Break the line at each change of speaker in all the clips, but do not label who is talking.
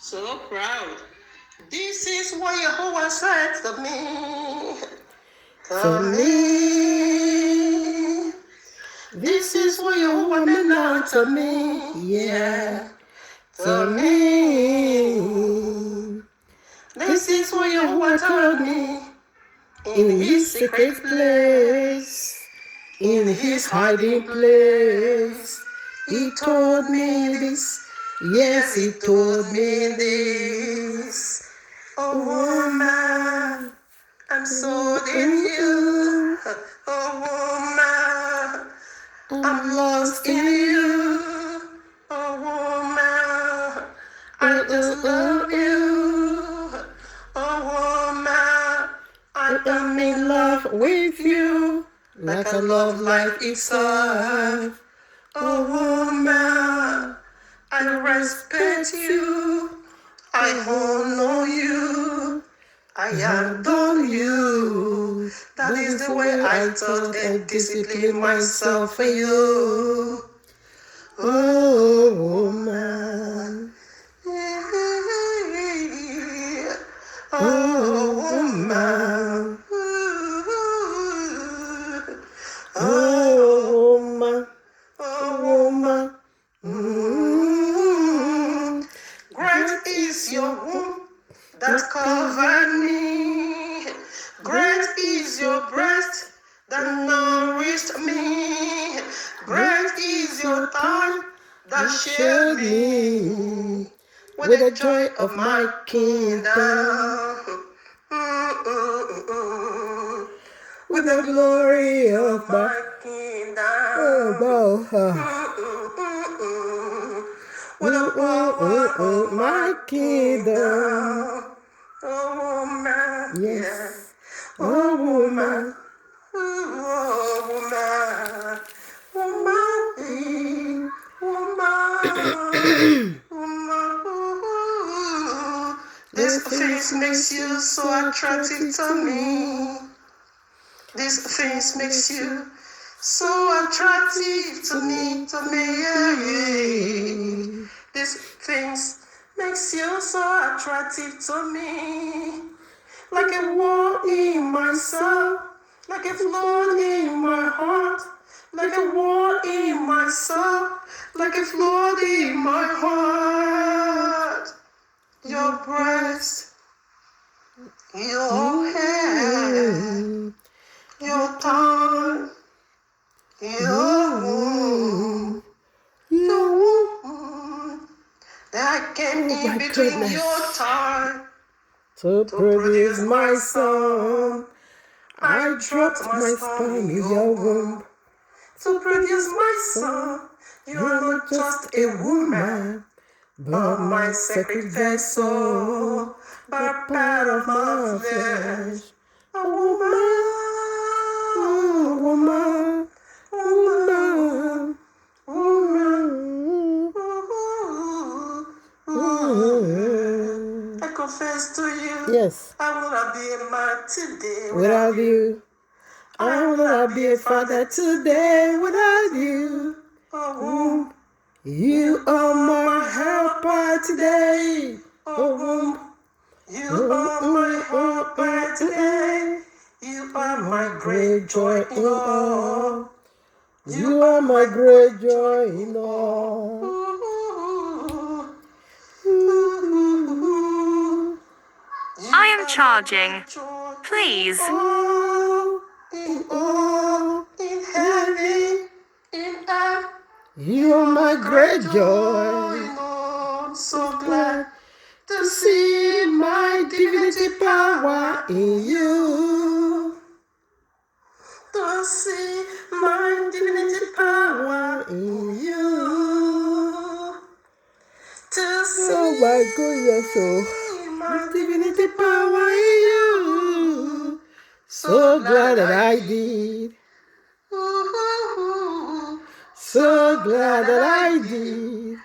So proud. This is what Yehovah said to me. To me. This is what Yehovah meant now to me. Yeah. To me. This is what Yehovah told me. In his secret place. In his hiding place. He told me this. Yes, he told me this. Oh woman, I'm sold in you. Oh woman, I'm lost in you. Oh woman, I just love you. Oh woman, I am in love with you. Like a love life itself. Oh woman, I respect you. I honor you. I adore you. That is the way I taught and discipline myself for you. Oh, woman. Oh, woman. Oh, woman. Oh, woman. Great is your womb that covered me. Great is your breast that nourished me. Great is your thigh that shared me with the joy of my kingdom. With the glory of my kingdom. With my kingdom. Oh woman, yes. Oh woman, oh woman, woman. This face makes you so attractive to me. This face makes you so attractive to me, yeah. This things makes you so attractive to me. Like a war in my soul, like a flood in my heart, like a war in my soul, like a flood in my heart. Your breast, your hair, your tongue, your womb, that came in between your tongue to produce my son. I dropped my sperm in your womb to produce my son. You are not just a woman, but my sacred vessel, but part of my flesh. A woman, woman, woman, woman. I confess to you, yes, I will not be a man today without you. I will not be a father today without you. Oh, you are my helper today. Oh, you are my helper today. You are my great joy in all. You are my great joy in all.
I am charging. Please.
In heaven, in earth. You are my great joy. I'm so glad to see my divinity power in you. To see my divinity power in you. To see my divinity power in you. So glad that I did. So glad that I did.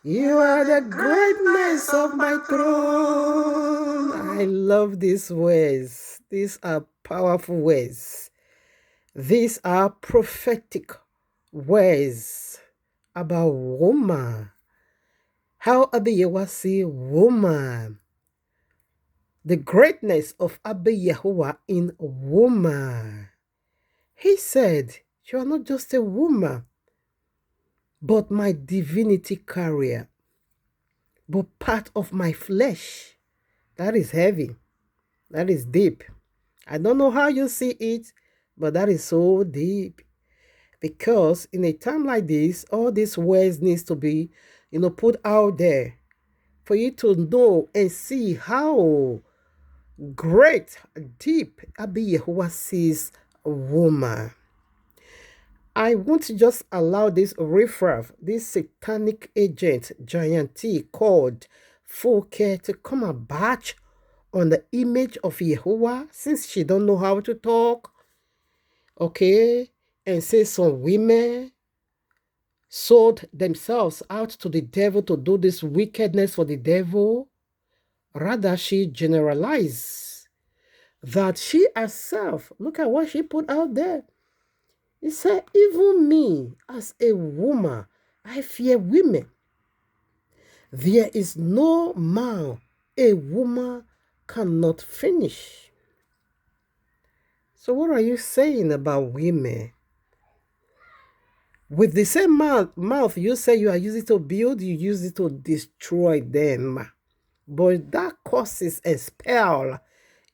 You are the greatness of my throne. I love these words. These are powerful words. These are prophetic words about woman. How Abba Yahuwah see woman. The greatness of Abba Yahuwah in woman. He said, you are not just a woman, but my divinity carrier, but part of my flesh. That is heavy. That is deep. I don't know how you see it, but that is so deep. Because in a time like this, all these words needs to be, put out there for you to know and see how great, deep Abba Yahuwah sees a woman. I want to just allow this riffraff, this satanic agent, giant T called Fuke, to come and batch on the image of Yahuwah, since she don't know how to talk, okay, and say some women sold themselves out to the devil to do this wickedness for the devil. Rather, she generalized that she herself, look at what she put out there. He said, even me, as a woman, I fear women. There is no mouth a woman cannot finish. So what are you saying about women? With the same mouth you say you are using to build, you use it to destroy them. But that curses and spell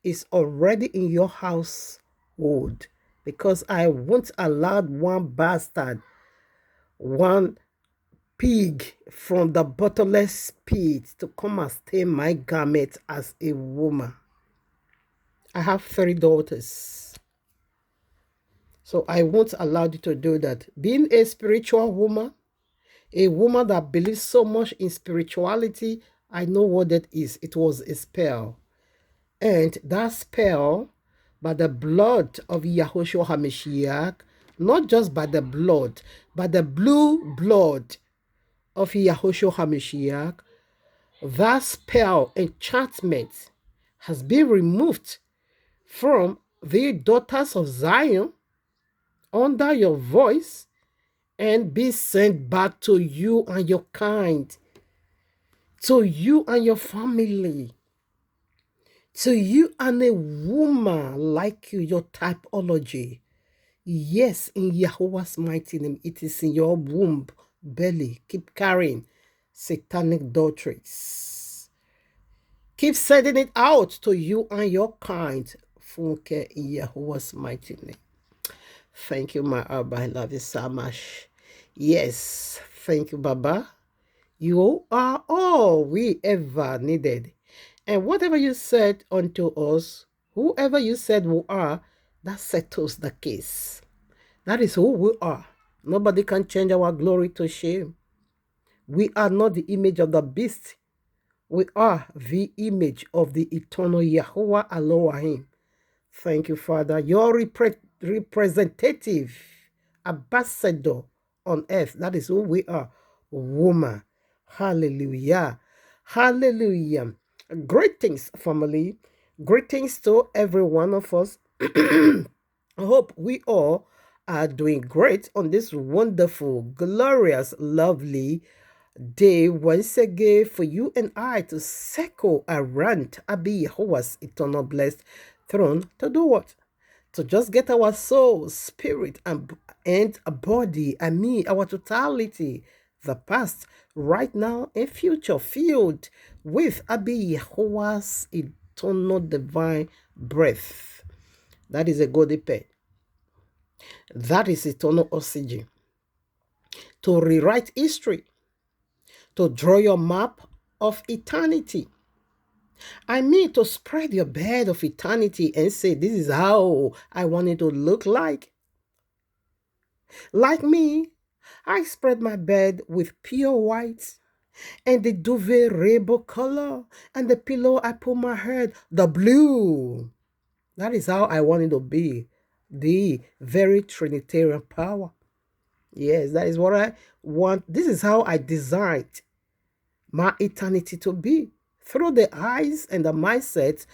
is already in your household. Because I won't allow one bastard, one pig from the bottomless pit to come and stain my garment as a woman. I have 3 daughters. So I won't allow you to do that. Being a spiritual woman, a woman that believes so much in spirituality, I know what that is. It was a spell. And that spell, by the blood of Yahushua HaMashiach, not just by the blood, but the blue blood of Yahushua HaMashiach, that spell, enchantment, has been removed from the daughters of Zion under your voice and be sent back to you and your kind, to you and your family, to you and a woman like you, your typology. Yes, in Yahuwah's mighty name, it is in your womb, belly. Keep carrying satanic doctrines. Keep sending it out to you and your kind. Funke in Yahuwah's mighty name. Thank you, my Abba. I love you so much. Yes, thank you, Baba. You are all we ever needed. And whatever you said unto us, whoever you said we are, that settles the case. That is who we are. Nobody can change our glory to shame. We are not the image of the beast. We are the image of the eternal Yahuwah Elohim. Thank you, Father. Your representative, ambassador on earth. That is who we are. Woman. Hallelujah. Hallelujah. Greetings, family. Greetings to every one of us. I hope we all are doing great on this wonderful, glorious, lovely day once again for you and I to circle around Abba Yahuwah's eternal blessed throne to do what? To just get our soul, spirit, and body, our totality, the past, right now, and future, filled with Abba Yahuwah's eternal divine breath. That is a good pay. That is eternal oxygen. To rewrite history, to draw your map of eternity. To spread your bed of eternity and say, this is how I want it to look like. Like me, I spread my bed with pure white and the duvet rainbow color, and the pillow I put my head, the blue. That is how I want it to be. The very Trinitarian power. Yes, that is what I want. This is how I designed my eternity to be. Through the eyes and the mindset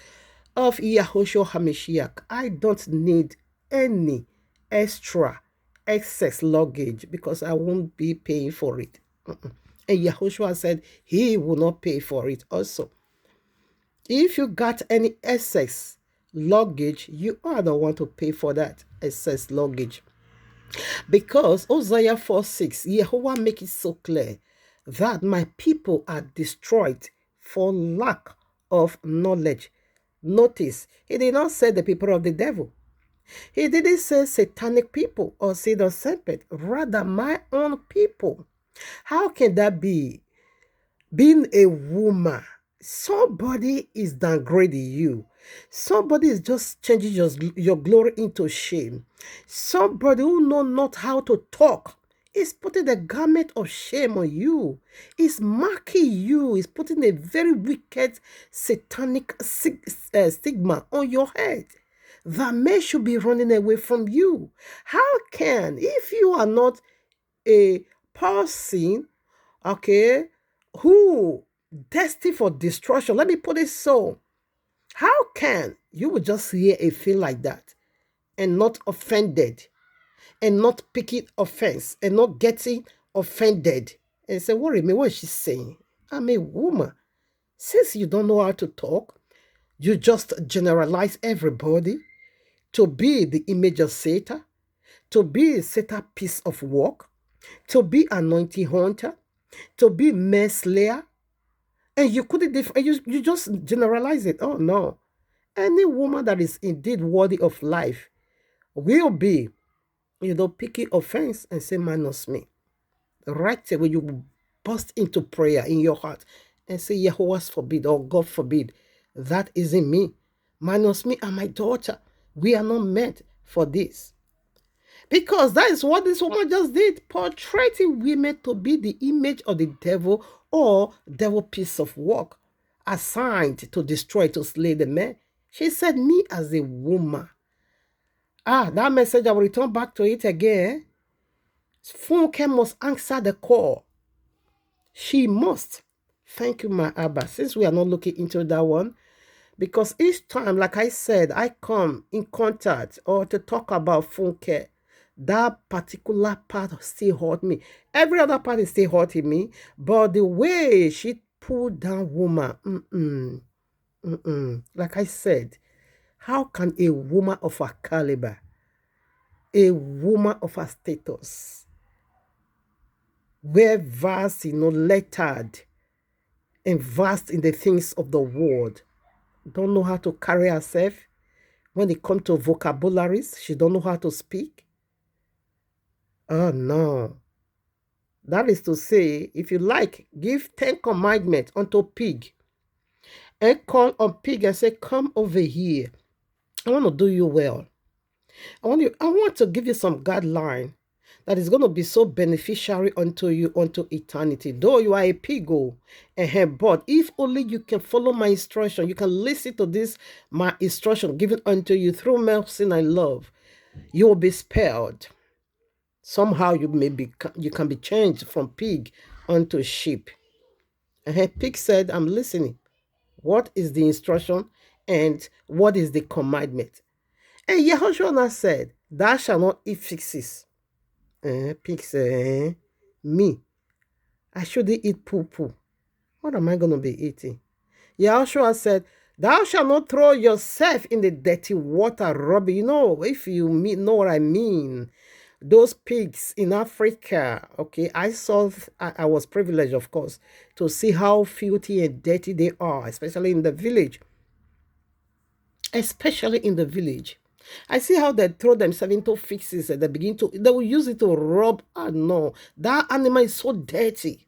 of Yahushua HaMashiach. I don't need any extra excess luggage because I won't be paying for it. And Yahushua said he will not pay for it also. If you got any excess luggage, you are the one to pay for that excess luggage. Because Hosea 4:6, Yehovah make it so clear that my people are destroyed for lack of knowledge. Notice, he did not say the people of the devil. He didn't say satanic people or seed of serpent. Rather, my own people. How can that be? Being a woman, somebody is downgrading you. Somebody is just changing your glory into shame. Somebody who know not how to talk is putting a garment of shame on you. Is marking you. Is putting a very wicked satanic stigma on your head. That man should be running away from you. How can, if you are not a person, okay, who destined for destruction, let me put it so, how can you would just hear a feel like that and not offended and not picking offense and not getting offended and say, worry me, what is she saying? I'm a woman. Since you don't know how to talk, you just generalize everybody to be the image of Satan, to be Satan piece of work, to be anointing hunter, to be mess slayer, and you couldn't you just generalize it. Oh no. Any woman that is indeed worthy of life will be, picking offense and say, minus me. Right away, you will burst into prayer in your heart and say, Yehovah's forbid, or God forbid, that isn't me. Minus me and my daughter. We are not meant for this. Because that is what this woman just did, portraying women to be the image of the devil or devil piece of work assigned to destroy, to slay the man. She said, me as a woman. That message, I will return back to it again. Funke must answer the call. She must. Thank you, my Abba. Since we are not looking into that one, because each time, like I said, I come in contact or to talk about Funke, that particular part still hurt me. Every other part is still hurting me, but the way she pulled down woman, like I said, how can a woman of her caliber, a woman of her status, well versed, lettered, and versed in the things of the world, don't know how to carry herself? When it comes to vocabularies, she don't know how to speak. Oh no. That is to say, if you like, give 10 commandments unto pig. And call on pig and say, come over here. I want to do you well. I want to give you some guideline that is going to be so beneficiary unto you unto eternity. Though you are a pig, but if only you can follow my instruction, you can listen to this, my instruction given unto you through mercy and love, you will be spared. Somehow you can be changed from pig unto sheep. And pig said, I'm listening. What is the instruction and what is the commandment? And Yahushua said, thou shalt not eat fixes. Pig said, me, I shouldn't eat poo-poo. What am I going to be eating? Yahushua said, thou shalt not throw yourself in the dirty water, Robbie. If you know what I mean. Those pigs in Africa, okay, I was privileged, of course, to see how filthy and dirty they are, especially in the village. Especially in the village. I see how they throw themselves into fixes and they will use it to rub. No, that animal is so dirty.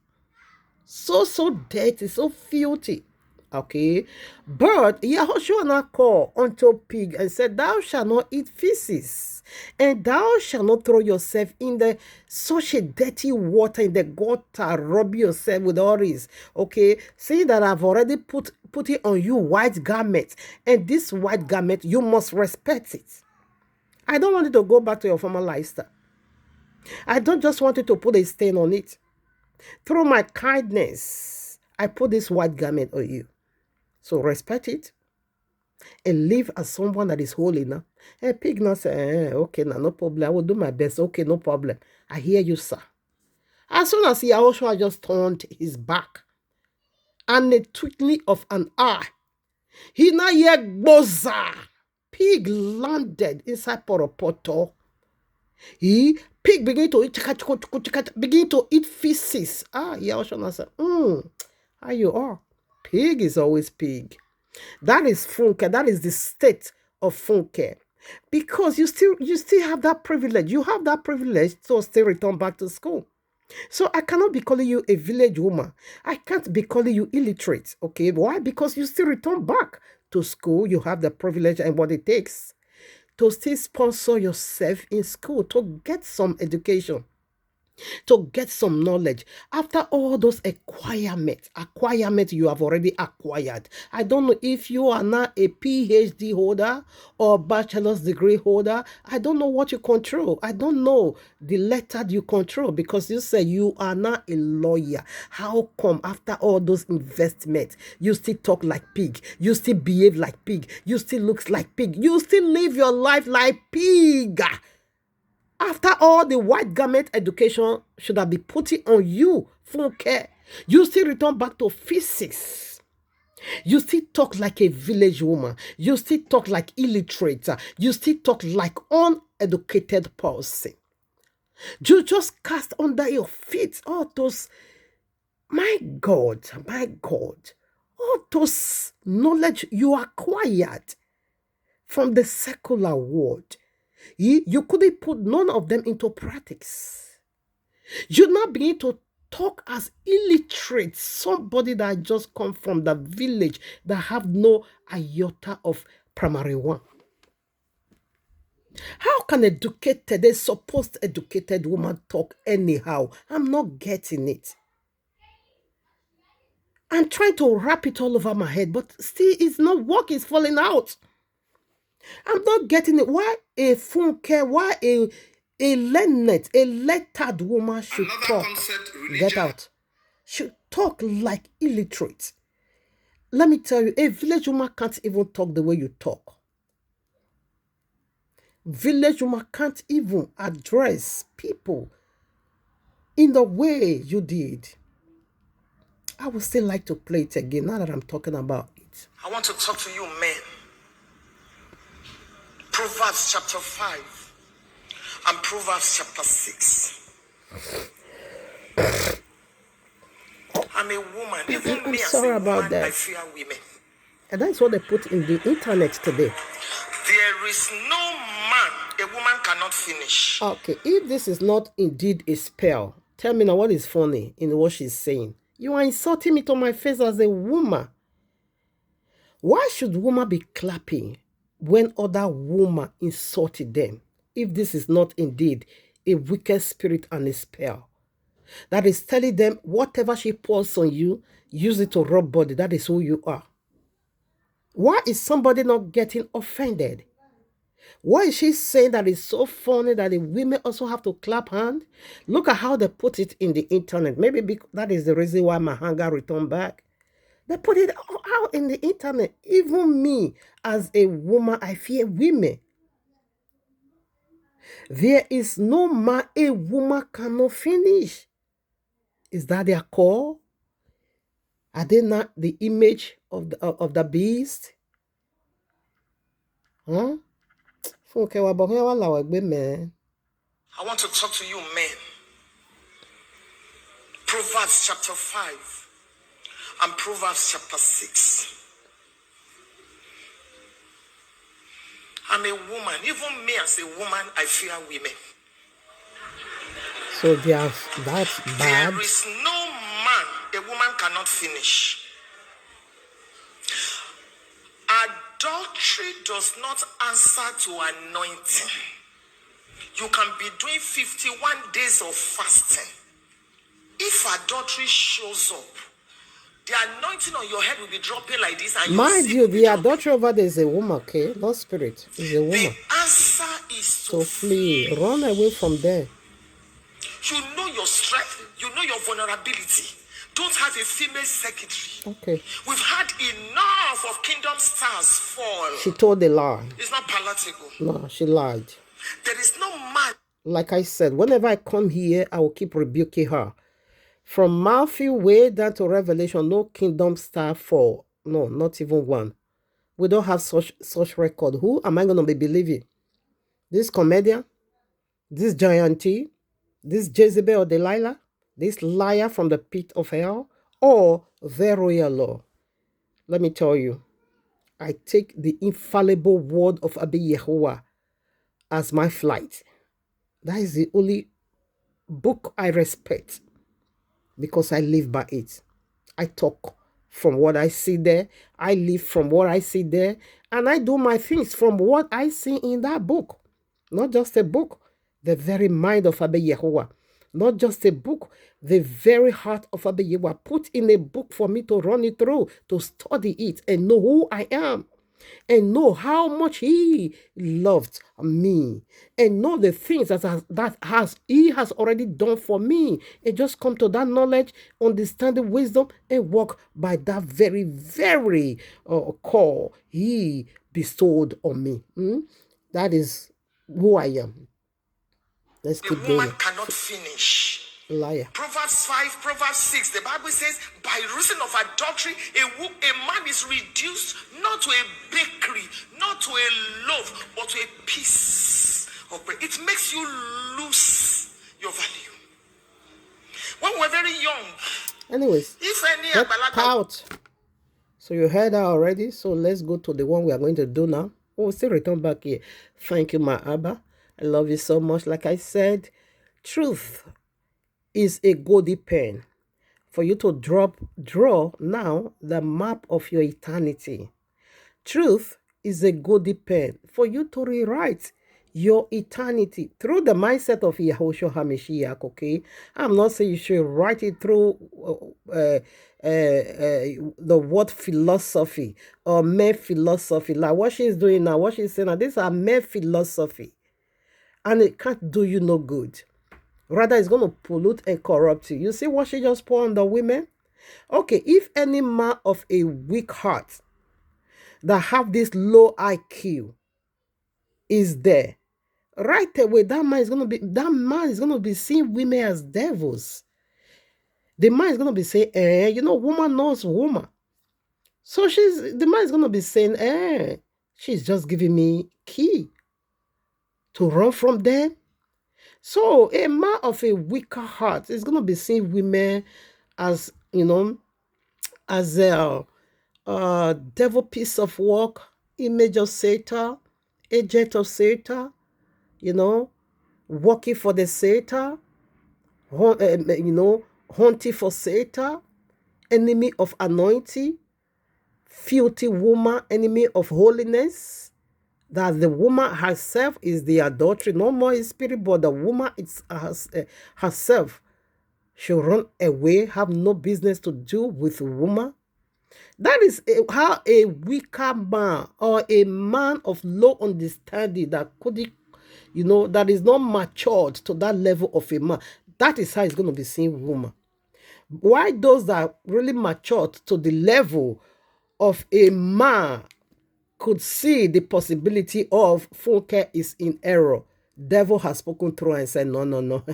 So dirty, so filthy. Okay, but Yahushua now called unto pig and said, thou shalt not eat feces, and thou shalt not throw yourself in such a dirty water in the gutter, rub yourself with all this. Okay, see that I've already put it on you white garment, and this white garment, you must respect it. I don't want you to go back to your former lifestyle. I don't just want you to put a stain on it. Through my kindness, I put this white garment on you. So respect it. and live as someone that is holy now. A pig now say, okay, now no problem. I will do my best. Okay, no problem. I hear you, sir. As soon as Yahushua just turned his back, and a twinkling of an eye, he now hear Gboza. Pig landed inside Poropoto. Pig begin to eat feces. Yahushua said, how you are? Pig is always pig. That is funke. That is the state of funke. Because you still have that privilege. You have that privilege to still return back to school. So I cannot be calling you a village woman. I can't be calling you illiterate. Okay, why? Because you still return back to school. You have the privilege and what it takes to still sponsor yourself in school, to get some education, to get some knowledge. After all those acquirement you have already acquired. I don't know if you are now a PhD holder or bachelor's degree holder. I don't know what you control. I don't know the letter you control, because you say you are now a lawyer. How come after all those investments, you still talk like pig? You still behave like pig? You still look like pig? You still live your life like pig? After all the white garment education should have been put on you, Funke, you still return back to physics. You still talk like a village woman. You still talk like illiterate. You still talk like uneducated person. You just cast under your feet all those, my God, all those knowledge you acquired from the secular world. You couldn't put none of them into practice. You now begin to talk as illiterate, somebody that just come from the village that have no iota of primary one. How can a supposed educated woman talk anyhow? I'm not getting it. I'm trying to wrap it all over my head, but still it's not working, it's falling out. I'm not getting it. Why a funke, why a learned, a lettered woman should talk, get out, should talk like illiterate. Let me tell you, a village woman can't even talk the way you talk. Village woman can't even address people in the way you did. I would still like to play it again now that I'm talking about it.
I want to talk to you men. Proverbs chapter 5 and Proverbs chapter 6. I'm a woman. Even
I'm
me
sorry
as a
about
woman,
that.
I fear women.
And that's what they put in the internet today.
There is no man a woman cannot finish.
Okay, if this is not indeed a spell, tell me now what is funny in what she's saying. You are insulting me to my face as a woman. Why should woman be clapping when other woman insulted them, if this is not indeed a wicked spirit and a spell that is telling them whatever she pours on you, use it to rub body? That is who you are. Why is somebody not getting offended? Why is she saying that it's so funny that the women also have to clap hand? Look at how they put it in the internet. Maybe that is the reason why my hunger returned back. They put it out in the internet. Even me, as a woman, I fear women. There is no man a woman cannot finish. Is that their call? Are they not the image of the beast? Huh?
I want to talk to you men. Proverbs chapter 5 and Proverbs chapter 6. I'm a woman. Even me as a woman, I fear women.
So that's bad.
There is no man a woman cannot finish. Adultery does not answer to anointing. You can be doing 51 days of fasting. If adultery shows up, the anointing on your head will be dropping like this. And
mind you, the adultery over there is a woman, okay? Not spirit. It's a woman.
The answer is
to flee. Run away from there.
You know your strength. You know your vulnerability. don't have a female secretary.
Okay.
We've had enough of Kingdom Stars fall.
She told a lie.
It's not palatable.
No, she lied.
There is no man.
Like I said, whenever I come here, I will keep rebuking her. From Matthew way down to Revelation, no Kingdom Star fall. No, not even one. We don't have such record. Who am I going to be believing? This comedian? This giantee? This Jezebel or Delilah? This liar from the pit of hell? Or the royal law? Let me tell you, I take the infallible word of Abba Yehovah as my flight. That is the only book I respect because I live by it. I talk from what I see there. I live from what I see there. And I do my things from what I see in that book. Not just a book, the very mind of Abba Yehovah. Not just a book, the very heart of Abba Yehovah. Put in a book for me to run it through, to study it and know who I am. And know how much he loved me, and know the things he has already done for me, and just come to that knowledge, understanding, wisdom, and walk by that very, very call he bestowed on me. That is who I am. Let's keep going.
A woman cannot finish.
Liar.
Proverbs 5, Proverbs 6, the Bible says, by reason of adultery, a man is reduced not to a bakery, not to a loaf, but to a piece of bread. It makes you lose your value. When we were very young,
anyways,
if any
get out. So you heard that already. So let's go to the one we are going to do now. Oh, still return back here. Thank you, my Abba. I love you so much. Like I said, truth is a golden pen for you to draw now the map of your eternity. Truth is a golden pen for you to rewrite your eternity through the mindset of Yahushua HaMashiach, okay? I'm not saying you should write it through the word philosophy or mere philosophy. Like what she's doing now, what she's saying now, these are mere philosophy. And it can't do you no good. Rather, it's going to pollute and corrupt you. You see what she just poured on the women? Okay, if any man of a weak heart that have this low IQ is there, right away, that man is going to be seeing women as devils. The man is going to be saying, woman knows woman. So the man is going to be saying, she's just giving me key to run from them. So a man of a weaker heart is going to be seeing women as, as a devil piece of work, image of Satan, agent of Satan, working for the Satan, hunting for Satan, enemy of anointing, filthy woman, enemy of holiness. That the woman herself is the adultery, no more in spirit, but the woman herself should run away, have no business to do with a woman. That is how a weaker man or a man of low understanding that couldn't, that is not matured to that level of a man, that is how he's going to be seeing woman. Why those that are really matured to the level of a man could see the possibility of Funke is in error. Devil has spoken through and said, no.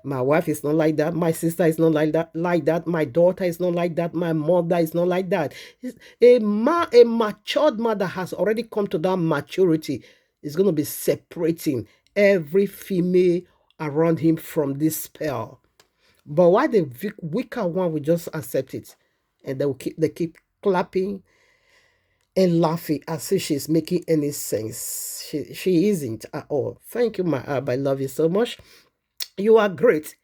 My wife is not like that. My sister is not like that. My daughter is not like that. My mother is not like that. A matured mother has already come to that maturity. Is going to be separating every female around him from this spell. But why the weaker one will just accept it? And they keep clapping and laughing as if she's making any sense. She isn't at all. Thank you, my Abba. I love you so much. You are great.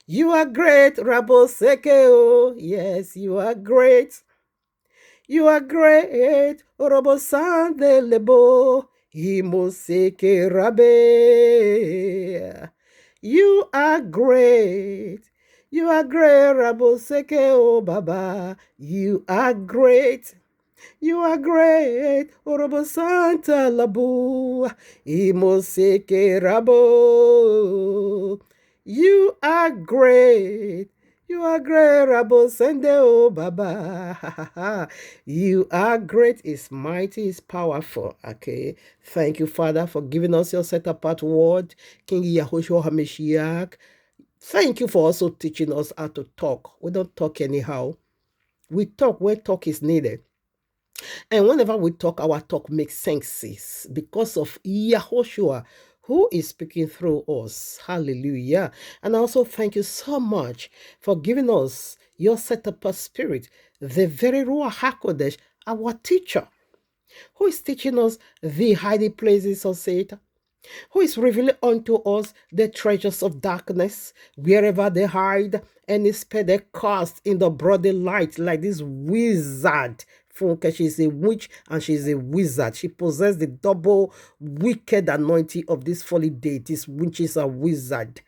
You are great, Rabo Sekeo. Yes, you are great. You are great, Rabo Sande Lebo. Himoseke Rabe. You are great. You are great, Rabo Sekeo Baba. You are great. You are great, Orobo Santa Labu, Imoseke Rabo. You are great. You are great, Rabo Sende, oh Baba. You are great, is mighty, is powerful. Okay. Thank you, Father, for giving us your set apart word. King Yahushua HaMashiach. Thank you for also teaching us how to talk. We don't talk anyhow. We talk where talk is needed. And whenever we talk, our talk makes sense because of Yahushua, who is speaking through us. Hallelujah. And I also thank you so much for giving us your set apart spirit, the very Ruach HaKodesh, our teacher, who is teaching us the hiding places of Satan, who is revealing unto us the treasures of darkness, wherever they hide, and instead they cast in the broad light like this wizard. She's a witch and she's a wizard. She possesses the double wicked anointing of this folly deities, which is a wizard.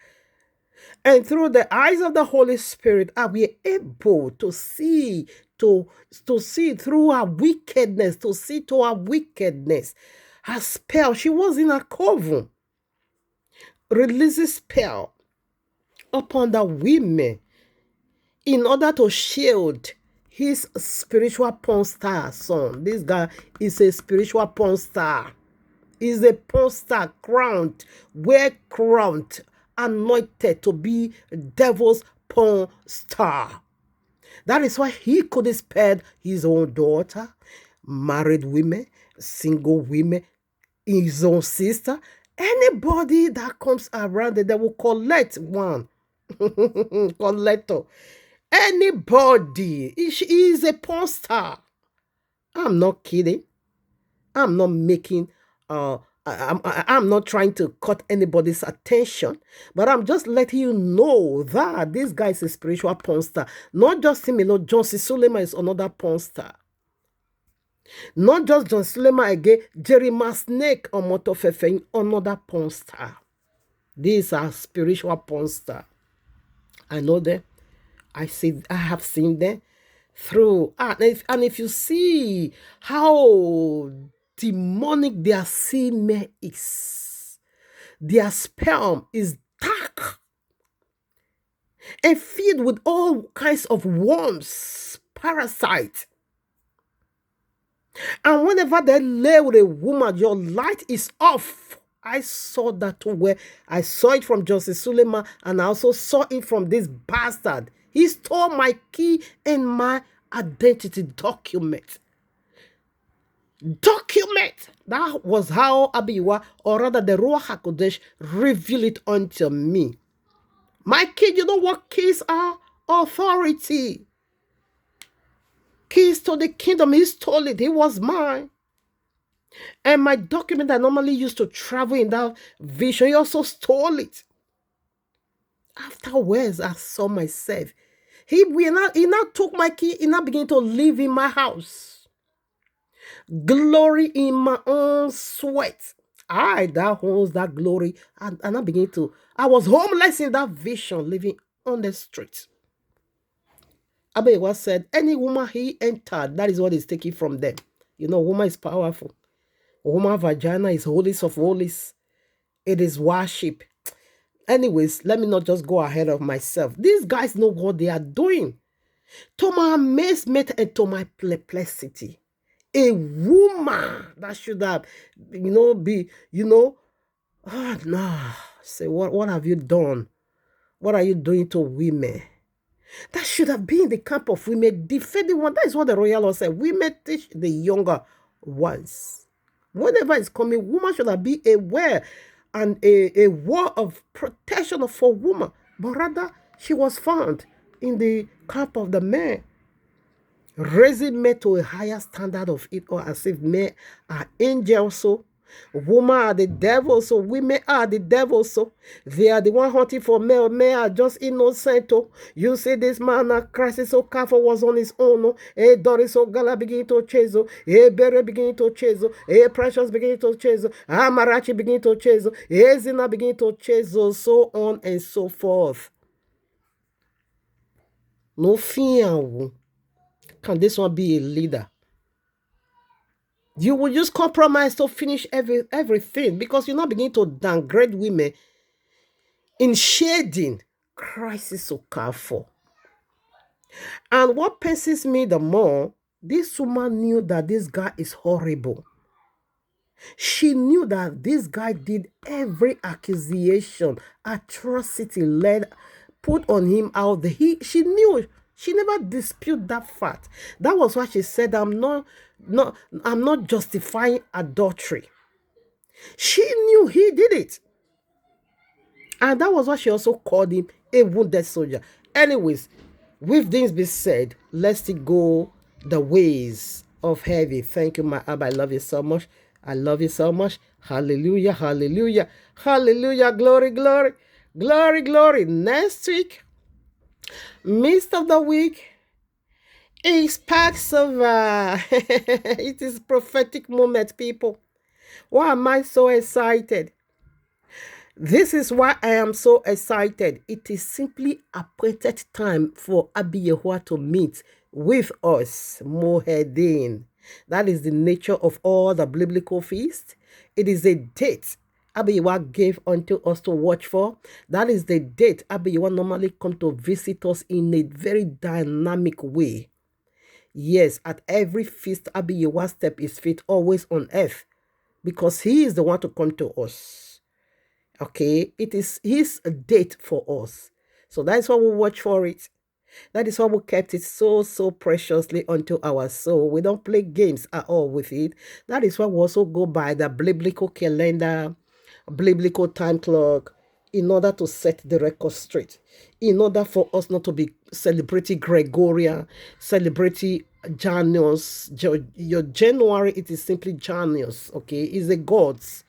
And through the eyes of the Holy Spirit are we able to see, to see through our wickedness, to see to our wickedness. Her spell, she was in a coven, releases spell upon the women in order to shield his spiritual porn star son. This guy is a spiritual porn star. He's a porn star crowned, crowned, anointed to be devil's porn star. That is why he could spare his own daughter, married women, single women, his own sister, anybody that comes around it, they will collect one. Collector. Anybody. He is a porn star. I'm not kidding. I'm not making I'm not trying to cut anybody's attention, but I'm just letting you know that this guy is a spiritual porn star. Not just him alone. John C. Suleiman is another porn star. Not just John Suleiman again, Jeremiah Snake or Motofefe, another porn star. These are spiritual porn star. I know them. I have seen them through. And if you see how demonic their semen is, their sperm is dark and filled with all kinds of worms, parasites. And whenever they lay with a woman, your light is off. I saw that too, where I saw it from Joseph Suleiman, and I also saw it from this bastard. He stole my key and my identity document. That was how Abiwa, or rather the Ruach HaKodesh, revealed it unto me. My kid, you know what keys are? Authority. Keys to the kingdom. He stole it. It was mine. And my document I normally used to travel in that vision, he also stole it. Afterwards, I saw myself. He now took my key. He now began to live in my house. Glory in my own sweat. That holds that glory. And I began to. I was homeless in that vision, living on the street. Abewa said, any woman he entered, that is what is taken from them. You know, woman is powerful. Woman vagina is holiest of holies. It is worship. Anyways, let me not just go ahead of myself. These guys know what they are doing. To my amazement and to my perplexity, a woman that should have, oh no, say, what have you done? What are you doing to women? That should have been the camp of women, defending one. That is what the royal law said. Women teach the younger ones. Whenever it's coming, woman should have been aware and a wall of protection for woman. But rather, she was found in the camp of the men, raising men to a higher standard of it, or as if men are angels. So women are the devil, so women are the devil. So they are the one hunting for men. Men are just innocent. Oh, you see this man, Christ so careful was on his own. Oh, Doris so Gala begin to chase. Oh, Bere begin to chase. Oh, Precious begin to chase. Oh, Amarachi begin to chase. Oh, Zina begin to chase. Oh, so on and so forth. No fear. Can this one be a leader? You will just compromise to finish everything, because you're not beginning to downgrade women in shading. Christ is so careful. And what pisses me the more, this woman knew that this guy is horrible. She knew that this guy did every accusation, atrocity put on him out there. She knew. She never disputed that fact. That was why she said, I'm not justifying adultery. She knew he did it. And that was why she also called him a wounded soldier. Anyways, with things being said, let's still go the ways of heavy. Thank you, my Abba. I love you so much. I love you so much. Hallelujah, hallelujah, hallelujah. Glory, glory, glory, glory. Next week, midst of the week, is Passover. It is prophetic moment, people. Why am I so excited? This is why I am so excited. It is simply appointed time for Abi Yehoah to meet with us, Moedim. That is the nature of all the biblical feasts. It is a date Abi Yehoah gave unto us to watch for. That is the date Abi Yehoah normally come to visit us in a very dynamic way. Yes, at every feast, Abi Yehoah's step is fit always on earth because he is the one to come to us. Okay, it is his date for us. So that's why we watch for it. That is why we kept it so preciously unto our soul. We don't play games at all with it. That is why we also go by the biblical calendar, biblical time clock, in order to set the record straight. In order for us not to be celebrating Gregorian, celebrating Janus. Your January, it is simply Janus, okay? It's the gods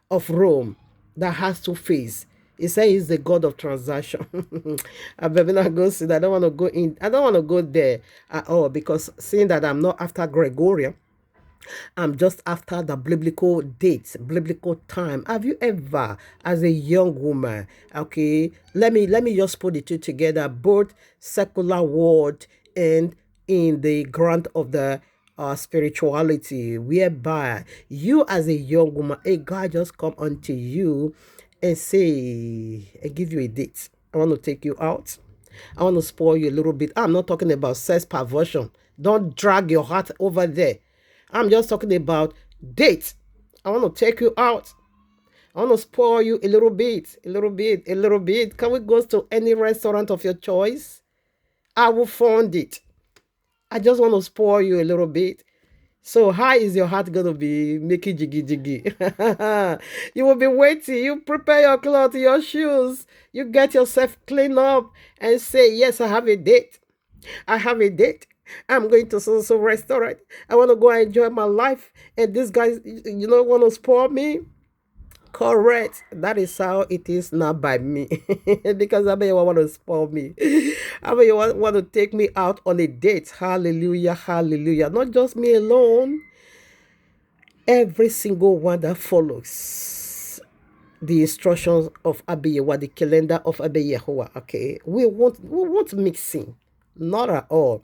of Rome that has to face. He said he's the God of transaction. I better not go see that. I don't want to go in. I don't want to go there at all because seeing that I'm not after Gregorian, I'm just after the biblical dates, biblical time. Have you ever, as a young woman, okay, let me just put the two together, both secular world and in the grant of the spirituality, whereby you as a young woman, a guy just come unto you and say, I give you a date. I want to take you out. I want to spoil you a little bit. I'm not talking about sex perversion. Don't drag your heart over there. I'm just talking about date. I want to take you out. I want to spoil you a little bit, a little bit, a little bit. Can we go to any restaurant of your choice? I will fund it. I just want to spoil you a little bit. So how is your heart going to be making jiggy jiggy? You will be waiting. You prepare your clothes, your shoes. You get yourself clean up and say, yes, I have a date. I have a date. I'm going to so restaurant. I want to go and enjoy my life. And this guy, want to spoil me. Correct. That is how it is not by me. Because I may want to spoil me. I may want to take me out on a date. Hallelujah, hallelujah. Not just me alone. Every single one that follows the instructions of Abi Yehoah, the calendar of Abi Yehoah. Okay. We won't mixing. Not at all.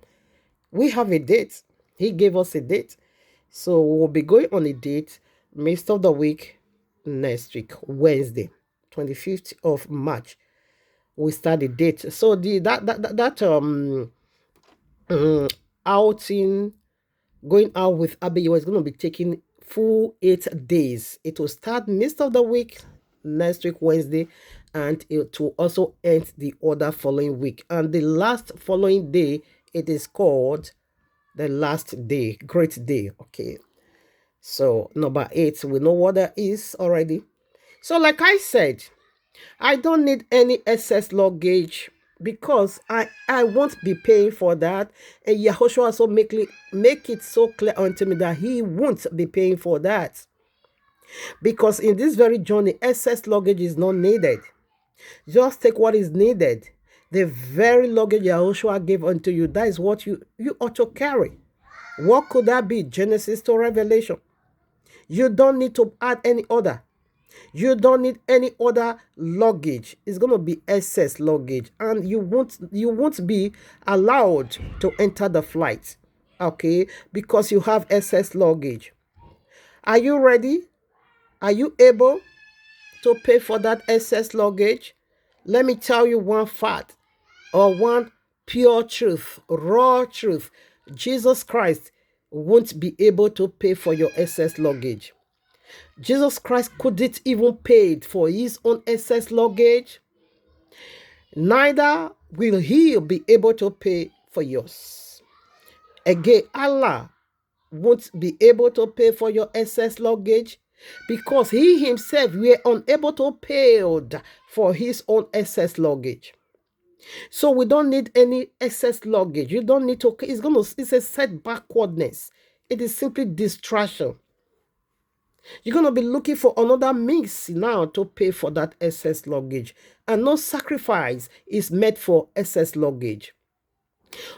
We have a date. He gave us a date. So we'll be going on a date midst of the week next week, Wednesday, 25th of March. We start the date. So outing, going out with Abi Yehoah is going to be taking full 8 days. It will start midst of the week, next week, Wednesday, and it will also end the other following week. And the last following day, it is called the last day, great day. Okay. So number 8, we know what that is already. So like I said, I don't need any excess luggage because I won't be paying for that. And Yahushua also make it so clear unto me that he won't be paying for that. Because in this very journey, excess luggage is not needed. Just take what is needed. The very luggage Yahushua gave unto you, that is what you ought to carry. What could that be? Genesis to Revelation. You don't need to add any other. You don't need any other luggage. It's going to be excess luggage, and you won't be allowed to enter the flight, okay? Because you have excess luggage. Are you ready? Are you able to pay for that excess luggage? Let me tell you one fact or one pure truth, raw truth. Jesus Christ won't be able to pay for your excess luggage. Jesus Christ couldn't even pay for his own excess luggage. Neither will he be able to pay for yours. Again, Allah won't be able to pay for your excess luggage because he himself were unable to pay for his own excess luggage. So we don't need any excess luggage. You don't need to, it's a set backwardness. It is simply distraction. You're going to be looking for another means now to pay for that excess luggage. And no sacrifice is made for excess luggage.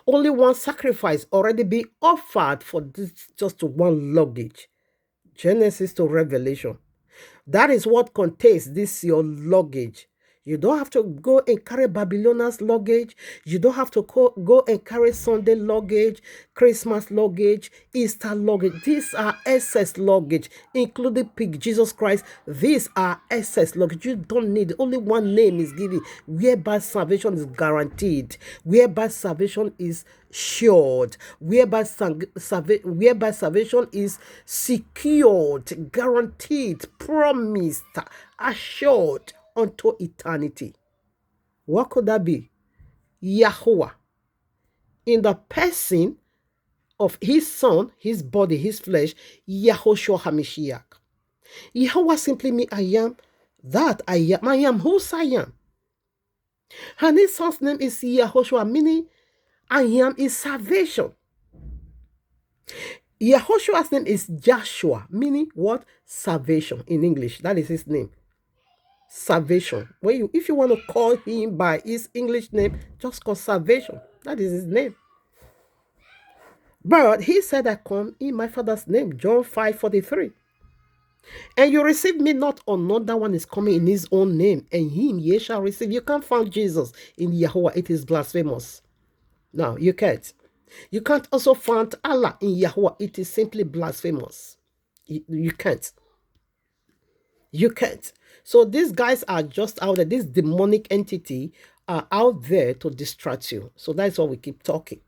Only one sacrifice already be offered for this just one luggage. Genesis to Revelation. That is what contains this your luggage. You don't have to go and carry Babylonians luggage. You don't have to go and carry Sunday luggage, Christmas luggage, Easter luggage. These are excess luggage, including Jesus Christ. These are excess luggage. You don't need. Only one name is given, whereby salvation is guaranteed, whereby salvation is assured, whereby salvation is secured, guaranteed, promised, assured unto eternity. What could that be? Yahuwah, in the person of his son, his body, his flesh, Yahushua HaMashiach. Yahuwah simply means I am that I am. I am whose I am. And his son's name is Yahushua, meaning I am is salvation. Yahushua's name is Joshua, meaning what? Salvation in English. That is his name. Salvation. If you want to call him by his English name, just call salvation. That is his name. But he said, I come in my Father's name, John 5:43. And you receive me not, another one is coming in his own name, and him ye shall receive. You can't find Jesus in Yahuwah. It is blasphemous. No, you can't. You can't also find Allah in Yahuwah. It is simply blasphemous. You can't. You can't. So these guys are just out there. This demonic entity are out there to distract you. So that's why we keep talking.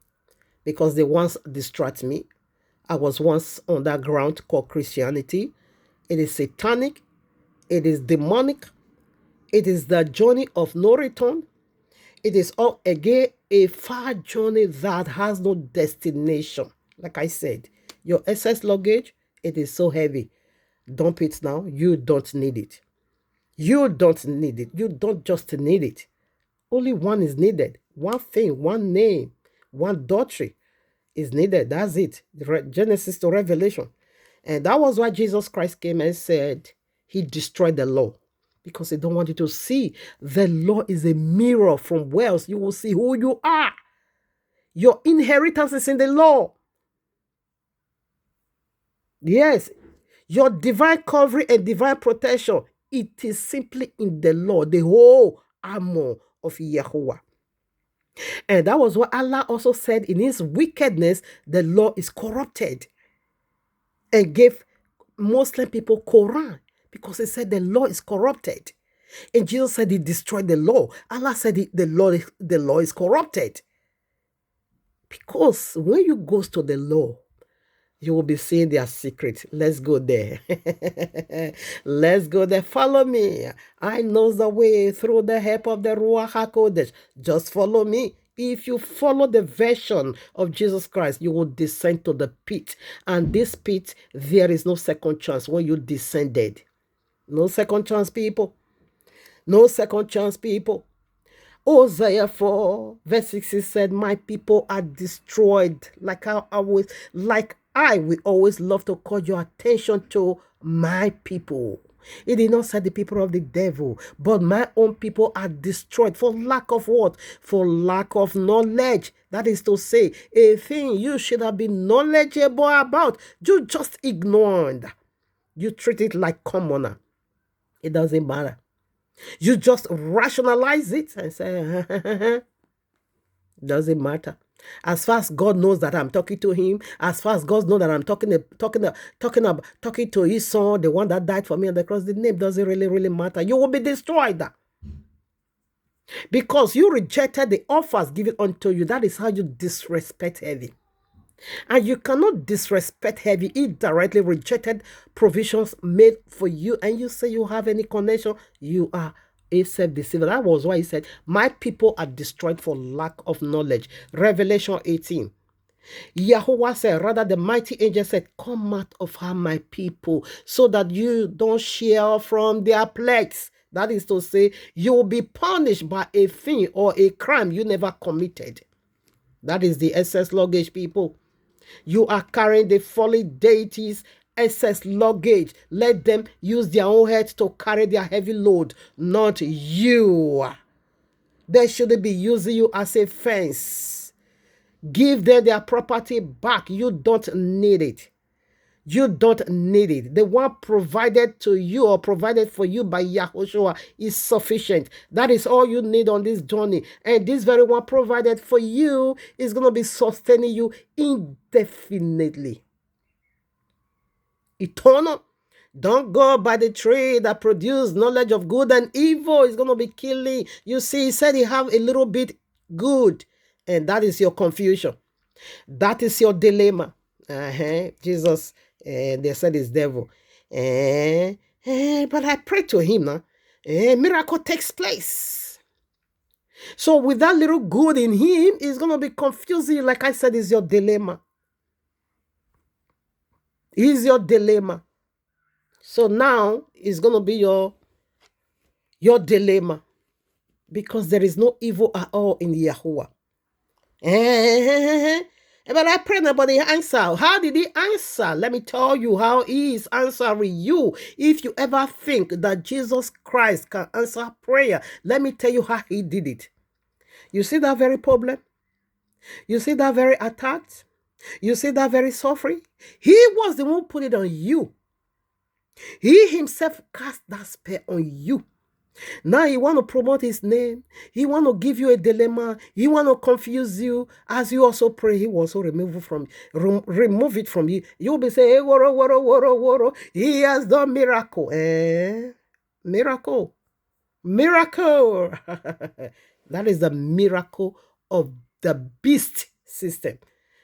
Because they once distract me. I was once on that ground called Christianity. It is satanic. It is demonic. It is the journey of no return. It is all again a far journey that has no destination. Like I said, your excess luggage, it is so heavy. Dump it now. You don't need it. You don't need it. You don't just need it. Only one is needed. One thing, one name, one doctrine is needed. That's it. Genesis to Revelation. And that was why Jesus Christ came and said he destroyed the law. Because he don't want you to see. The law is a mirror from whence you will see who you are. Your inheritance is in the law. Yes. Your divine covering and divine protection, it is simply in the law, the whole armor of Yahuwah. And that was what Allah also said in his wickedness, the law is corrupted. And gave Muslim people Quran because he said the law is corrupted. And Jesus said he destroyed the law. Allah said the law is corrupted. Because when you go to the law, you will be seeing their secret. Let's go there. Let's go there. Follow me. I know the way through the help of the Ruach HaKodesh. Just follow me. If you follow the version of Jesus Christ, you will descend to the pit. And this pit, there is no second chance when you descended. No second chance, people. No second chance, people. Hosea 4, verse 6 said, my people are destroyed. I will always love to call your attention to my people. It did not say the people of the devil, but my own people are destroyed for lack of what? For lack of knowledge. That is to say, a thing you should have been knowledgeable about, you just ignored. You treat it like commoner. It doesn't matter. You just rationalize it and say, doesn't matter. As far as God knows that I'm talking to him, as far as God knows that I'm talking to his son, the one that died for me on the cross, the name doesn't really matter. You will be destroyed. Because you rejected the offers given unto you. That is how you disrespect heaven. And you cannot disrespect heaven. He directly rejected provisions made for you. And you say you have any connection. You are a self-deceiver. That was why he said, my people are destroyed for lack of knowledge. Revelation 18. Yahweh said, rather the mighty angel said, come out of her, my people, so that you don't share from their plagues. That is to say, you will be punished by a thing or a crime you never committed. That is the excess luggage, people. You are carrying the fallen deities' excess luggage. Let them use their own heads to carry their heavy load, not you. They shouldn't be using you as a fence. Give them their property back. You don't need it. You don't need it. The one provided to you or provided for you by Yahushua is sufficient. That is all you need on this journey. And this very one provided for you is going to be sustaining you indefinitely. Eternal. Don't go by the tree that produces knowledge of good and evil. It's going to be killing. You see, he said he have a little bit good. And that is your confusion. That is your dilemma. Jesus, they said it's devil. But I pray to him now. Miracle takes place. So with that little good in him, it's going to be confusing. Like I said, is your dilemma. Is your dilemma. So now it's going to be your dilemma. Because there is no evil at all in Yahuwah. But I prayed about the answer. How did he answer? Let me tell you how he is answering you. If you ever think that Jesus Christ can answer prayer, let me tell you how he did it. You see that very problem? You see that very attack? You see that very suffering? He was the one who put it on you. He himself cast that spell on you. Now he want to promote his name. He want to give you a dilemma. He want to confuse you. As you also pray, he will also remove it from you. You'll be saying, hey, woro, woro, woro, woro. He has done miracle. Miracle. Miracle. That is the miracle of the beast system.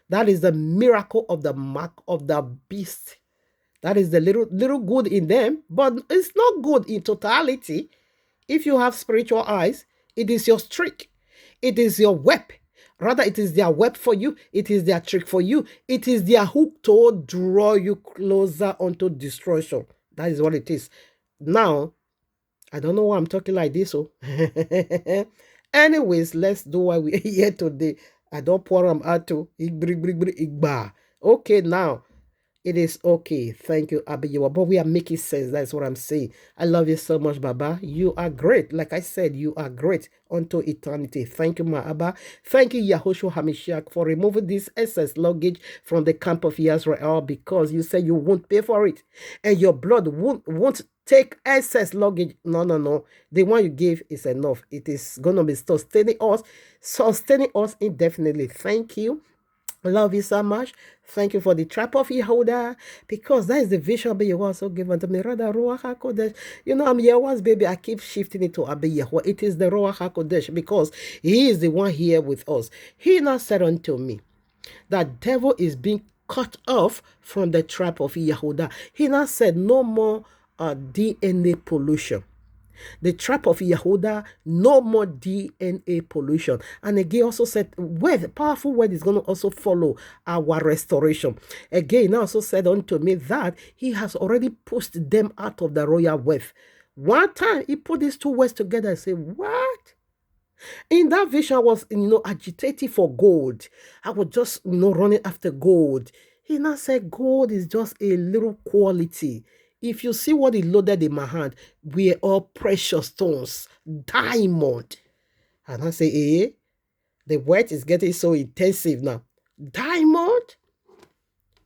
That is the miracle of the mark of the beast. That is the little good in them, but it's not good in totality. If you have spiritual eyes, it is your trick. It is your web. Rather, it is their web for you. It is their trick for you. It is their hook to draw you closer onto destruction. That is what it is. Now, I don't know why I'm talking like this. So, anyways, let's do what we're here today. I don't pour them out to. Okay, now. It is okay. Thank you, Abiyawa. But we are making sense. That's what I'm saying. I love you so much, Baba. You are great. Like I said, you are great unto eternity. Thank you, my Abba. Thank you, Yahushua HaMashiach, for removing this excess luggage from the camp of Israel, because you said you won't pay for it. And your blood won't take excess luggage. No. The one you gave is enough. It is going to be sustaining us indefinitely. Thank you. Love you so much. Thank you for the trap of Yehuda, because that is the vision you also given to me. Rather, Ruach HaKodesh. You know, I'm Yehuda's baby. I keep shifting it to Abi Yehuda. It is the Ruach HaKodesh, because he is the one here with us. He now said unto me that devil is being cut off from the trap of Yehuda. He now said no more DNA pollution. The trap of Yehuda, no more DNA pollution. And again, also said, powerful word is going to also follow our restoration. Again, also said unto me that he has already pushed them out of the royal wealth. One time, he put these two words together and said, what? In that vision, I was, agitating for gold. I was just, running after gold. He now said, gold is just a little quality. If you see what he loaded in my hand, we are all precious stones, diamond. And I say, the word is getting so intensive now. Diamond?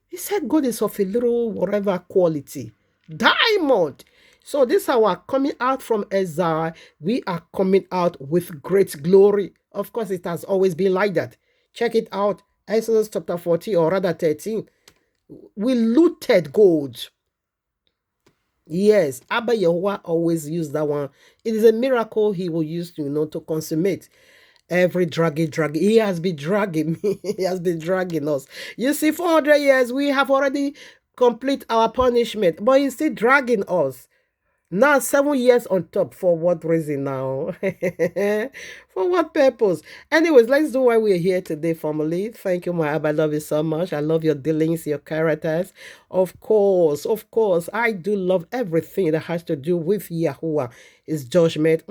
He said gold is of a little whatever quality. Diamond. So this is our coming out from exile. We are coming out with great glory. Of course, it has always been like that. Check it out. Exodus chapter 14, or rather 13. We looted gold. Yes, Abba Yehovah always used that one. It is a miracle he will use, to consummate every dragging. He has been dragging me. He has been dragging us. You see, 400 years, we have already complete our punishment, but he's still dragging us. Now, 7 years on top. For what reason now? For what purpose? Anyways, let's do why we're here today, family. Thank you, my Abba. I love you so much. I love your dealings, your characters. Of course, I do love everything that has to do with Yahuwah. His judgment.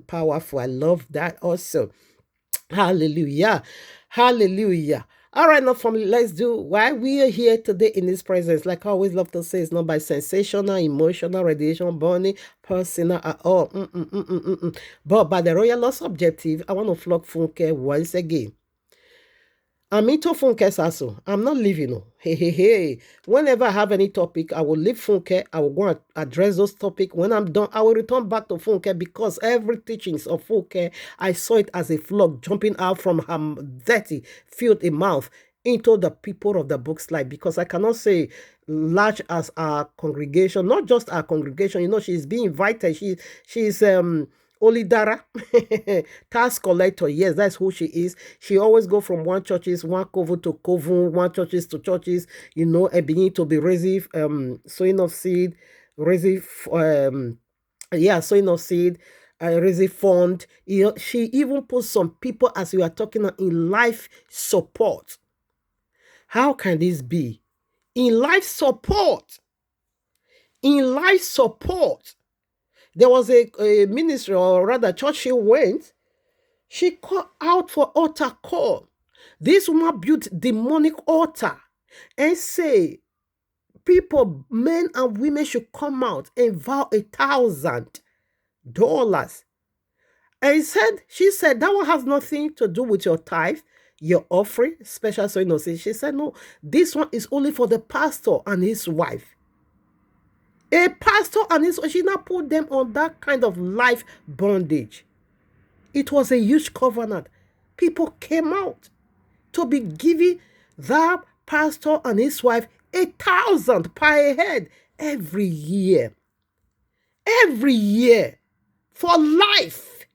Powerful. I love that also. Hallelujah. Hallelujah. All right, now, family, let's do why we are here today in His presence. Like I always love to say, it's not by sensational, emotional, radiation, burning, personal at all. But by the royal law subjective, I want to flog Funke once again. I'm into Funke also. I'm not leaving. Hey. Whenever I have any topic, I will leave Funke. I will go and address those topics. When I'm done, I will return back to Funke because every teachings of Funke, I saw it as a flock jumping out from her dirty, filthy mouth into the people of the book's life, because I cannot say large as our congregation, not just our congregation. She's being invited. She's Olidara, tax collector. Yes, that's who she is. She always go from one churches, one coven to coven, one churches to churches, and begin to be raising sowing of seed, raising sowing of seed, raising fund. She even put some people, as we are talking, in life support. How can this be? In life support. In life support. There was a ministry, or rather church she went. She called out for altar call. This woman built demonic altar and say, people, men and women, should come out and vow $1,000. And she said, that one has nothing to do with your tithe, your offering, special sowing. She said, no, this one is only for the pastor and his wife. A pastor and his wife, she now put them on that kind of life bondage. It was a huge covenant. People came out to be giving that pastor and his wife $1,000 per head every year. Every year. For life.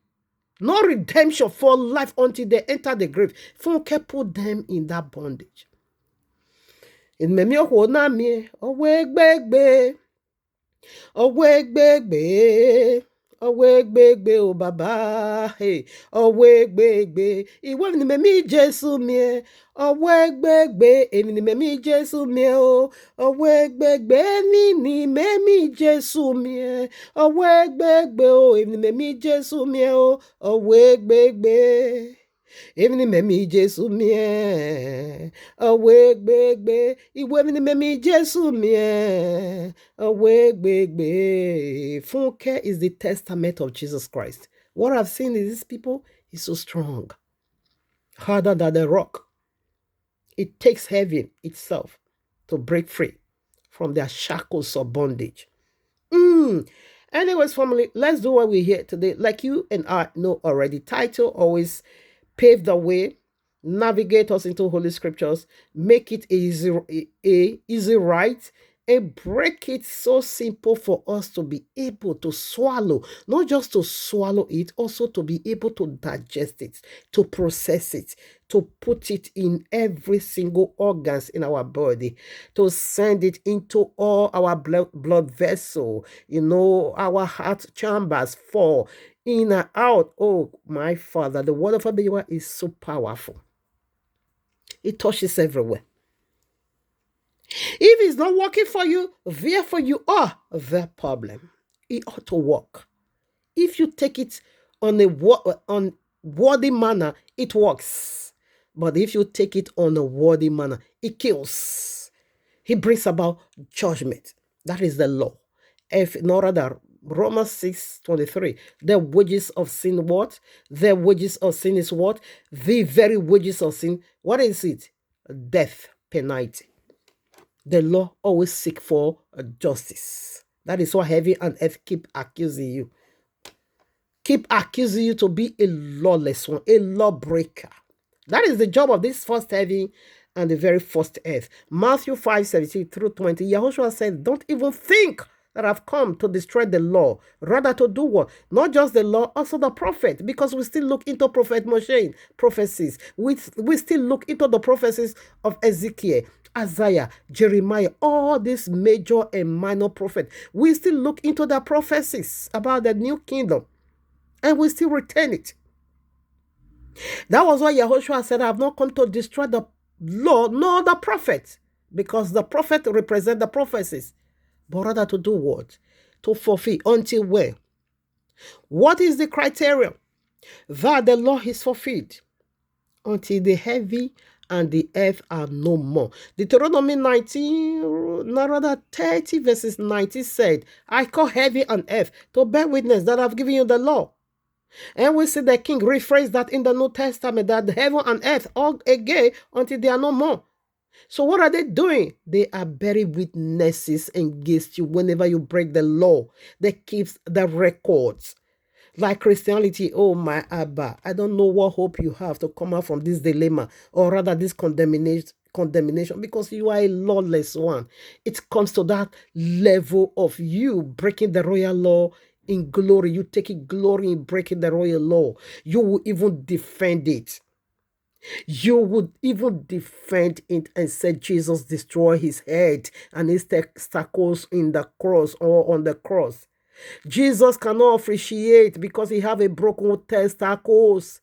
No redemption, for life, until they enter the grave. Funke put them in that bondage. In memi ohona mi, owe gbegbe. Owe gbegbe. Owe gbegbe o baba. Hey, owe gbegbe. Iwe ni memi Jesu mi. Owe gbegbe. Emi ni memi Jesu mi o. Owe gbegbe ni memi Jesu mi. Owe gbegbe o. Emi ni memi Jesu mi o. Owe gbegbe. Even the memi Jesu mie, away gbegbe. Iwe ni memi Jesu mie, away gbegbe. Funke is the testament of Jesus Christ. What I've seen is these people is so strong, harder than the rock. It takes heaven itself to break free from their shackles of bondage. Anyways, family, let's do what we're here today. Like you and I know already, title always pave the way, navigate us into Holy Scriptures, make it easy right, and break it so simple for us to be able to swallow. Not just to swallow it, also to be able to digest it, to process it, to put it in every single organs in our body, to send it into all our blood vessel, our heart chambers, for in and out. Oh, my Father, the word of Abiyah is so powerful. It touches everywhere. If it's not working for you, therefore you are the problem. It ought to work. If you take it on worthy manner, it works. But if you take it on a worthy manner, it kills. He brings about judgment. That is the law. If not rather, Romans 6:23. The wages of sin, what? The wages of sin is what? The very wages of sin. What is it? Death penalty. The law always seek for justice. That is why heaven and earth keep accusing you. Keep accusing you to be a lawless one, a lawbreaker. That is the job of this first heaven and the very first earth. Matthew 5:17 through 20. Yahushua said, don't even think that have come to destroy the law, rather to do what? Not just the law, also the prophet, because we still look into Prophet Moshe prophecies. We still look into the prophecies of Ezekiel, Isaiah, Jeremiah, all these major and minor prophets. We still look into the prophecies about the new kingdom, and we still retain it. That was why Yahushua said, I have not come to destroy the law nor the prophet, because the prophet represent the prophecies, but rather to do what? To fulfill. Until when? What is the criteria that the law is fulfilled? Until the heavy and the earth are no more. Deuteronomy 30 verses 90 said, I call heavy and earth to bear witness that I've given you the law. And we see the king rephrase that in the New Testament, that heaven and earth all again until they are no more. So what are they doing? They are bearing witnesses against you whenever you break the law. They keep the records. Like Christianity, oh my Abba, I don't know what hope you have to come out from this dilemma, or rather this condemnation, because you are a lawless one. It comes to that level of you breaking the royal law in glory. You taking glory in breaking the royal law. You will even defend it. You would even defend it and say Jesus destroy his head and his testicles in the cross or on the cross. Jesus cannot officiate because he have a broken testicles.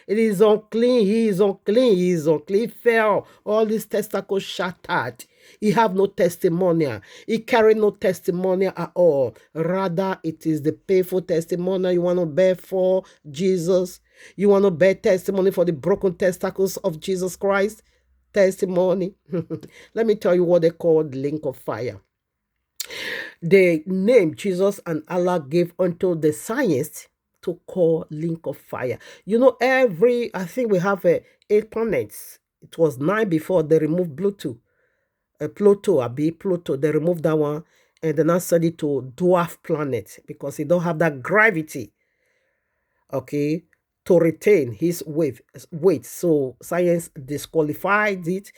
It is unclean. He is unclean. He is unclean. He fell. All these testicles shattered. He have no testimonial. He carry no testimonial at all. Rather, it is the painful testimony you want to bear for Jesus. You want to bear testimony for the broken testicles of Jesus Christ. Testimony. Let me tell you what they call the link of fire. The name Jesus and Allah gave unto the science to call link of fire. You know, I think we have 8 planets. It was 9 before they removed Pluto. Pluto, they removed that one, and then I said it to dwarf planet because it don't have that gravity, okay, to retain his weight. So science disqualified it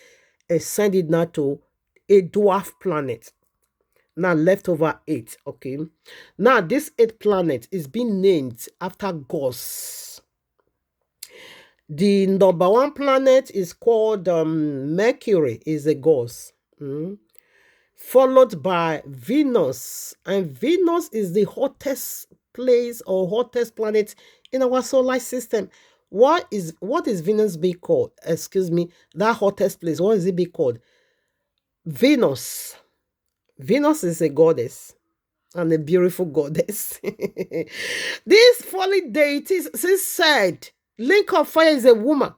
and sent it now to a dwarf planet. Now left over 8, okay. Now this 8th planet is being named after gods. The number 1 planet is called Mercury, is a ghost. Followed by Venus, and Venus is the hottest place or hottest planet in our solar system. What is Venus be called? Excuse me, that hottest place, what is it be called? Venus. Venus is a goddess and a beautiful goddess. These fallen deities said link of fire is a woman.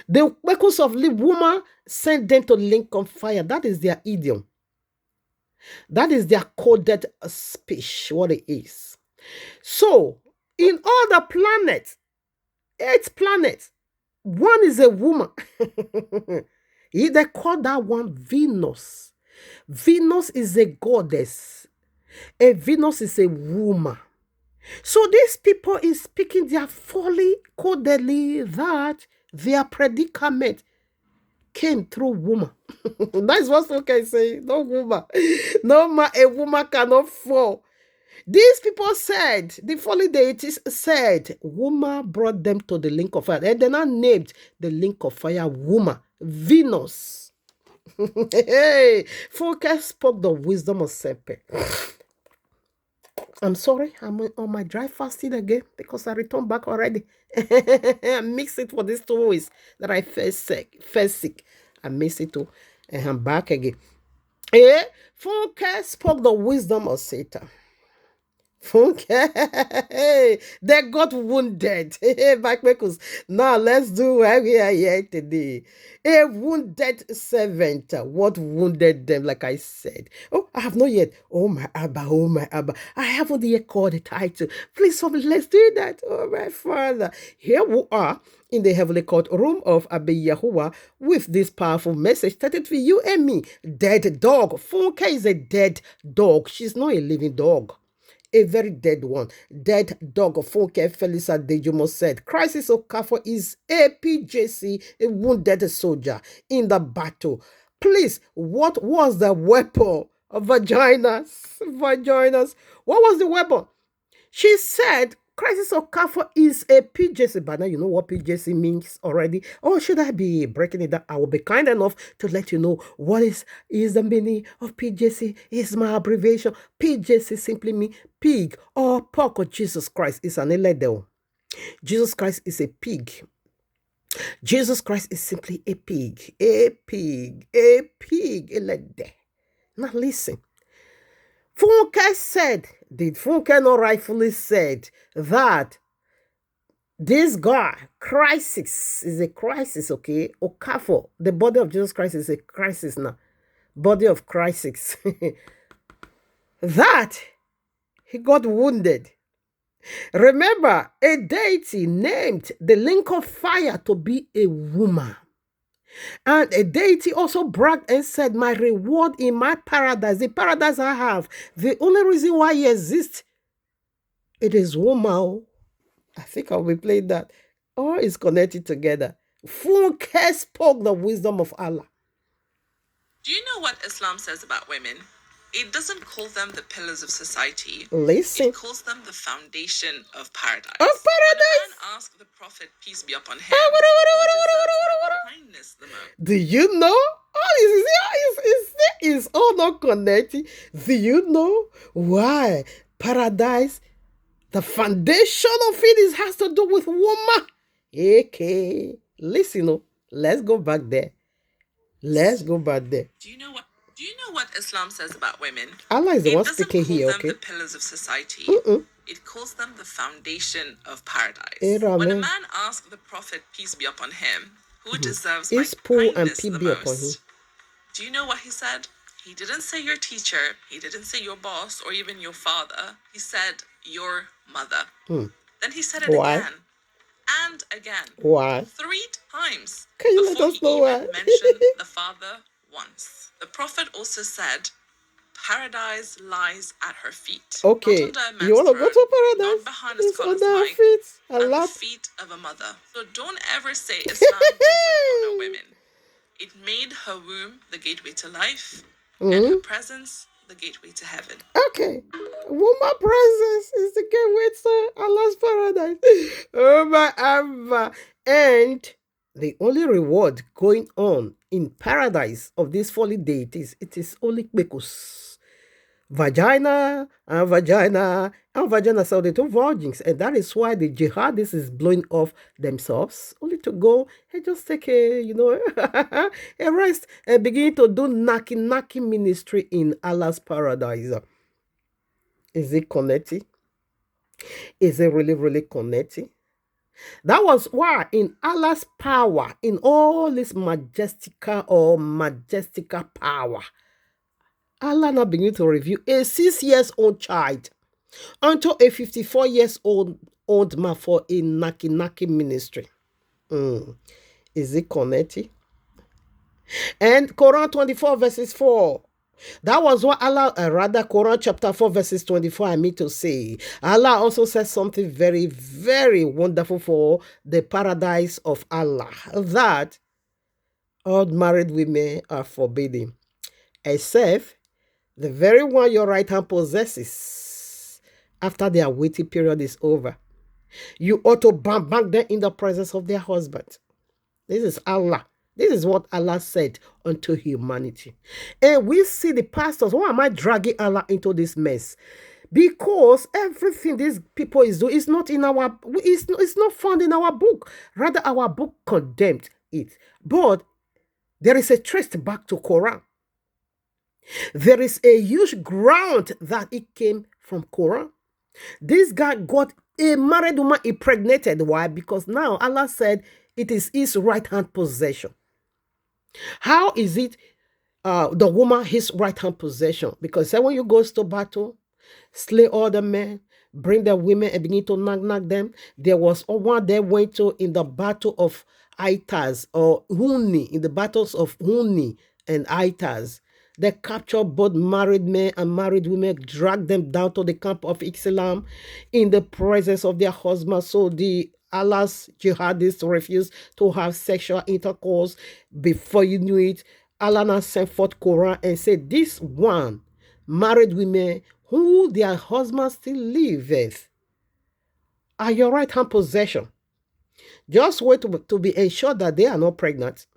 The workers of the woman sent them to link on fire. That is their idiom. That is their coded speech, what it is. So, in all the planets, 8 planets, one is a woman. They call that one Venus. Venus is a goddess. A Venus is a woman. So these people is speaking their folly codedly that their predicament came through woman. That's what we can say. No woman. No man, a woman cannot fall. These people said, the folly deities said, woman brought them to the link of fire. And then I named the link of fire woman, Venus. Hey, Focus spoke the wisdom of serpent. I'm sorry, I'm on my dry fasting again because I returned back already. I mix it for these 2 weeks that I first sick. I mix it too, and I'm back again. Focus spoke the wisdom of Satan. They got wounded. Now let's do where we are here today. A wounded servant. What wounded them, like I said? Oh, I have not yet. Oh my Abba. I haven't yet called the title. Please, family, let's do that. Oh my Father. Here we are in the heavenly court room of Abba Yahuwah with this powerful message started for you and me. Dead dog. Funke is a dead dog. She's not a living dog. A very dead one. Dead dog of Funke Felisa Dejumo said, Crisis Okafor is APJC, a wounded soldier in the battle. Please, what was the weapon vaginas. Vaginas. What was the weapon? She said, Crisis of Kafo is a PJC. But now you know what PJC means already. Or should I be breaking it down? I will be kind enough to let you know what is the meaning of PJC. Is my abbreviation. PJC simply means pig or pork or Jesus Christ. It's an eledel. Jesus Christ is a pig. Jesus Christ is simply a pig. A pig. A pig. Elede. Now listen. Funke said, did Funke not rightfully said that this guy, crisis, is a crisis, okay? Okafo, the body of Jesus Christ is a crisis now. Body of crisis. That he got wounded. Remember, a deity named the link of fire to be a woman. And a deity also bragged and said, my reward in my paradise, the paradise I have, the only reason why I exist, it is woman. I think I'll be playing that. Or it's connected together. Funke spoke the wisdom of Allah.
Do you know what Islam says about women? It doesn't call them the pillars of society.
Listen.
It calls them the foundation of paradise.
Of paradise.
When a man asked the Prophet, peace be upon him, who deserves my kindness the most?
Do you know? Is all not connected. Do you know why paradise, the foundation of it has to do with woman? Okay. Listen, let's go back there. Let's go back there.
Do you know what Islam says about women?
Allah is the one speaking here, okay?
It doesn't call them the pillars of society. It calls them the foundation of paradise. When a man asked the Prophet, peace be upon him, who deserves my kindness the most? Do you know what he said? He didn't say your teacher. He didn't say your boss or even your father. He said your mother. Then he said it again and again.
Why?
3 times.
Can you let us know why?
Mentioned the father once. The Prophet also said, paradise lies at her feet.
Okay, you want to go to paradise?
Not behind a scholar's
mic,
at the feet of a mother. So don't ever say Islam doesn't honor women. It made her womb the gateway to life, and her presence the gateway to heaven.
Okay, woman presence is the gateway to Allah's paradise. Oh my Allah. And the only reward going on in paradise of these folly deities, it is only because vagina and vagina and vagina sell the 2 virgins. And that is why the jihadists is blowing off themselves, only to go and just take a rest and begin to do naki ministry in Allah's paradise. Is it connected? Is it really connected? That was why in Allah's power, in all this majestical power, Allah now began to reveal a 6 years old child unto a 54 years old man for a naki ministry. Is it connected? And Quran 24 verses 4. That was what Allah, Quran chapter 4 verses 24, I mean to say. Allah also says something very, very wonderful for the paradise of Allah. That all married women are forbidden, except the very one your right hand possesses after their waiting period is over. You ought to bang them in the presence of their husband. This is Allah. This is what Allah said unto humanity. And we see the pastors. Why am I dragging Allah into this mess? Because everything these people is doing is not in our, it's not found in our book. Rather, our book condemned it. But there is a trace back to Quran. There is a huge ground that it came from Quran. This guy got a married woman impregnated. Why? Because now Allah said it is his right hand possession. How is it the woman his right hand possession? Because when you go to battle, slay all the men, bring the women and begin to knock them. There was one they went to in the battle of Aitas or Huni, in the battles of Huni and Aitas. They captured both married men and married women, dragged them down to the camp of Islam in the presence of their husbands. So the Allah's jihadists refused to have sexual intercourse. Before you knew it, Allah now sent forth Quran and said, this one married women who their husbands still live with are your right-hand possession. Just wait to be ensured that they are not pregnant.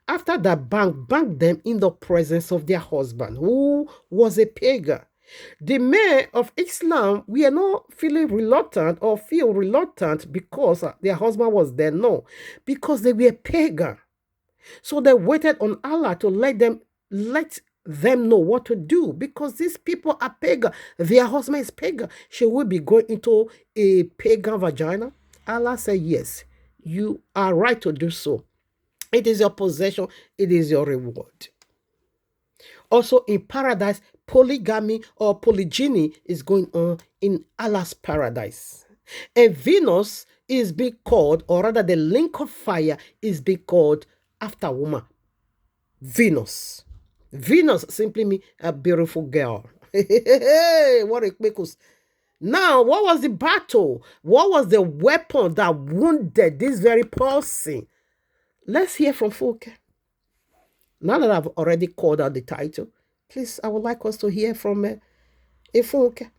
After that, bank them in the presence of their husband, who was a pagan. The men of Islam, we are not feeling reluctant or feel reluctant because their husband was there. No, because they were pagan. So they waited on Allah to let them know what to do, because these people are pagan. Their husband is pagan. Should we be going into a pagan vagina? Allah said, yes, you are right to do so. It is your possession. It is your reward. Also in paradise, polygamy or polygyny is going on in Allah's paradise. And Venus is being called, or rather the link of fire is being called after woman. Venus. Venus simply means a beautiful girl. What a quickness. Now, what was the battle? What was the weapon that wounded this very person? Let's hear from Funke. Now that I've already called out the title, please, I would like us to hear from Funke.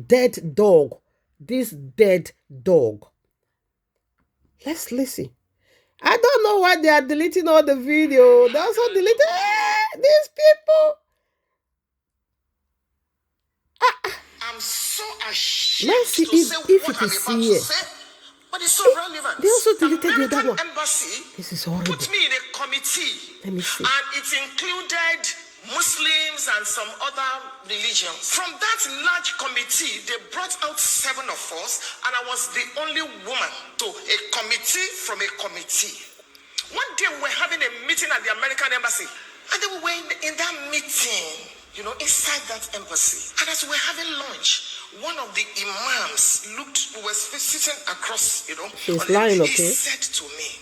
Dead dog. This dead dog. Let's listen. I don't know why they are deleting all the video. They also deleted these people.
I'm so ashamed.
Let's see if it is here.
But it's so relevant.
They also deleted the other one.
Embassy
this is horrible.
Put me in a committee.
Let me see.
And it included Muslims and some other religions. From that large committee, they brought out 7 of us, and I was the only woman. So a committee from a committee. One day we were having a meeting at the American embassy, and they were in that meeting, inside that embassy. And as we were having lunch, one of the imams was sitting across,
She's lying, okay?
He said to me,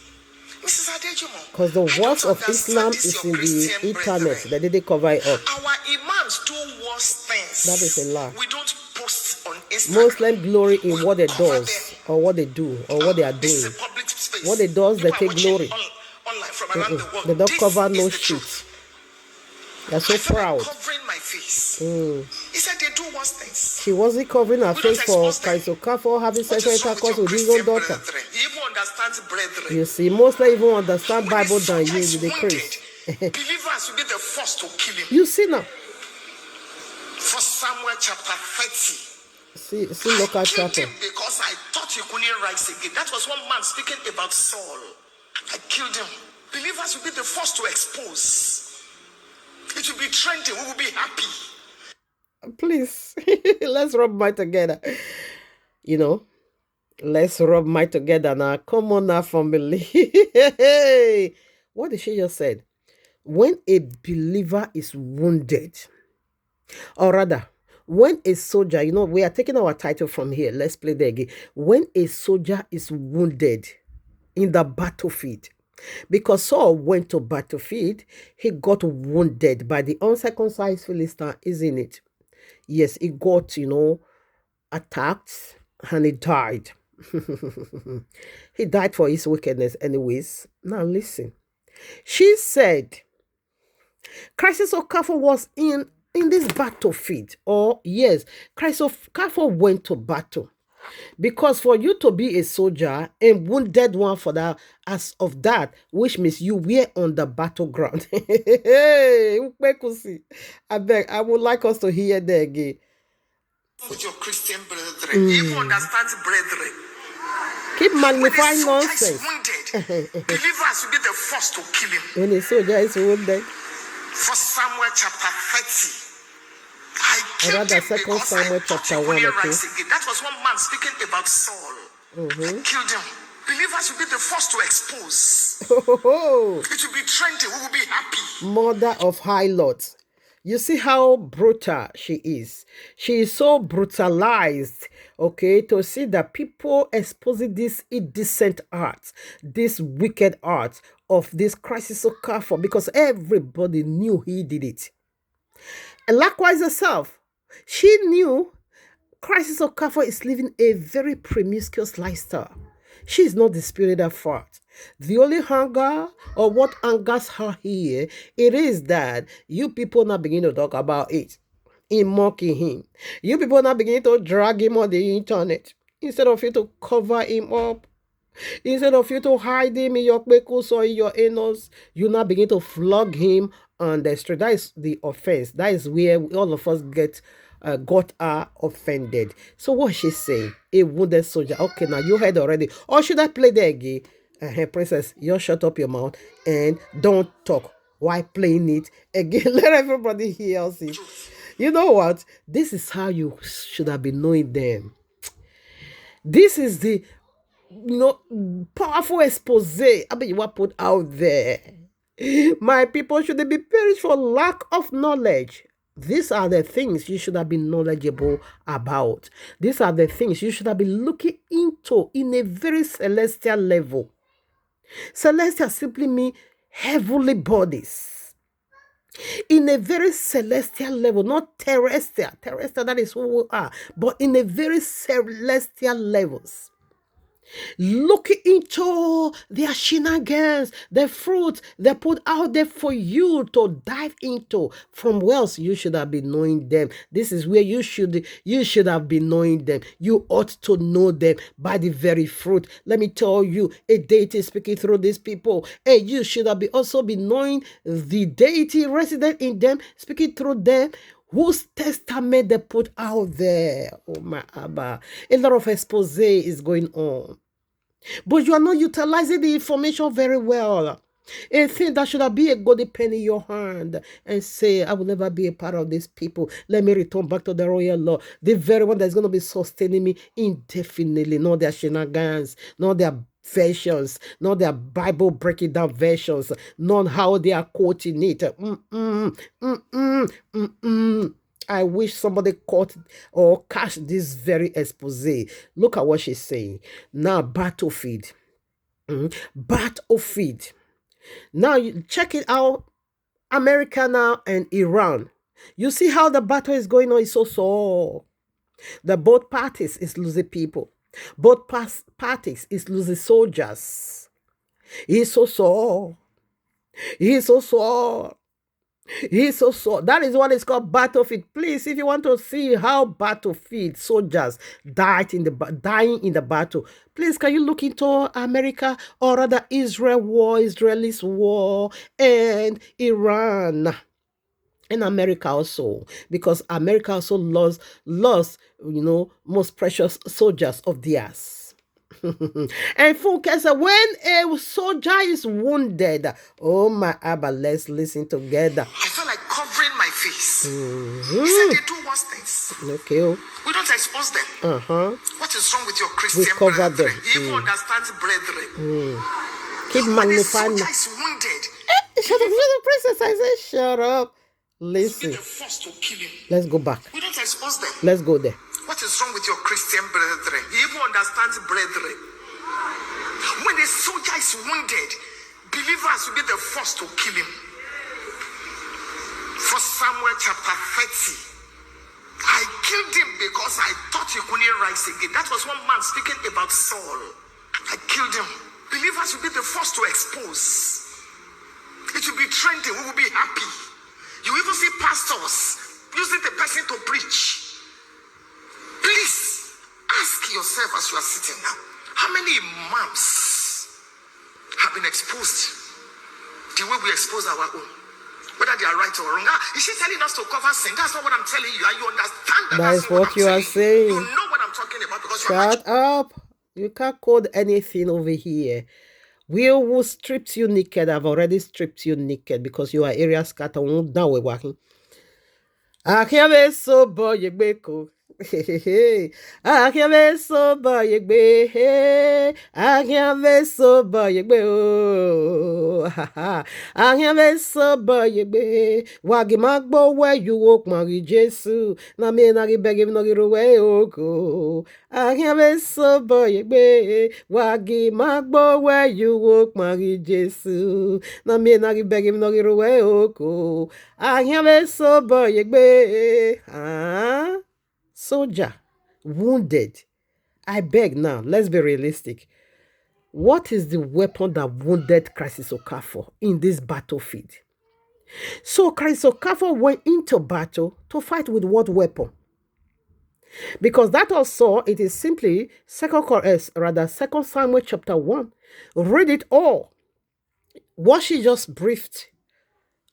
Mrs. Adejumo,
because the words of Islam is in the internet. They didn't cover it up.
Our imams do worse things.
That is a lie.
We don't post on Instagram.
Muslim glory in what they do, or what they do, or what they are doing. What they do, they take glory.
Online from around the world.
They don't cover no shit. They're so proud.
Covering my face. He said they do worse things.
She wasn't covering her face for Kaiser for having sexual intercourse with his own daughter.
He even understands brethren.
You see, mostly even understand Bible than you with the Christ.
Believers will be the first to kill him.
You see now.
For Samuel chapter 30.
See local chapter.
Because I thought he couldn't rise again. That was one man speaking about Saul. I killed him. Believers will be the first to expose. It will be trending. We will be happy.
Please, let's rub mind together. Let's rub mind together now. Come on now, family. What did she just said? When a believer is wounded, or rather, when a soldier, we are taking our title from here. Let's play that again. When a soldier is wounded in the battlefield, because Saul went to battlefield, he got wounded by the uncircumcised Philistine, isn't it? Yes, he got, attacked and he died. He died for his wickedness anyways. Now listen. She said, Crisis of Kafo was in this battlefield. Or yes, Crisis of Kafo went to battle. Because for you to be a soldier, a wounded one for that, as of that, which means you were on the battleground. I beg, I would like us to hear that again.
With your Christian brethren, you even understand brethren.
Keep magnifying nonsense.
Wounded, believers will be the first to kill him.
When a soldier is wounded.
For Samuel chapter 30.
Rather, 2 Samuel chapter 1, okay?
That was one man speaking about Saul. I killed him. Believers will be the first to expose. It will be trending. We will be happy.
Mother of harlots. You see how brutal she is. She is so brutalized, okay, to see that people exposing this indecent art, this wicked art of this Crisis of Kafo, because everybody knew he did it. And likewise herself, she knew Crisis of Kafo is living a very promiscuous lifestyle. She is not the spirit of fault. The only hunger, or what angers her here, it is that you people now begin to talk about it. in mocking him. You people now begin to drag him on the internet. Instead of you to cover him up, instead of you to hide him in your kpekus or in your anus, you now begin to flog him on the street. That is the offense. That is where all of us got offended. So what she's saying, a wounded soldier. Okay, now you heard already. Or should I play the again? Princess, you shut up your mouth and don't talk. Why playing it again? Let everybody hear it. You know what? This is how you should have been knowing them. This is the powerful expose you were put out there. My people, should they be perished for lack of knowledge? These are the things you should have been knowledgeable about. These are the things you should have been looking into in a very celestial level. Celestial simply means heavenly bodies. In a very celestial level, not terrestrial. Terrestrial, that is who we are. But in a very celestial levels. Looking into their shenanigans, the fruit they put out there for you to dive into. From whence you should have been knowing them. This is where you should have been knowing them. You ought to know them by the very fruit. Let me tell you, a deity is speaking through these people, and you should have also been knowing the deity resident in them, speaking through them, whose testament they put out there. Oh my Abba. A lot of expose is going on. But you are not utilizing the information very well. A thing that should have been a golden pen in your hand and say, I will never be a part of these people. Let me return back to the royal law. The very one that's going to be sustaining me indefinitely. Not their shenanigans, not their versions, not their Bible breaking down versions, not how they are quoting it. I wish somebody caught or catch this very expose. Look at what she's saying. Now, battlefield. Battlefield. Now, you check it out. America now and Iran. You see how the battle is going on? It's so. The both parties is losing people. Both parties is losing soldiers. He's so. He's so. He's so. That is what is called battlefield. Please, if you want to see how battlefield soldiers dying in the battle, please can you look into America or rather Israelis war, and Iran. And America also, because America also lost, most precious soldiers of theirs. And focus when a soldier is wounded. Oh my Abba, let's listen together.
I felt like covering my face. He said they do worse things.
Okay.
We don't expose them. What is wrong with your Christian
brethren?
Them. He even understands brethren.
Keep magnifying.
The soldier is wounded.
Shut up, princess. I said, shut up. Listen.
Be the first to kill him.
Let's go back.
We don't expose them.
Let's go there.
What is wrong with your Christian brethren? He even understands brethren. When a soldier is wounded, believers will be the first to kill him. For Samuel chapter 30, I killed him because I thought he couldn't rise again. That was one man speaking about Saul. I killed him. Believers will be the first to expose. It will be trending. We will be happy. You even see pastors using the person to preach. Please ask yourself as you are sitting now, how many imams have been exposed the way we expose our own? Whether they are right or wrong. Is she telling us to cover sin? That's not what I'm telling you. And you understand that.
That's what you are saying.
You know what I'm talking about because
Shut up. You can't code anything over here. We will strip you naked. I've already stripped you naked because you are area scatter. Now we're working. I can't so boy you beko. I can't so boy you be. I can't so boy you be. I can't so boy you be. Wagi magbo where you walk, Mary Jesu. Na me na beg him no get away. Oh, I can't so boy you be. Wagi magbo where you walk, Mary Jesu. Na me na beg him no get away. Oh, I can't so boy you be. Soldier, wounded. I beg now, let's be realistic. What is the weapon that wounded Crisis Okafor in this battlefield? So Christ Okafor went into battle to fight with what weapon? Because that also, it is simply 2 Samuel chapter 1. Read it all. What she just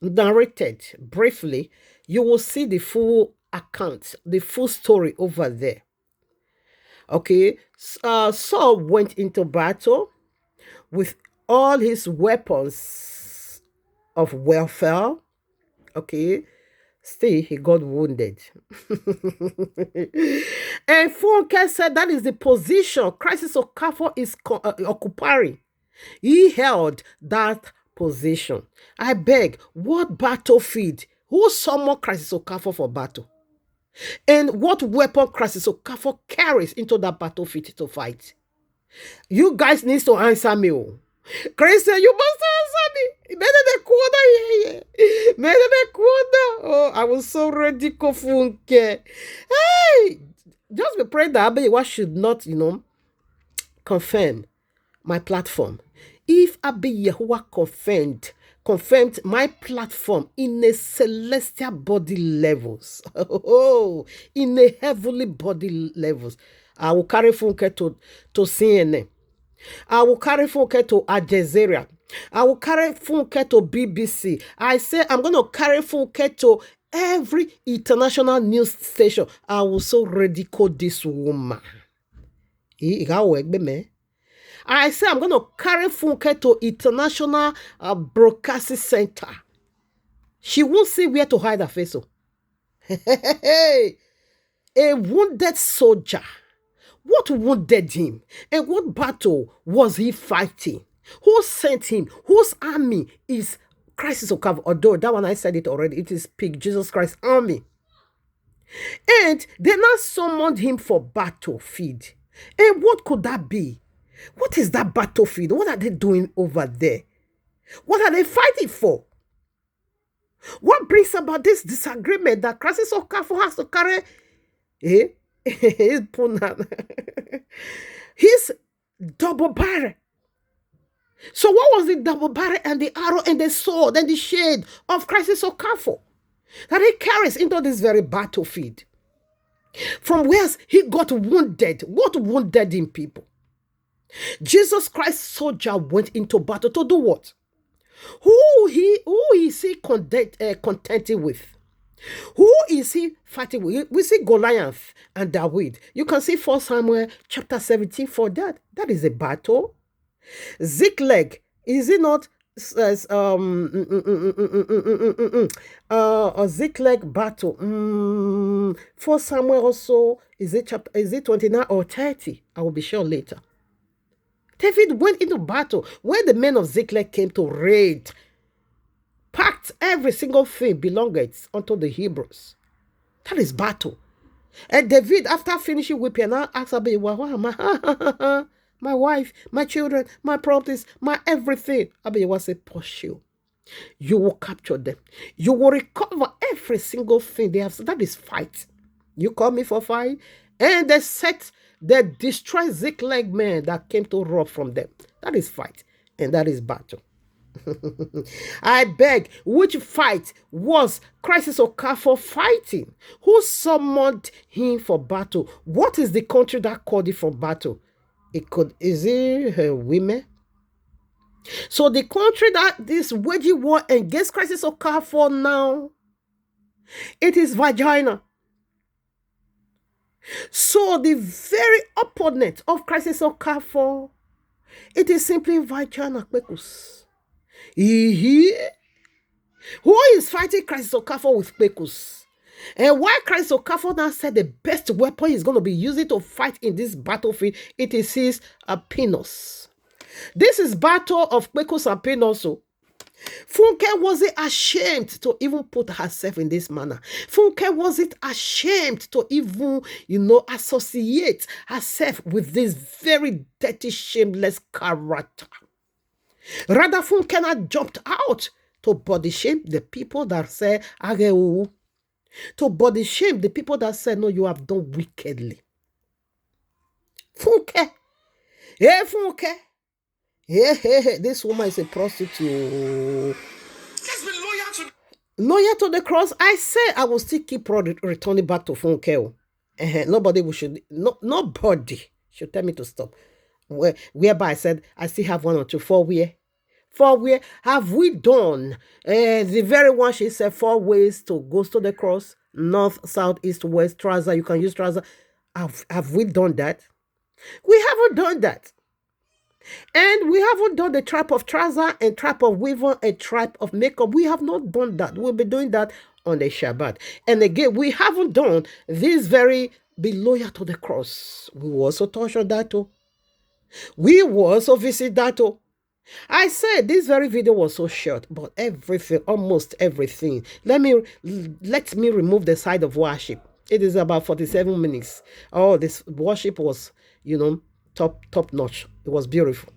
narrated briefly, you will see the full account, the full story over there. Okay, Saul went into battle with all his weapons of warfare. Okay, still he got wounded. And Funke said that is the position Crisis Okafor is occupying. He held that position. I beg, what battlefield? Who summoned Crisis Okafor for battle? And what weapon Crisis Okafor carries into that battlefield to fight? You guys need to answer me. Christian, you must answer me. Oh, I was so ready, Funke. Hey, just be praying that Abeyewa should not, confirm my platform. If Abeyewa confirmed my platform in a celestial body levels, in a heavenly body levels, I will carry Funke to CNN. I will carry Funke to Al Jazeera. I will carry Funke to BBC. I say I'm going to carry Funke to every international news station. I will so ridicule this woman. I say I'm going to carry Funke to international broadcasting center. She won't see where to hide her face. A wounded soldier. What wounded him? And what battle was he fighting? Who sent him? Whose army is Crisis Okafor? Although that one I said it already. It is Pig Jesus Christ army. And they now summoned him for battlefield. And what could that be? What is that battlefield? What are they doing over there? What are they fighting for? What brings about this disagreement that Crisis Okafor has to carry? His double barrel. So what was the double barrel and the arrow and the sword and the shade of Crisis Okafor that he carries into this very battlefield? From where he got wounded. What wounded him, people? Jesus Christ soldier went into battle to do what? Who is he contending with? Who is he fighting with? We see Goliath and David. You can see 1 Samuel chapter 17 for that. That is a battle. Ziklag, is it not a Ziklag battle? 1 Samuel also, is it 29 or 30? I will be sure later. David went into battle where the men of Ziklag came to raid, packed every single thing belonging unto the Hebrews. That is battle. And David, after finishing weeping, now asked Abeyewa, my wife, my children, my properties, my everything. Abeyewa said, pursue. You will capture them. You will recover every single thing they have. That is fight. You call me for fight? And they destroyed Ziklag men that came to rob from them. That is fight. And that is battle. I beg, which fight was Crisis Okafor fighting? Who summoned him for battle? What is the country that called it for battle? Is it women? So the country that is waging war against Crisis Okafor now, it is vagina. So the very opponent of Crisis Okafor, it is simply vagina Kpekus. Who is fighting Crisis Okafor with Kpekus? And why Crisis Okafor now said the best weapon he's going to be using to fight in this battlefield, it is his penis. This is battle of Kpekus and penis. Funke wasn't ashamed to even put herself in this manner. Funke wasn't ashamed to even, associate herself with this very dirty, shameless character. Rather, Funke not jumped out to body shame the people that say, to body shame the people that say, no, you have done wickedly. Funke. Hey, Funke. Hey, this woman is a prostitute.
Just be loyal to
Loyal to the cross, I said I will still keep returning back to phone care. Nobody should tell me to stop. Whereby I said I still have 1 or 2 4 where. 4 where have we done? The very one she said 4 ways to go to the cross: north, south, east, west, trouser. You can use trouser. Have we done that? We haven't done that. And we haven't done the type of trouser and type of weaver and type of makeup. We have not done that. We'll be doing that on the Shabbat. And again, we haven't done this very be loyal to the cross. We will also touch on that too. We will also visit that too. I said this very video was so short, but everything, almost everything. Let me remove the side of worship. It is about 47 minutes. Oh, this worship was, top notch. It was beautiful.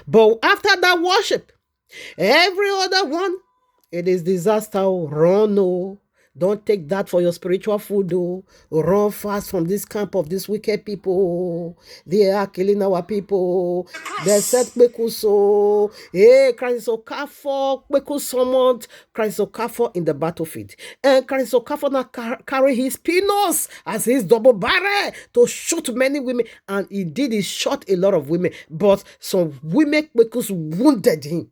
But after that worship, every other one, it is disaster. Run, don't take that for your spiritual food. Run fast from this camp of these wicked people. They are killing our people. They said Bekuso. Hey, Christ Okafo, Bekusomont, Christ Okafo in the battlefield. And Christ Okafo now carry his penis as his double barrel to shoot many women. And indeed, he shot a lot of women. But some women Bekus wounded him.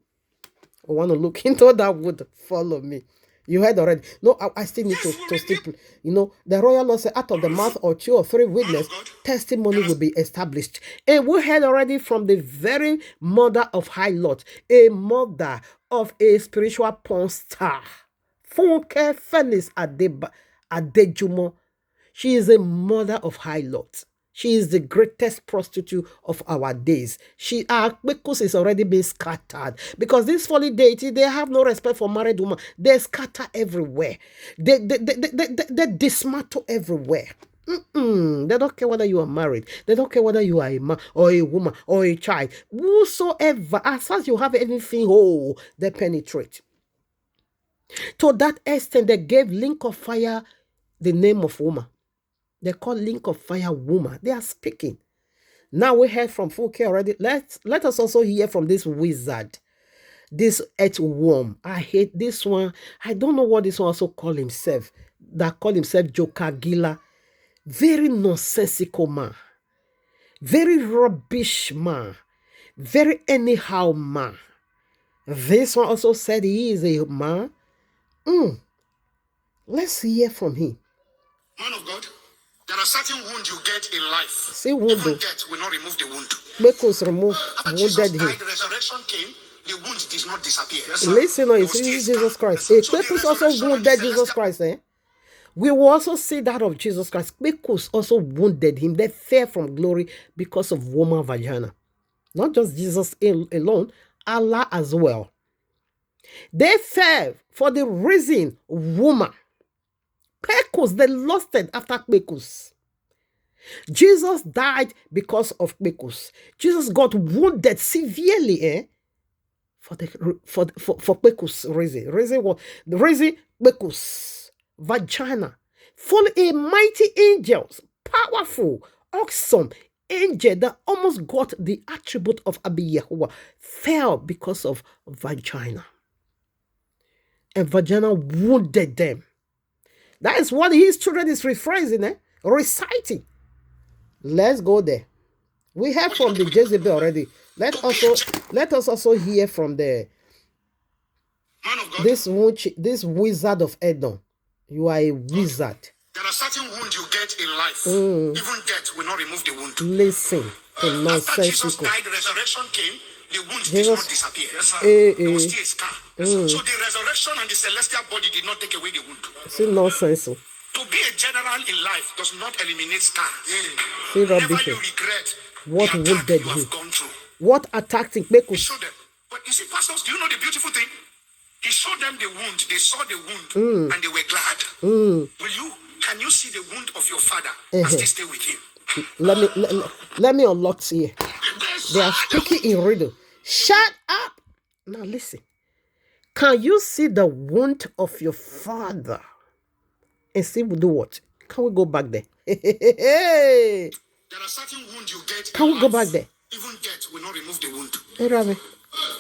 I want to look into that. Would follow me. You heard already. No, I still need to stick. The royal law said, out of the mouth of 2 or 3 witnesses, testimony will be established. And we heard already from the very mother of High Lot, a mother of a spiritual porn star, Funke Fenis Adejumo. She is a mother of High Lot. She is the greatest prostitute of our days. Our Bekus is already being scattered. Because this fallen deity, they have no respect for married women. They scatter everywhere. They dismantle everywhere. They don't care whether you are married. They don't care whether you are a man or a woman or a child. Whosoever, as far as you have anything, they penetrate. To that extent, they gave Link of Fire the name of woman. They call Link of Fire woman. They are speaking. Now we heard from Funke already. Let us also hear from this wizard, this earthworm. I hate this one. I don't know what this one also call himself. That call himself Joker Gila. Very nonsensical man. Very rubbish man. Very anyhow man. This one also said he is a man. Let's hear from him.
Man of God. There are certain wounds you get in life.
See, wound.
Even death will not remove the wound.
Because remove
wounded him. The resurrection came, the wound did not disappear.
Listen, it's Jesus Christ. Because also wounded Jesus Christ. We will also see that of Jesus Christ. Because also wounded him. They fell from glory because of woman vagina. Not just Jesus alone, Allah as well. They fell for the reason woman. Pekus, they lost it after Pekus. Jesus died because of Pekus. Jesus got wounded severely, for Pekus reason. The reason Pekus vagina, full a mighty angels, powerful, awesome angel that almost got the attribute of Abi Yahuwah, fell because of vagina. And vagina wounded them. That is what his children is rephrasing, reciting. Let's go there. We heard from the Jezebel already. Let us also hear from this wizard of Edom. You are a wizard.
There are certain wounds you get in life. Even death will not remove the wound.
Listen to nonsense.
After Jesus died, the resurrection came. The wound did not disappear. There was still a scar. So the resurrection and the celestial body did not take away the wound.
See nonsense.
To be a general in life does not eliminate scars.
See
Never you regret
what
the
wounded
attack you have gone through.
What attacked him?
He showed them. But you see, pastors, do you know the beautiful thing? He showed them the wound. They saw the wound and they were glad. Can you see the wound of your father as they stay with him?
Let me unlock here. They are speaking in riddle. Shut up. Now listen. Can you see the wound of your father? And see we do what? Can we go back there?
There are certain wounds you get.
Can we go back there?
Even death will not remove the wound.
Hey, Ravi.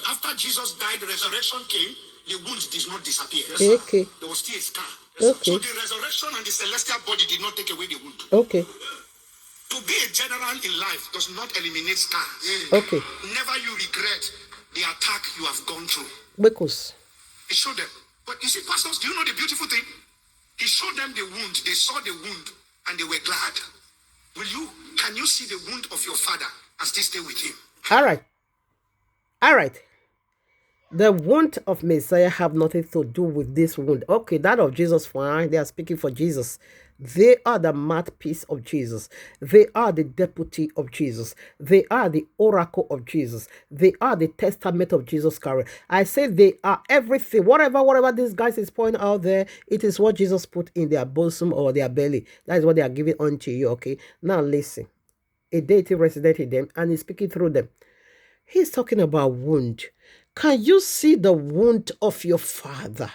After Jesus died, the resurrection came. the wound did not disappear.
Okay.
There was still a scar.
Okay.
So the resurrection and the celestial body did not take away the wound.
Okay.
To be a general in life does not eliminate scars.
Okay.
Never you regret the attack you have gone through.
Because
He showed them. But you see, pastors, do you know the beautiful thing? He showed them the wound. They saw the wound and they were glad. Can you see the wound of your father and still stay with him?
All right. The wound of Messiah have nothing to do with this wound. Okay, that of Jesus, fine. They are speaking for Jesus. They are the mouthpiece of Jesus. They are the deputy of Jesus. They are the oracle of Jesus. They are the testament of Jesus Christ. I say they are everything. Whatever these guys is pointing out there, it is what Jesus put in their bosom or their belly. That is what they are giving unto you, okay? Now listen. A deity resident in them and is speaking through them. He's talking about wound. Can you see the wound of your father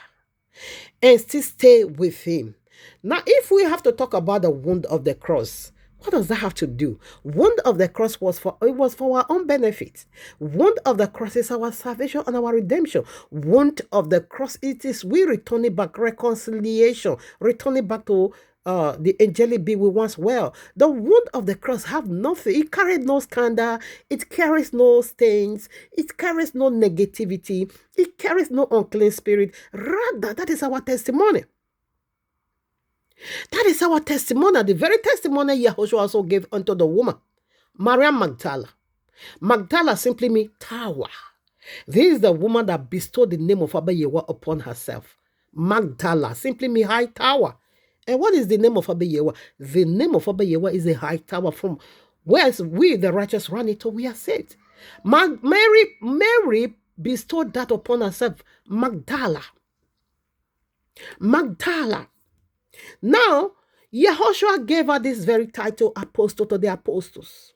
and still stay with him? Now, if we have to talk about the wound of the cross, what does that have to do? Wound of the cross was for our own benefit. Wound of the cross is our salvation and our redemption. Wound of the cross, it is we returning back reconciliation, returning back to the angelic being we once were. The wound of the cross have nothing. It carries no scandal. It carries no stains. It carries no negativity. It carries no unclean spirit. Rather, that is our testimony. That is our testimony. The very testimony Yahushua also gave unto the woman, Maria Magdala. Magdala simply means tower. This is the woman that bestowed the name of Abba Yewa upon herself. Magdala simply means high tower. And what is the name of Abba Yewa? The name of Abba Yewa is a high tower from where we, the righteous, run it till we are saved. Mary bestowed that upon herself. Magdala. Now, Yahushua gave her this very title, apostle to the apostles.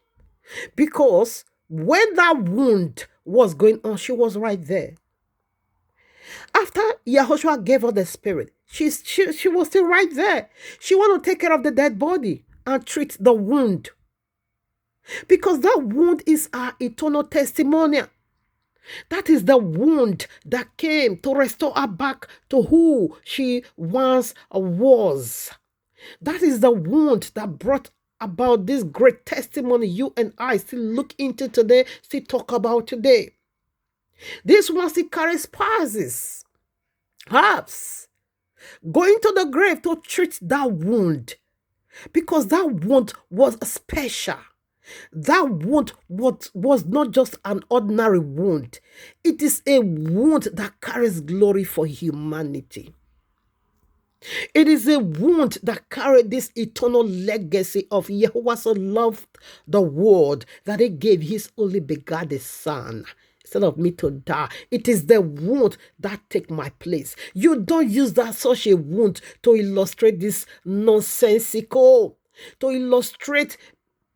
Because when that wound was going on, she was right there. After Yahushua gave her the spirit, she was still right there. She wanted to take care of the dead body and treat the wound. Because that wound is our eternal testimony. That is the wound that came to restore her back to who she once was. That is the wound that brought about this great testimony you and I still look into today, still talk about today. This one still carries spices, herbs, going to the grave to treat that wound. Because that wound was special. That wound was not just an ordinary wound. It is a wound that carries glory for humanity. It is a wound that carried this eternal legacy of Yahuwah so loved the world that he gave his only begotten son. Instead of me to die, it is the wound that take my place. You don't use that such a wound to illustrate this nonsensical, to illustrate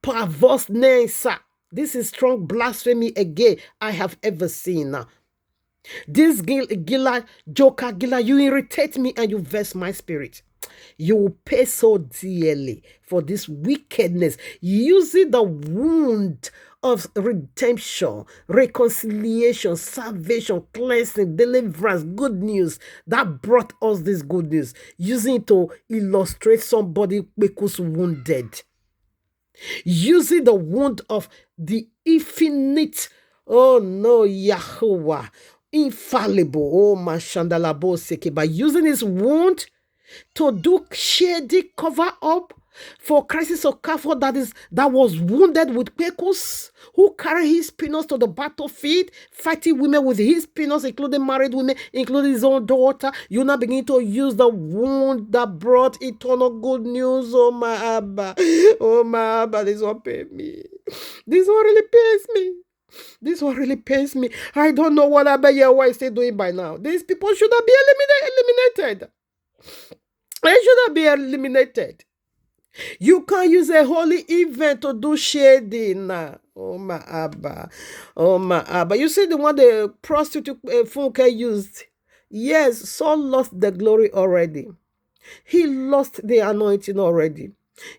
perverseness. This is strong blasphemy again I have ever seen. This Gila, you irritate me and you vex my spirit. You will pay so dearly for this wickedness, using the wound of redemption, reconciliation, salvation, cleansing, deliverance, good news that brought us this good news, using it to illustrate somebody who's wounded. Using the wound of the infinite, oh no, Yahuwah, infallible, oh Mashandalabo Seke, by using his wound to do shady cover up for crisis of Kafo that was wounded with Pecos, who carry his penis to the battlefield, fighting women with his penis, including married women, including his own daughter. You now begin to use the wound that brought eternal good news. Oh my Abba, this one pains me. This one really pains me. This one really pains me. I don't know what Abba Yahweh is still doing by now. These people should not be eliminated. They should not be eliminated. You can't use a holy event to do shading now. Oh my Abba. You see the one the prostitute Funke used? Yes, Saul lost the glory already. He lost the anointing already.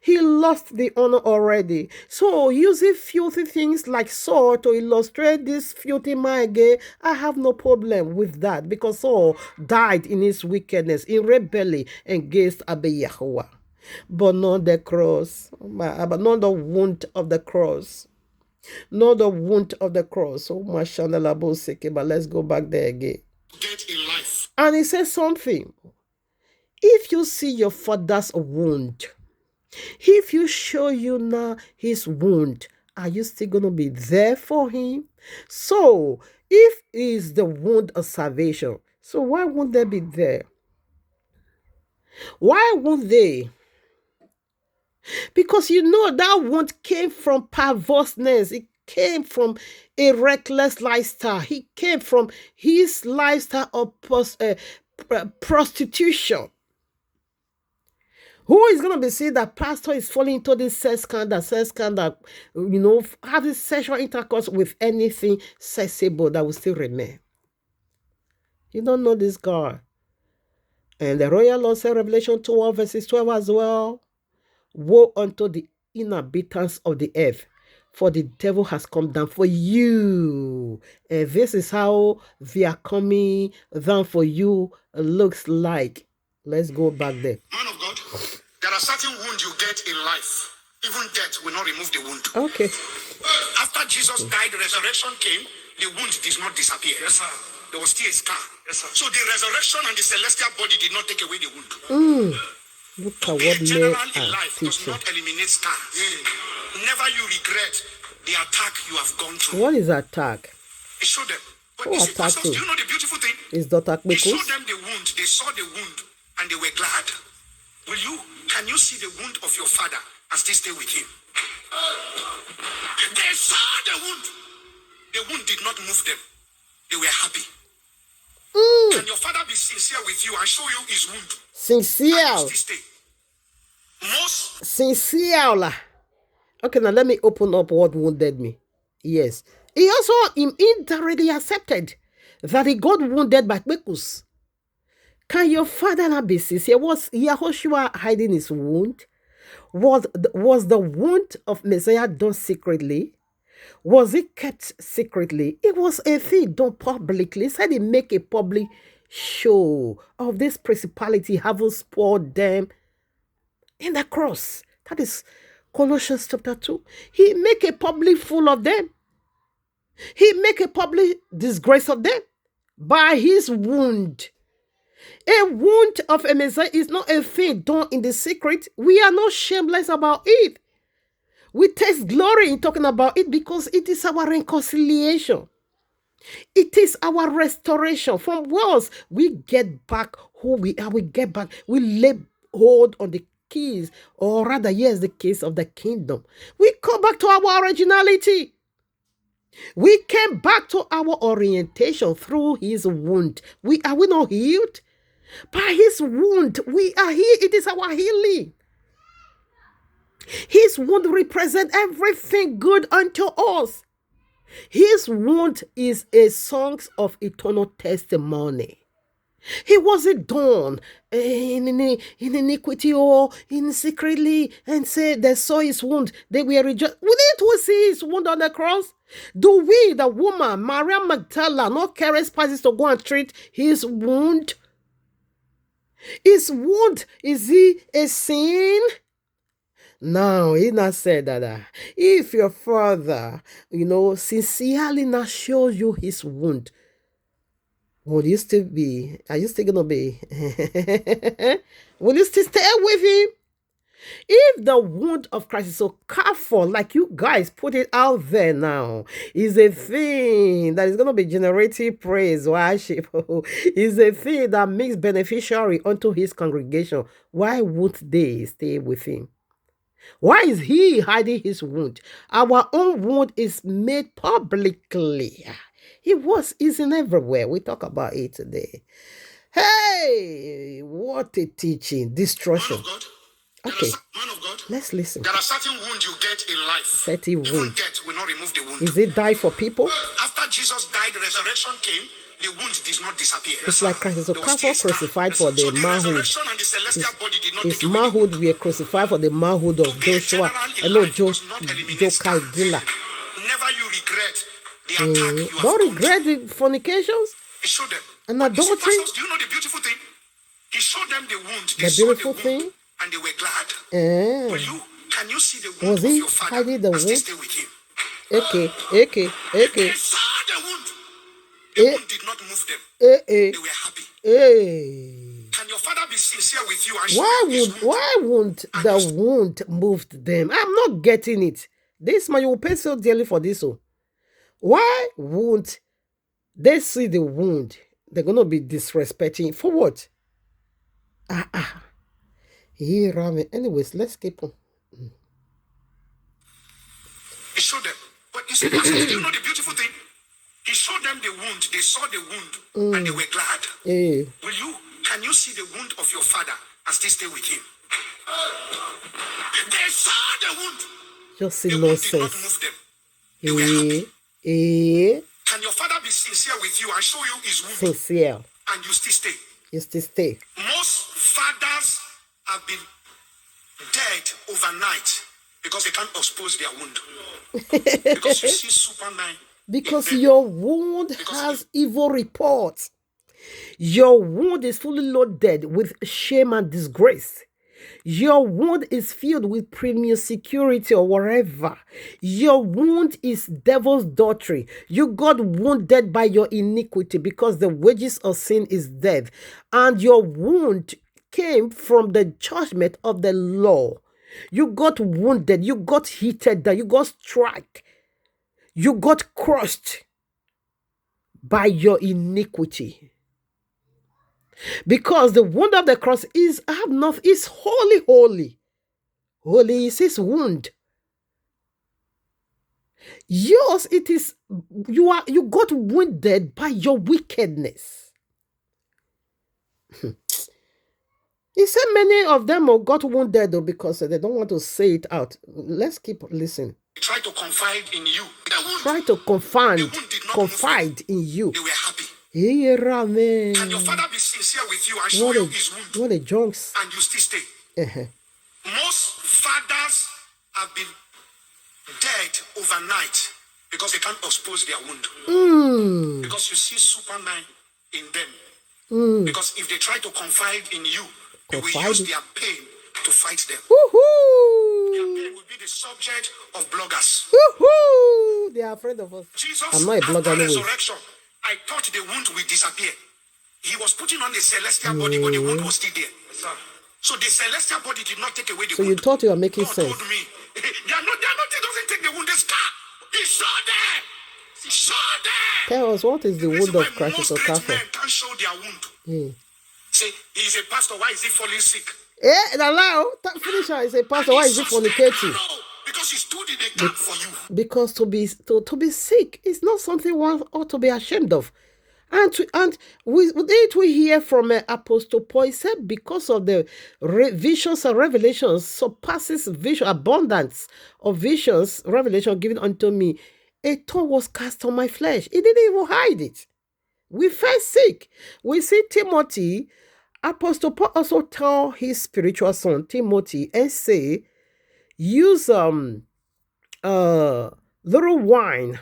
He lost the honor already. So using filthy things like Saul to illustrate this filthy man again, I have no problem with that, because Saul died in his wickedness, in rebellion against Abba Yahuwah. But not the cross, but not the wound of the cross. Not the wound of the cross. Oh, mashallah, but let's go back there again.
Get in life.
And he says something. If you see your father's wound, if you show you now his wound, are you still going to be there for him? So, if it is the wound of salvation, so why won't they be there? Why won't they? Because you know that wound came from perverseness. It came from a reckless lifestyle. He came from his lifestyle of prostitution. Who is going to be saying that pastor is falling into this sex scandal, you know, having sexual intercourse with anything sexable that will still remain? You don't know this guy. And the royal law said, Revelation 12 verses 12 as well, woe unto the inhabitants of the earth, for the devil has come down for you. And this is how they are coming down for you looks like. Let's go back there.
Man of God, there are certain wounds you get in life. Even death will not remove the wound.
Okay.
After Jesus died, resurrection came, the wound did not disappear. Yes, sir. There was still a scar. Yes, sir. So the resurrection and the celestial body did not take away the wound.
Look
to
at
be
what
a general
men
in
are
life does
teaching.
not eliminate scars. Never you regret the attack you have gone through.
What is attack?
He showed them. But
Who
you see,
attacked
pastors,
you?
do you know the beautiful thing?
Is Dr.
He showed
Kwekus?
them the wound. They saw the wound and they were glad. Can you see the wound of your father and still stay with him? They saw the wound. The wound did not move them. They were happy. Can your father be sincere with you and show you his wound?
Sincere.
And you still stay? Most
Sincere. lah. Okay, now let me open up what wounded me. Yes. He also indirectly accepted that he got wounded by Kwekus. Can your father not be sincere? Was Yahushua hiding his wound? Was the wound of Messiah done secretly? Was it kept secretly? It was a thing done publicly. He said he make a public show of this principality having spoiled them in the cross. That is Colossians chapter 2. He make a public fool of them. He make a public disgrace of them by his wound. A wound of a Messiah is not a thing done in the secret. We are not shameless about it. We take glory in talking about it because it is our reconciliation. It is our restoration. From whence we get back who we are. We get back. We lay hold on the keys, or rather, yes, the keys of the kingdom. We come back to our originality. We came back to our orientation through his wound. Are we not healed? By his wound, we are healed. It is our healing. His wound represents everything good unto us. His wound is a song of eternal testimony. He wasn't done in iniquity or in secretly and say they saw his wound. They were rejoiced. We didn't see his wound on the cross. Do we, the woman, Maria Magdalene, not carry spices to go and treat his wound? His wound, is he a sin? No, he not said that. If your father, sincerely not shows you his wound, will you still be? Are you still gonna be? Will you still stay with him? If the wound of Christ is so careful, like you guys put it out there now, is a thing that is gonna be generating praise, worship, is a thing that makes beneficiary unto his congregation, why would they stay with him? Why is he hiding his wound? Our own wound is made publicly. Isn't everywhere. We talk about it today. Hey, what a teaching. Destruction.
Man of God.
Okay.
Man of God.
Let's listen.
There are certain wounds you get in life.
Certain
Even
wound.
death will not remove the wound.
Is it die for people?
After Jesus died, resurrection came, the wound did not disappear.
It's like Christ. So Christ was crucified for the manhood. His manhood were crucified for the manhood of Joshua. And no, Jokai Dilla.
Never you regret the attack.
Don't regret the fornications and adultery.
Do you know the beautiful thing? He showed them the wound.
The beautiful thing.
And they were glad. Can you see the wound
was he
of your father
hiding the
as they
wound?
stay with him?
Okay.
They saw the wound. The wound did not move them. They were happy. Can your father be sincere with you? And
why won't the wound move them? I'm not getting it. This man, you will pay so dearly for this. So why won't they see the wound? They're gonna be disrespecting for what? Anyways, let's keep on.
He showed them. But you see, do you know the beautiful thing? He showed them the wound. They saw the wound and they were glad. Can you see the wound of your father as they stay with him? They saw the wound.
Just see
the
nonsense.
Wound did not move them. They were happy. Can your father be sincere with you and show you his wound?
Sincere.
And you still stay.
You still stay.
Most fathers have been dead overnight because they can't expose their wound. Because you see Superman.
Because your wound has evil reports. Your wound is fully loaded with shame and disgrace. Your wound is filled with premium security or whatever. Your wound is devil's daughtry. You got wounded by your iniquity because the wages of sin is death. And your wound came from the judgment of the law. You got wounded. You got heated down. You got struck. You got crushed by your iniquity. Because the wound of the cross is holy, holy. Holy is his wound. Yours, it is, you got wounded by your wickedness. He said many of them got wounded though because they don't want to say it out. Let's keep listening.
Try to confide in you.
Try to confide in you.
They were happy.
Hey, Ramen.
Can your father be sincere with you and show you his wound?
What a junks.
And you still stay. Most fathers have been dead overnight because they can't expose their wound. Because you see Superman in them. Because if they try to confide in you, you will use their pain to fight them. Their pain will be the subject of bloggers.
They are afraid of us.
Jesus,
I'm not a blogger anyway.
Resurrection, I thought the wound will disappear. He was putting on a celestial body, but the wound was still there. So the celestial body did not take away the wound.
So you thought you were making
God
sense.
told me, they are not, it doesn't take the wound, the scar. He saw there. He saw there.
Tell us, what is the wound of Christ or
Most great men can't show their wound. Say, he's a pastor, why is he falling sick?
Finish her. Is a pastor, why is he fornicating?
Because he stood in the gap for you.
Because to be sick is not something one ought to be ashamed of. And we hear from Apostle Paul. He said, because of the visions and revelations surpasses vision, abundance of visions, revelation given unto me. A thorn was cast on my flesh. He didn't even hide it. We fell sick. We see Timothy. Apostle Paul also tell his spiritual son Timothy and say, use little wine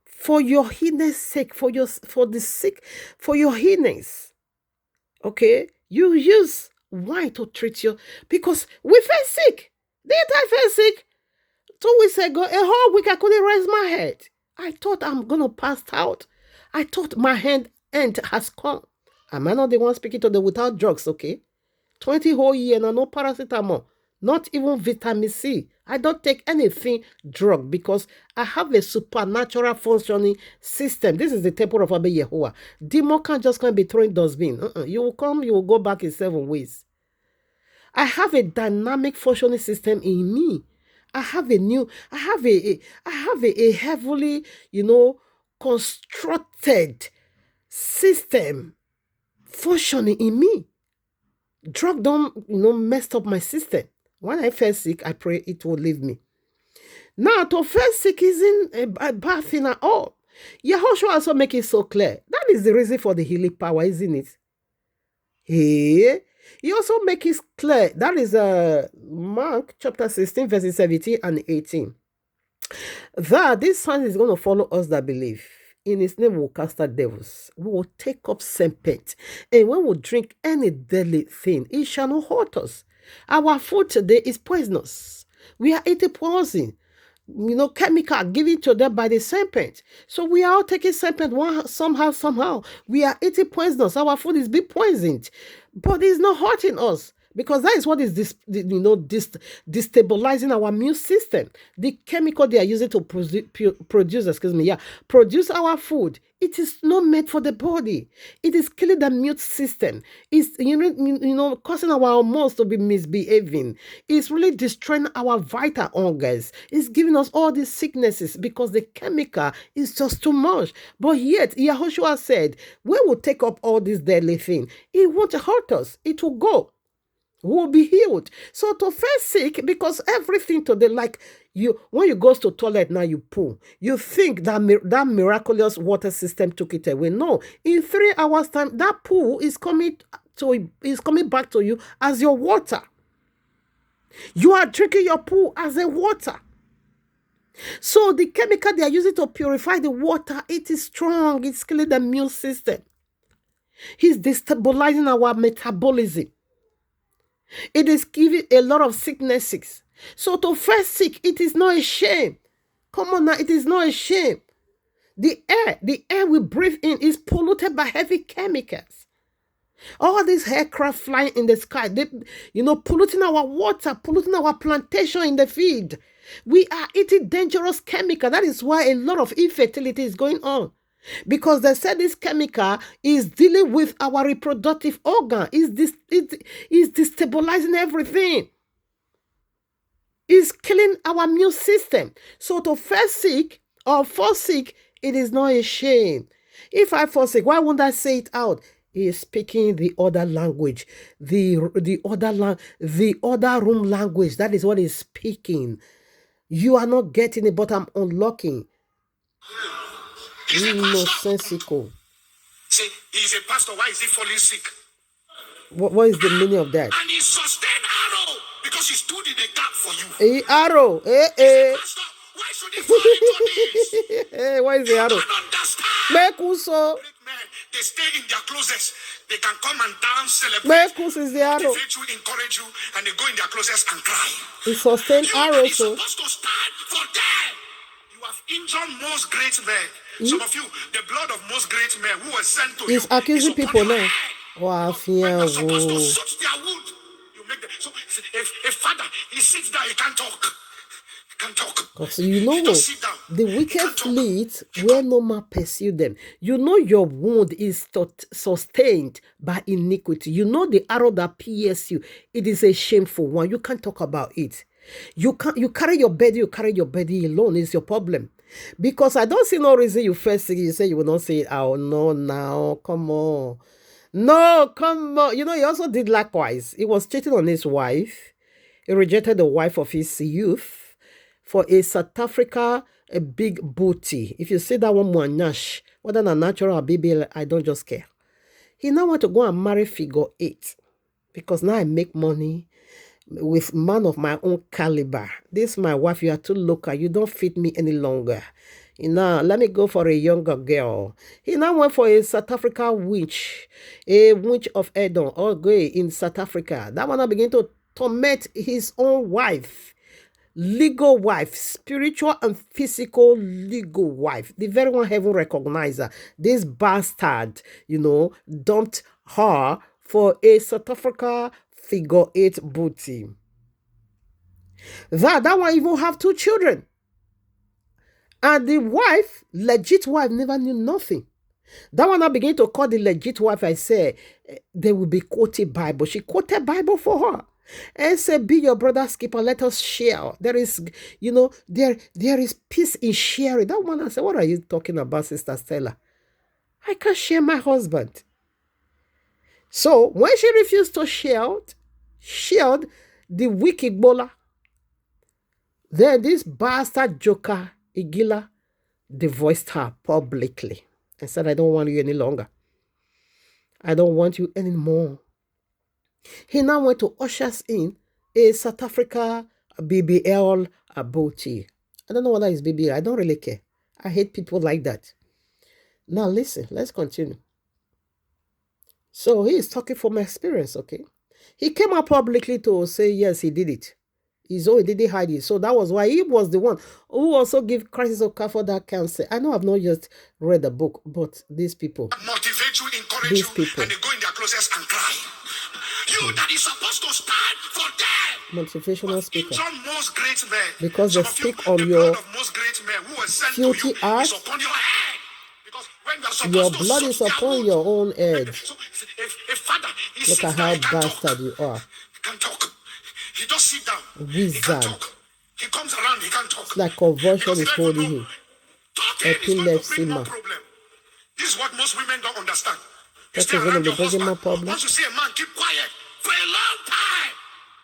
for your healing's sake, for your healings. Okay, you use wine to treat you because we fell sick. Didn't I fell sick? 2 weeks ago, a whole week I couldn't raise my head. I thought I'm gonna pass out. I thought my end has come. Am I not the one speaking to them without drugs, okay? 20 whole years and no paracetamol. Not even vitamin C. I don't take anything drug because I have a supernatural functioning system. This is the temple of Abba Yehovah. Demon can't just come be throwing dustbin. You will come, you will go back in 7 ways. I have a dynamic functioning system in me. I have a heavily, constructed system functioning in me. Drug don't, messed up my system. When I fell sick, I pray it will leave me. Now, to fall sick isn't a bad thing at all. Yahushua also make it so clear. That is the reason for the healing power, isn't it? He also make it clear. That is Mark chapter 16, verses 17 and 18. That this sign is going to follow us that believe. In his name we will cast out devils. We will take up serpent. And when we drink any deadly thing, it shall not hurt us. Our food today is poisonous. We are eating poison. Chemical given to them by the serpent. So we are all taking serpent somehow. We are eating poisonous. Our food is being poisoned. But it's not hurting us. Because that is what is destabilizing our immune system. The chemical they are using to produce our food. It is not made for the body. It is killing the immune system. It's causing our hormones to be misbehaving. It's really destroying our vital organs. It's giving us all these sicknesses because the chemical is just too much. But yet, Yahushua said, we will take up all this deadly thing. It won't hurt us. It will go. Will be healed. So to face sick, because everything today, like when you go to toilet now, you poo. You think that miraculous water system took it away. No, in 3 hours time, that poo is coming back to you as your water. You are drinking your poo as a water. So the chemical they are using to purify the water, it is strong. It's killing the immune system. It's destabilizing our metabolism. It is giving a lot of sicknesses. So to face sick, it is not a shame. Come on now, it is not a shame. The air we breathe in is polluted by heavy chemicals. All these aircraft flying in the sky, polluting our water, polluting our plantation in the field. We are eating dangerous chemical. That is why a lot of infertility is going on. Because they said this chemical is dealing with our reproductive organ. Is destabilizing everything. It's killing our immune system. So to fall sick, it is not a shame. If I fall sick, why won't I say it out? He is speaking the other language, the other room language. That is what he's speaking. You are not getting it, but I'm unlocking. Nonsensical.
See, he's a pastor. Why is he falling sick?
What is the meaning of that?
And he sustained arrow because he stood in the gap for you.
Hey, arrow.
Pastor, why should he fall into this?
Hey, why is the arrow?
You don't understand. Great men, they stay in their closets. They can come and dance, celebrate,
is the arrow.
motivate you, encourage you, and they go in their closets and cry.
He sustained arrow.
You're supposed to stand for them. You have injured most great men. Some of you, the blood of most great men who were sent to
He's accusing people now. Wow,
you're supposed to shoot their wood. You make them. So a father, he sits down, he can't talk. He can't talk.
Because the wicked fleet where no man pursue them. Your wound is sustained by iniquity. The arrow that pierces you. It is a shameful one. You can't talk about it. You carry your body alone is your problem. Because I don't see no reason you first you say you will not say it out. No, now, come on. No, come on. He also did likewise. He was cheating on his wife. He rejected the wife of his youth for a South Africa, a big booty. If you say that one more nash, whether a natural or BBL, I don't just care. He now want to go and marry figure 8 because now I make money with man of my own caliber. This my wife, you are too local. You don't fit me any longer. Let me go for a younger girl. He now went for a South Africa witch, a witch of Edom, in South Africa. That one now began to torment his own wife, legal wife, spiritual and physical legal wife. The very one heaven recognized her. This bastard, dumped her for a South Africa figure 8 booty. That one even have 2 children. And the wife, legit wife, never knew nothing. That one I began to call the legit wife. I say, they will be quoting Bible. She quoted Bible for her. And said, be your brother's keeper, let us share. There is, there is peace in sharing. That one I said, what are you talking about, Sister Stella? I can't share my husband. So when she refused to share the wicked Bola, then this bastard joker, Igila, divorced her publicly and said, I don't want you any longer. I don't want you anymore. He now went to ushers in a South Africa BBL Aboti. I don't know whether it's BBL. I don't really care. I hate people like that. Now listen, let's continue. So he is talking from experience, okay? He came out publicly to say, yes, he did it. He didn't hide it. So that was why he was the one who also gave Crisis of Car for that cancer. I know I've not just read the book, but these people.
Motivate you, encourage you, and they go in their closets and cry. You that is supposed to stand for them.
Motivational speaker.
Most great men.
Because they speak on your filthy ass. Your blood is upon your own head. Look at how bastard you are.
He just sit down.
Wizard.
He comes around, he can't talk.
It's like conversion is holding him. Epilepsy man.
This is what most women don't understand.
That is going to be bringing more problem.
Once you see a man keep quiet for a long time,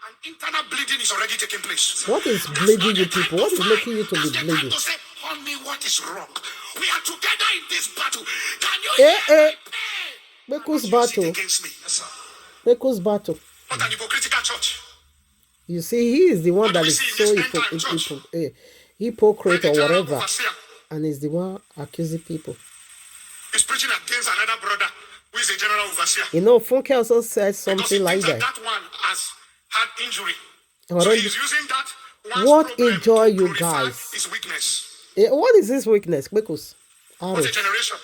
and internal bleeding is already taking place.
What is bleeding you people? What is making you to be bleeding?
To say, honey, what is wrong? We are together in this battle. Can you hear my pain?
Make us battle.
Against me. Yes, sir.
Make us battle.
What an hypocritical church.
You see, he is the one that is so hypocrite or whatever. And he's the one accusing people.
He's preaching against another brother who is a general overseer.
You know, Funke also said something like that.
That one has had injury.
Already.
So he's using that.
What enjoy you guys?
His weakness.
What is this weakness? Because
what's a generation?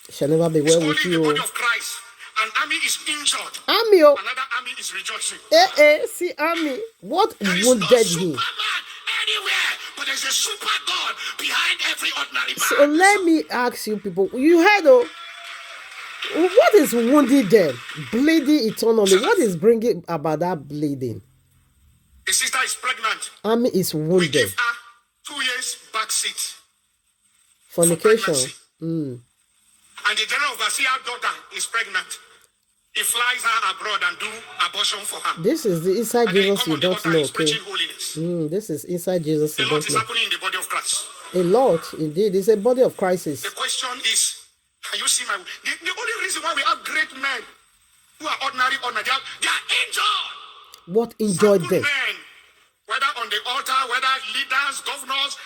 Shall never be well with you.
The body of Christ. An army is injured.
Army.
Another army is rejoicing.
See army. What wounded him?
Anywhere, but there's a super God behind every ordinary man.
So let me ask you people. You heard what is wounding them? Bleeding eternally. What is bringing about that bleeding?
The sister is pregnant.
Army is wounded.
We give her 2 years back seat.
Fornication.
And the general overseer daughter is pregnant. He flies her abroad and do abortion for her.
This is the inside Jesus you don't know, okay?
This
is inside Jesus you don't know. A lot
is happening in the body of Christ.
A lot, indeed. It's a body of crisis.
The question is, can you see the only reason why we have great men who are ordinary, they are injured.
What enjoyed them?
Men, whether on the altar, whether leaders, governors,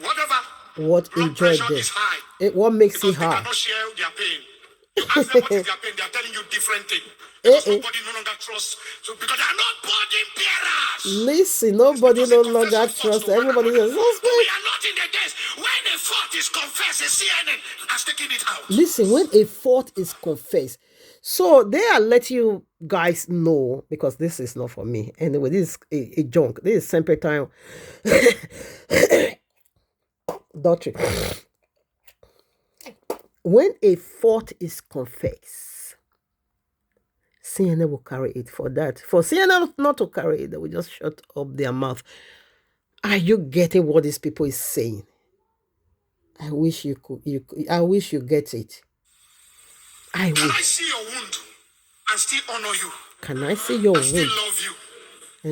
whatever.
What enjoyed them? What makes it high?
They cannot share their pain. You ask them what is their pain, they are telling you different things. Because nobody no longer trusts. So because they are not burden bearers.
Listen, nobody no longer trusts. Everybody says,
we are not in the days when a fault is confessed. CNN has taken it out.
Listen, when a fault is confessed. So they are letting you guys know, because this is not for me. Anyway, this is a junk. This is simple time. Doctrine. When a fault is confessed, CNN will carry it for that. For CNN not to carry it, they will just shut up their mouth. Are you getting what these people is saying? I wish you could. I wish you get it.
Can I see your wound and still honor you?
Can I see your wound?
Still love you.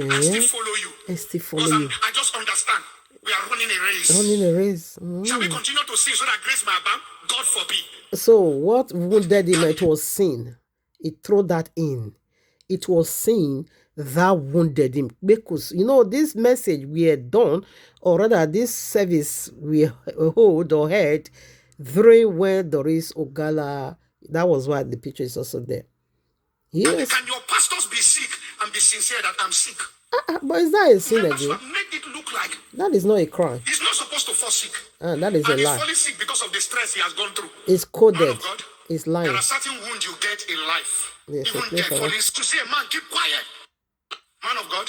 And still follow you.
And still follow you.
I just understand. We are running a race.
Running a race.
Shall we continue to sin so that grace may abound? God forbid.
So what wounded him? It was sin. He threw that in. It was sin that wounded him. Because, this message we had done, or rather this service we hold or had, during when Doris Ogala, that was why the picture is also there.
Yes. Can your pastors be sick and be sincere that I'm sick?
But is that a sin again?
Make it look like
that is not a crime.
He's not supposed to fall sick.
That is a lie.
He's falling sick because of the stress he has gone through.
It's coded. It's lying.
There are certain wounds you get in life. Yes, even death. To see a man keep quiet. Man of God.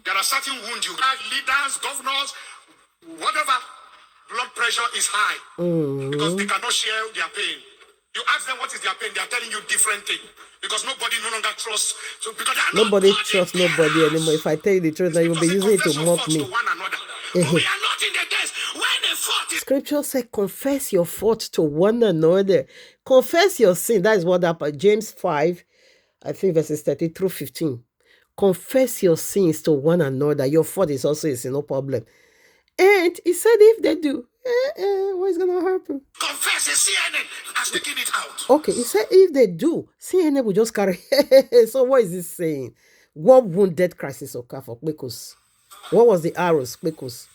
There are certain wounds you have. Leaders, governors, whatever. Blood pressure is high. Because they cannot share their pain. You ask them what is their pain, they are telling you different things. Because nobody no longer trusts. So because
nobody trusts nobody anymore. If I tell you the truth, then you'll be using it to mock me.
We are not in the days when a fault is...
Scripture says, confess your fault to one another. Confess your sin. That is what happened. James 5, I think verses 30 through 15. Confess your sins to one another. Your fault is also a sin, no problem. And he said if they do, what's going to happen?
Confess, CNN has taken it out.
Okay, he said if they do, CNN will just carry. So what is this saying? What wounded crisis occur for Kpekus? What was the arrows, Kpekus?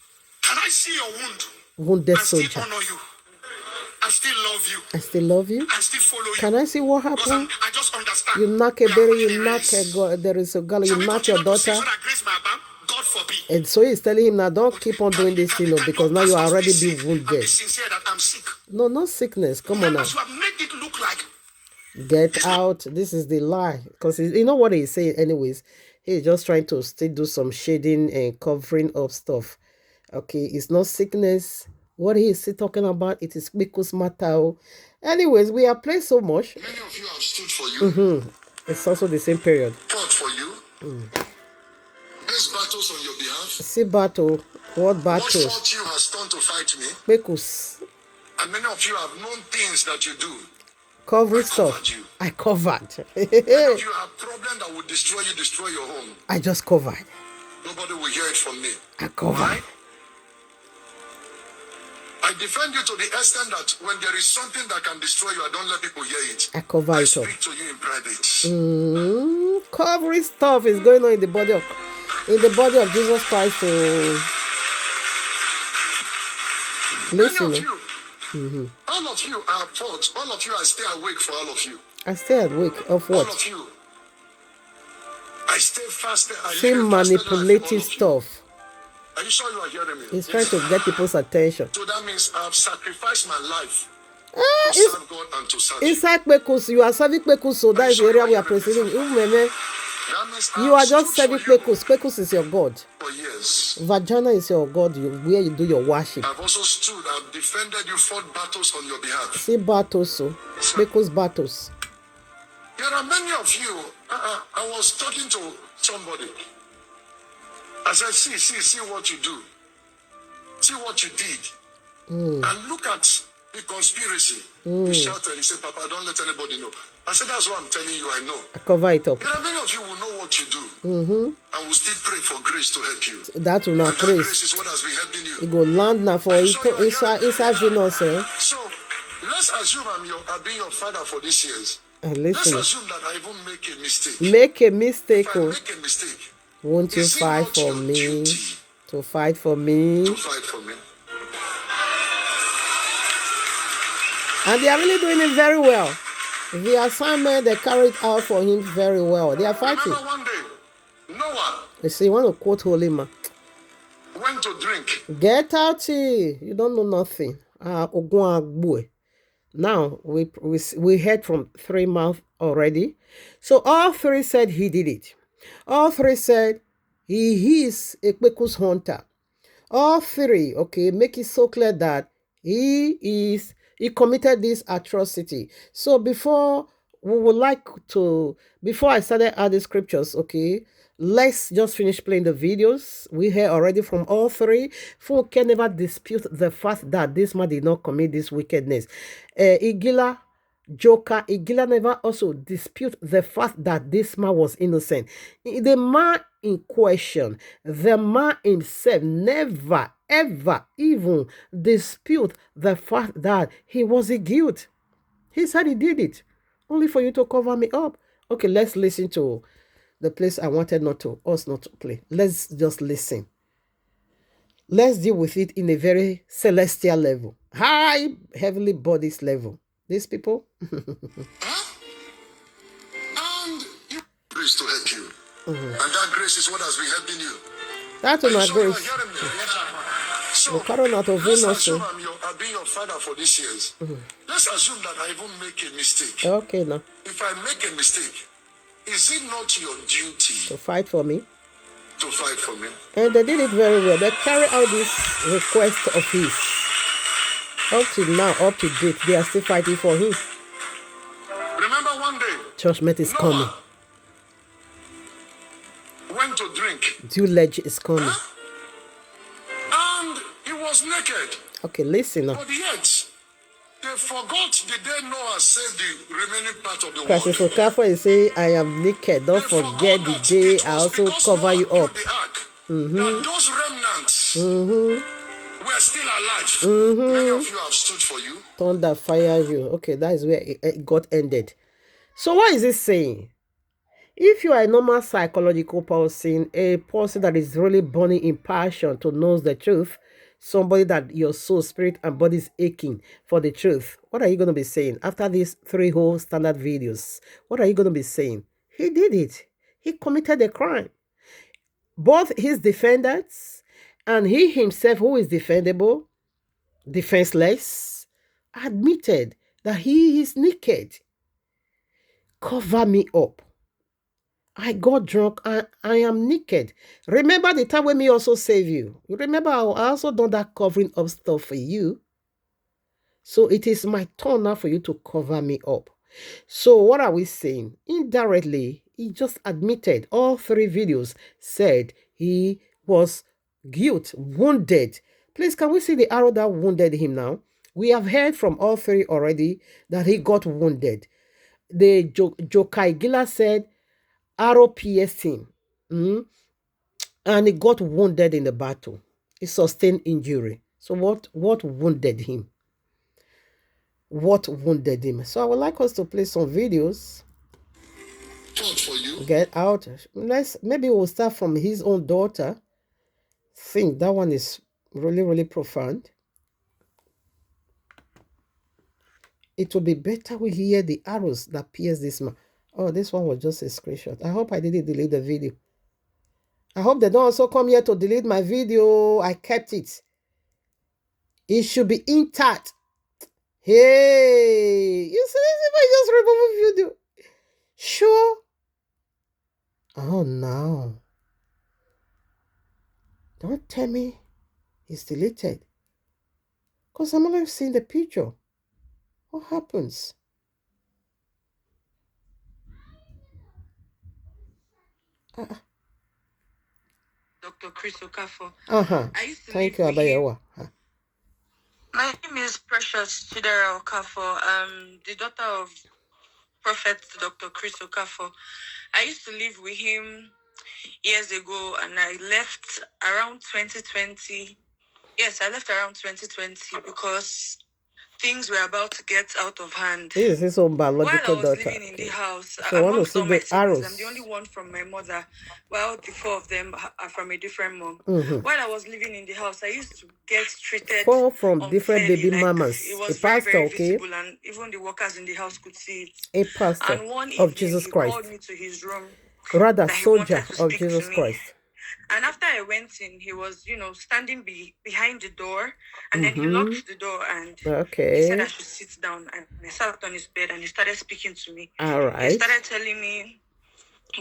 Can I see your wound?
Wounded
I
soldier.
still honor you. I still love you.
I still love you.
I still follow you.
Can I see what happened?
I just understand.
You knock a berry, you knock a there is a girl, you knock your daughter.
God forbid.
And so he's telling him now, don't keep on doing this, because now you are already being wounded.
Be sincere that I'm sick.
No, not sickness. Come on now.
You have made it look like.
Get out. This is the lie. Because you know what he's saying anyways. He's just trying to still do some shading and covering up stuff. Okay, it's not sickness. What he is talking about, it is Kpekus matter. Anyways, we are playing so much.
Many of you have stood for you.
It's also the same period.
Fought for you. There's battles on your behalf.
See battle. What battle?
What fought you has turned to fight me.
Kpekus.
And many of you have known things that you do.
Covering stuff. I covered.
Many of you have problems that will destroy your home.
I just covered.
Nobody will hear it from me.
I covered.
Why? I defend you to the extent that when there is something that can destroy you, I don't let people hear it.
I cover
I
it up.
speak to you in private.
Covering stuff is going on in the body of Jesus Christ. Listen.
Many of you, all of you are fought. All of you, I stay awake for all of you.
I stay awake of
All
what?
of you. I stay fasted.
Same manipulative stuff.
Are you sure you are hearing me?
He's trying to get people's attention.
So that means I've sacrificed my life to
It's
serve God and to serve you.
inside Kpekus. You are serving Kpekus, so that is the area we are proceeding.
That means
You are just serving Kpekus. Kpekus is your God.
for years.
Vagina is your God, where you do your worship.
I've also stood, I've defended you, fought battles on your behalf.
See battles, so Kpekus battles.
There are many of you. I was talking to somebody. I said, see what you do. See what you did. And look at the conspiracy. He shouted, he said, Papa, don't let anybody know. I said, that's what I'm telling you, I know.
I cover it up.
There are many of you who know what you do. And will still pray for grace to help you.
That will not
And that
praise.
grace is what has been helping you.
You go land now for inside Venus, eh?
So, let's assume I've been your father for these years. Let's
Listen,
assume that I even make a mistake.
make a mistake,
If I
oh.
make a mistake,
Won't you
is it
fight
not
for
your
me?
duty
To fight for me?
to fight for me?
And they are really doing it very well. The assignment they carried out for him very well. They are fighting.
Remember one day, Noah
You see, you want to quote Holy Man.
went to drink.
Get out here. You don't know nothing. Ogun Agboe. Now, we heard from 3 mouths already. So all 3 said he did it. All 3 said he is a Kpekus hunter. All 3, okay, make it so clear that he committed this atrocity. So before I started adding scriptures, okay, let's just finish playing the videos. We heard already from all 3. Folk can never dispute the fact that this man did not commit this wickedness. Igila never also dispute the fact that this man was innocent. The man in question, the man himself never, ever even dispute the fact that he was a guilt. He said he did it. Only for you to cover me up. Okay, let's listen to the place I wanted us not to play. Let's just listen. Let's deal with it in a very celestial level. High, heavenly bodies level. These people.
Huh? And you grace to help you. And that grace is what has been helping you.
That's
Are you
not
sure you are
grace.
hearing me? So,
Let's
let's assume I've been your father for these years. Let's assume that I even make a mistake.
Okay, now.
If I make a mistake, is it not your duty
To fight for me.
to fight for me?
And they did it very well. They carried out this request of his. Up to now, up to date, they are still fighting for him.
Remember one day,
Judgment is coming.
Noah went to drink.
Due ledge is coming.
And he was naked.
Okay, listen now.
But yet, they forgot the day Noah saved the remaining part of the
Crisis
world.
Okafor is saying, I am naked. Don't
They
forget
forgot
the
that
day
it
I
was
also
because
cover
Noah
you
built
up.
the ark, that those remnants We're still alive. Many of you have stood for you.
Thunder fire you. Okay, that is where it got ended. So what is it saying? If you are a normal psychological person, a person that is really burning in passion to know the truth, somebody that your soul, spirit, and body is aching for the truth, what are you going to be saying after these 3 whole standard videos? What are you going to be saying? He did it. He committed a crime. Both his defendants and he himself, who is defendable, defenseless, admitted that he is naked. Cover me up. I got drunk and I am naked. Remember the time when me also save you. You remember I also done that covering up stuff for you. So it is my turn now for you to cover me up. So what are we saying? Indirectly, he just admitted all 3 videos said he was wounded. Please, can we see the arrow that wounded him now? We have heard from all 3 already that he got wounded. The Jokai Gila said arrow pierced him. And he got wounded in the battle. He sustained injury. So what wounded him? What wounded him? So I would like us to play some videos.
For you.
Get out. Maybe we'll start from his own daughter. Think that one is really, really profound. It will be better we hear the arrows that pierce this man. Oh, this one was just a screenshot. I hope I didn't delete the video. I hope they don't also come here to delete my video. I kept it. It should be intact. Hey, you see this if I just remove a video? Sure. Oh no. Don't tell me it's deleted. Because I'm only seeing the picture. What happens?
Dr. Chris Okafor.
Thank you, Abayawa.
My name is Precious Chidera Okafor. The daughter of Prophet Dr. Chris Okafor. I used to live with him years ago, and I left around 2020. Yes, I left around 2020 because things were about to get out of hand.
This is his own biological
daughter. While I was living in the house, amongst all my siblings, I'm the only one from my mother, while the 4 of them are from a different mom. While I was living in the house, I used to get treated
4 from different baby mamas.
It was very visible, and even the workers in the house could see it.
A pastor
and one
of
evening,
Jesus
he
Christ.
called me to his room.
Rather, soldier of Jesus Christ.
And after I went in, he was, standing behind the door, and then he locked the door, and he said I should sit down. And I sat on his bed, and he started speaking to me.
All right.
He started telling me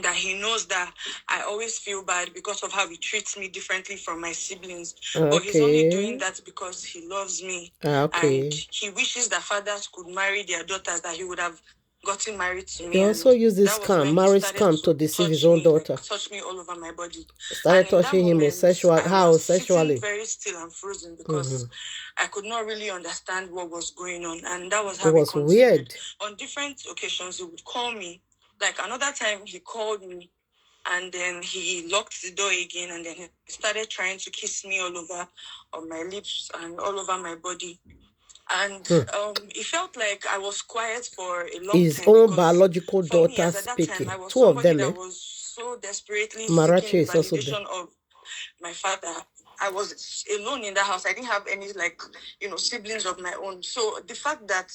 that he knows that I always feel bad because of how he treats me differently from my siblings. But he's only doing that because he loves me. And he wishes that fathers could marry their daughters, that he would have gotten married to me.
He also used this scam, marriage scam, to deceive his own daughter.
Touch me all over my body.
Started touching him sexually. How sexually?
Very still and frozen because I could not really understand what was going on, and that was how
it was weird.
On different occasions, he would call me. Like another time, he called me, and then he locked the door again, and then he started trying to kiss me all over on my lips and all over my body. And it felt like I was quiet for a long time.
His own biological daughter speaking.
Time,
2 of them.
I was so desperately
Marachi
seeking
is also
validation
there.
of my father. I was alone in the house. I didn't have any, siblings of my own. So the fact that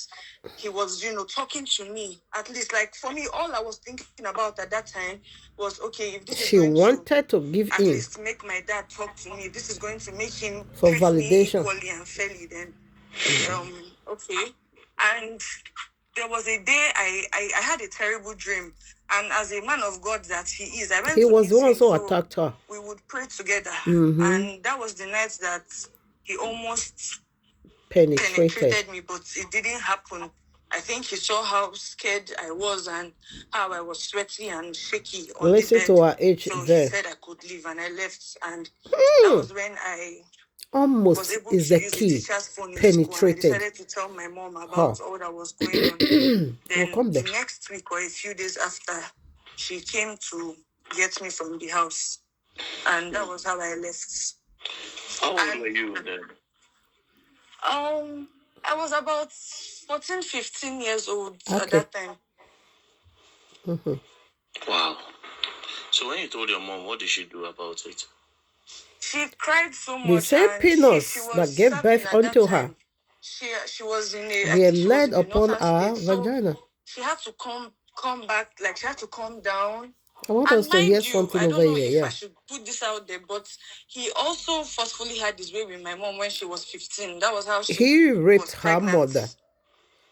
he was, talking to me, at least, for me, all I was thinking about at that time was, okay, if this
she
is going
wanted to give
at
in.
At least make my dad talk to me. This is going to make him
for validation.
Me equally and fairly then. Okay. And there was a day I had a terrible dream. And as a man of God that he is, I went
he
to
was the one who
so
attacked her.
We would pray together. And that was the night that he almost penetrated me, but it didn't happen. I think he saw how scared I was and how I was sweaty and shaky on
Listen
the bed.
To our age
so
there.
He said I could leave, and I left. And that was when I
almost is the key. Penetrated.
I decided to tell my mom about all that was going on. Then the next week or a few days after, she came to get me from the house, and that was how I left.
How old were you then?
I was about 14, 15 years old at
Okay.
that time.
Wow. So when you told your mom, what did she do about it?
She cried so
The
much.
same
And
peanuts
she
that
was
gave
serving
birth
at
unto
that
her
time. She was in a, I
were
think she was
laid
in the
upon
northern
our
state, so
vagina.
she had to come back, like she had to come down.
I want
And
us to hear
mind you,
something
I
over
don't know
here.
if
Yeah.
I should put this out there, but he also forcefully had his way with my mom when she was 15. That was how she
He raped
was
her
pregnant.
mother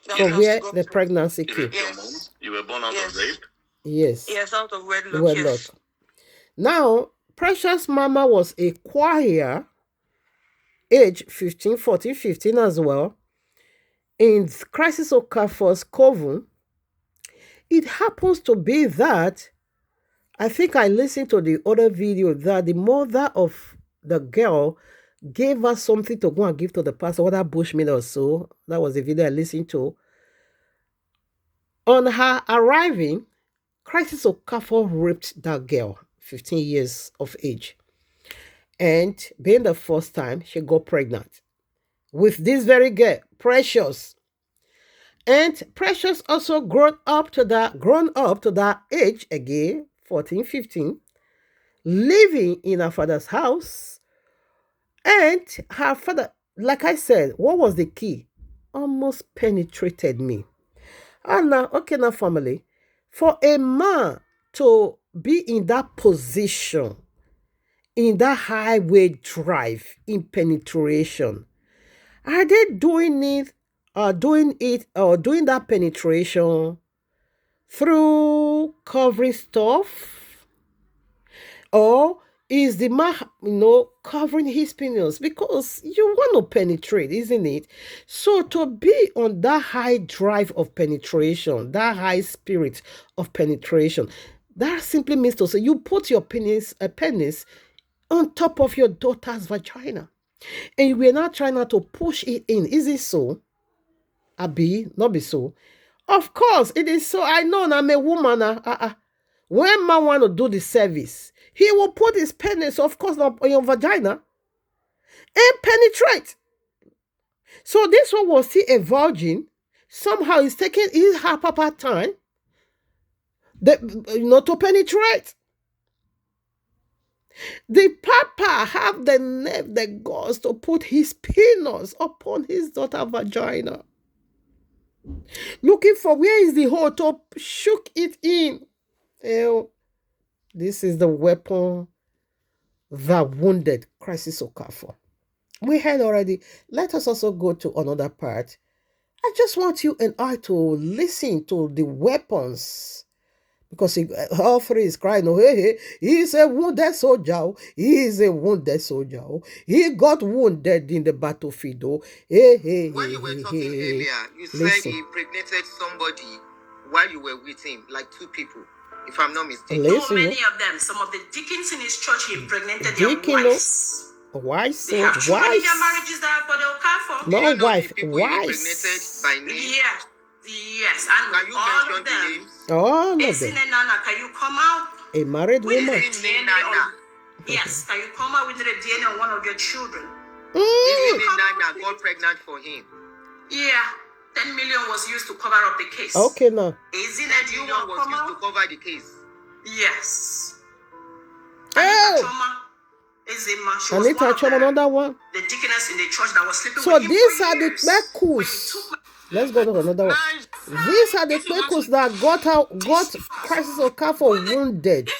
That
from
was how she
where
got
the
pregnant.
pregnancy
You
came.
raped your mom? You were born out of rape?
Yes.
Yes, out of wedlock.
Wedlock.
Yes.
Now, Precious Mama was a choir, age 15, 14, 15 as well, in Crisis Okafor's coven. It happens to be that, I think I listened to the other video, that the mother of the girl gave her something to go and give to the pastor, whether Bushmeat or so. That was the video I listened to. On her arriving, Crisis Okafor raped that girl, 15 years of age. And being the first time, she got pregnant with this very girl, Precious. And Precious also grown up to that age again, 14, 15, living in her father's house. And her father, like I said, what was the key? Almost penetrated me. And now, okay, now family, for a man to be in that position, in that highway drive, in penetration, are they doing that penetration through covering stuff? Or is the man, covering his penis? Because you want to penetrate, isn't it? So to be on that high drive of penetration, that high spirit of penetration, that simply means to say you put your penis on top of your daughter's vagina. And we're not trying not to push it in. Is it so? Abi, not be so. Of course, it is so. I know I'm a woman. When man want to do the service, he will put his penis, of course, on your vagina and penetrate. So this one was still a virgin. Somehow he's taking her papa time to penetrate. The papa have the nerve, the guts to put his penis upon his daughter's vagina. Looking for where is the hole to shook it in. This is the weapon that wounded Crisis Okafor. We heard already. Let us also go to another part. I just want you and I to listen to the weapons. Because all three is crying, oh, hey, he's a wounded soldier. He's a wounded soldier. He got wounded in the battlefield. Hey.
When you were talking earlier, you said he impregnated somebody while you were with him, like two people, if I'm not mistaken.
Listen,
many of them, some of the deacons in his church, he impregnated their wives.
Wives?
They have children in
Wives?
their marriages that are for
No, wife,
wives. By name?
Yes, and
can you
all
mention
of them.
the names?
All of
Isn't
them.
it, Nana? Can you come out?
A married
with
woman.
the DNA on, yes, can you come out with the DNA on one of your children?
Isn't Nana got pregnant for him?
Yeah, 10 million was used to cover up the case.
Okay, now.
Isn't it you want
was used to cover the case.
Yes.
Oh! Anita Choma, another one.
The deaconess in the church that was sleeping
so
with him
these
for
are
years.
the Kpekus. Let's go to another one. These are the Kpekus that got Crisis Okafor wounded.